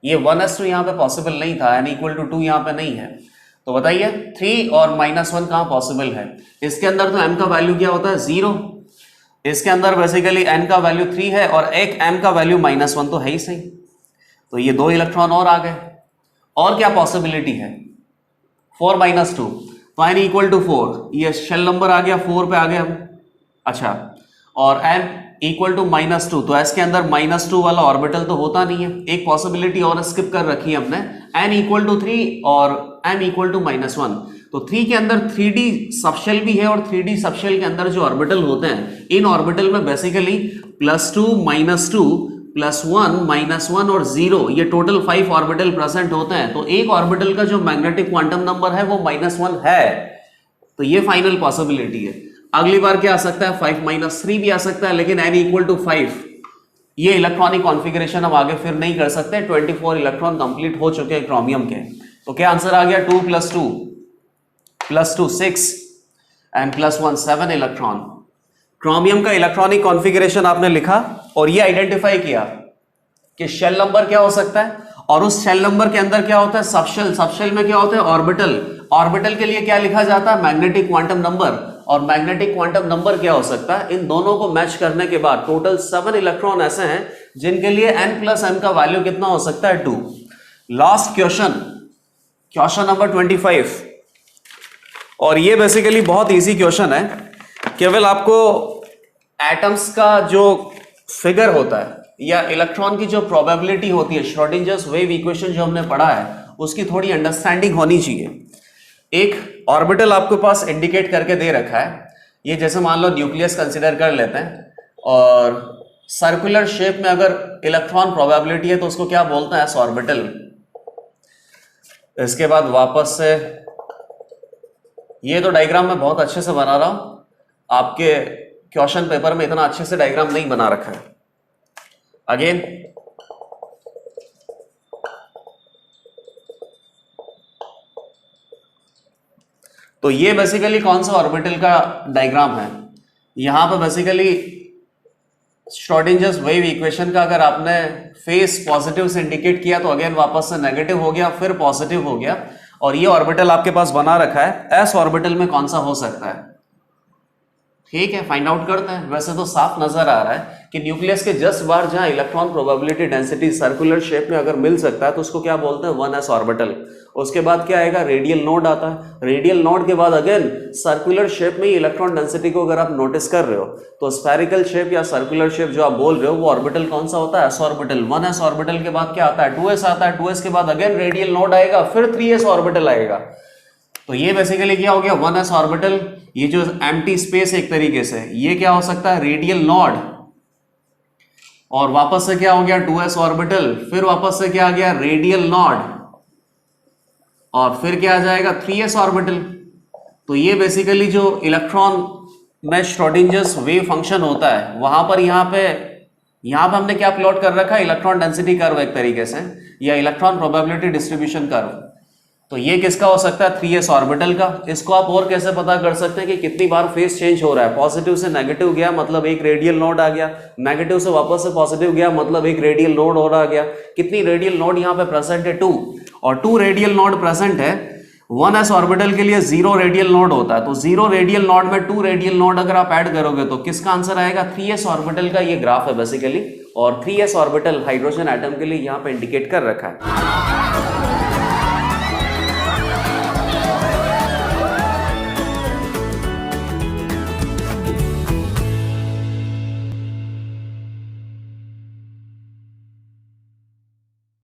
Speaker 1: ये 1s2 यहाँ पे पॉसिबल नहीं था, n इक्वल टू 2 यहाँ पे नहीं है। तो बताइए 3 और -1 कहाँ पॉसिबल है? इसके अंदर तो m का वैल्यू क्या होता है 0, इसके अंदर बेसिकली n का वैल्यू 3 है और एक m का वैल्यू -1 तो है ही सही। तो ये 2 इलेक्ट्रॉन और आ गए। और क्या पॉसिबिलिटी है? 4 - 2, तो n इक्वल टू 4, ये शेल नंबर आ गया 4 पे आ गए हम। अच्छा, और m इक्वल टू -2, तो s के अंदर -2 वाला ऑर्बिटल तो होता नहीं है। एक पॉसिबिलिटी और स्किप कर रखी है हमने, n इक्वल टू 3 और m इक्वल टू -1। तो 3 के अंदर 3d सबशेल भी है और 3d सबशेल के अंदर जो ऑर्बिटल होते हैं, इन ऑर्बिटल में बेसिकली +2 -2 +1 -1 और 0, ये टोटल 5 ऑर्बिटल प्रेजेंट होते हैं। तो एक ऑर्बिटल का जो मैग्नेटिक क्वांटम नंबर है वो -1 है। तो ये फाइनल पॉसिबिलिटी है। अगली बार क्या आ सकता है? 5 - 3 भी आ सकता है, लेकिन n इक्वल टू 5। ये इलेक्ट्रॉनिक कॉन्फ़िगरेशन हम आगे फिर नहीं कर सकते। 24 इलेक्ट्रॉन कंप्लीट हो चुके हैं क्रोमियम के। तो क्या आंसर आ गया? 2 + 2 + 2 6 एंड +1 7 इलेक्ट्रॉन। क्रोमियम का इलेक्ट्रॉनिक कॉन्फ़िगरेशन आपने लिखा और ये आइडेंटिफाई किया कि शेल नंबर क्या हो सकता है, और उस शेल नंबर के अंदर क्या होता है? सबशेल। सबशेल में क्या होता है? ऑर्बिटल। ऑर्बिटल के लिए क्या लिखा जाता है? Magnetic quantum number. और मैग्नेटिक क्वांटम नंबर क्या हो सकता है? इन दोनों को मैच करने के बाद टोटल 7 इलेक्ट्रॉन ऐसे हैं जिनके लिए n + m का वैल्यू कितना हो सकता है? 2। लास्ट क्वेश्चन, क्वेश्चन नंबर 25, और ये बेसिकली बहुत इजी क्वेश्चन है। केवल आपको एटम्स का जो फिगर होता है या इलेक्ट्रॉन की जो प्रोबेबिलिटी होती है, श्रोडिंजर्स वेव इक्वेशन जो हमने पढ़ा है, उसकी थोड़ी अंडरस्टैंडिंग होनी चाहिए। एक ऑर्बिटल आपके पास इंडिकेट करके दे रखा है। ये जैसे मान लो न्यूक्लियस कंसिडर कर लेते हैं, और सर्कुलर शेप में अगर इलेक्ट्रॉन प्रोबेबिलिटी है तो उसको क्या बोलते हैं? S orbital. इसके बाद वापस से ये तो डायग्राम मैं बहुत अच्छे से बना रहा हूं, आपके क्वेश्चन पेपर में इतना अच्छे से डायग्राम नहीं बना रखा है। अगेन तो ये बेसिकली कौन सा ऑर्बिटल का डायग्राम है? यहां पर बेसिकली श्रोडिंजर्स वेव इक्वेशन का अगर आपने फेस पॉजिटिव से इंडिकेट किया तो अगेन वापस से नेगेटिव हो गया, फिर पॉजिटिव हो गया, और ये ऑर्बिटल आपके पास बना रखा है। एस ऑर्बिटल में कौन सा हो सकता है? ठीक है, फाइंड आउट करते हैं। वैसे तो साफ नजर आ रहा है कि न्यूक्लियस के जस्ट बाहर जहां electron probability density circular shape में अगर मिल सकता है तो उसको क्या बोलते हैं? 1s orbital. उसके बाद क्या आएगा? रेडियल नोड आता है। रेडियल नोड के बाद अगेन सर्कुलर शेप में ही इलेक्ट्रॉन डेंसिटी को अगर आप नोटिस कर रहे हो तो स्फेरिकल शेप या सर्कुलर शेप जो आप बोल रहे हो वो ऑर्बिटल कौन सा होता है? S orbital. 1s ऑर्बिटल के बाद क्या आता है? 2s आता है। 2s के बाद अगेन रेडियल नोड आएगा, फिर 3s ऑर्बिटल आएगा। तो ये बेसिकली क्या हो गया? 1s orbital. ये जो एम्प्टी स्पेस एक तरीके से, ये क्या हो सकता है? Radial node. और वापस से क्या हो गया? 2s orbital. फिर वापस से क्या आ गया? Radial node. और फिर क्या आ जाएगा? 3s orbital. तो ये बेसिकली जो इलेक्ट्रॉन में श्रोडिंजर्स वेव फंक्शन होता है, वहां पर यहां पे हमने क्या प्लॉट कर रखा है? इलेक्ट्रॉन डेंसिटी कर्व एक तरीके से, या इलेक्ट्रॉन प्रोबेबिलिटी डिस्ट्रीब्यूशन कर्व। तो ये किसका हो सकता है? 3s ऑर्बिटल का। इसको आप और कैसे पता कर सकते हैं कि कितनी बार फेस चेंज हो रहा है? पॉजिटिव से नेगेटिव गया मतलब एक रेडियल नोड आ गया, नेगेटिव से वापस से पॉजिटिव गया मतलब एक रेडियल नोड और आ गया। कितनी रेडियल नोड यहाँ पे प्रेजेंट है? 2, और 2 रेडियल नोड प्रेजेंट है। 1s ऑर्बिटल के लिए 0 रेडियल नोड होता है। तो 0 रेडियल नोड में 2 रेडियल नोड अगर आप ऐड करोगे तो किसका आंसर आएगा? 3s ऑर्बिटल का ये ग्राफ है बेसिकली, और 3s ऑर्बिटल हाइड्रोजन एटम के लिए यहाँ पे इंडिकेट कर रखा है।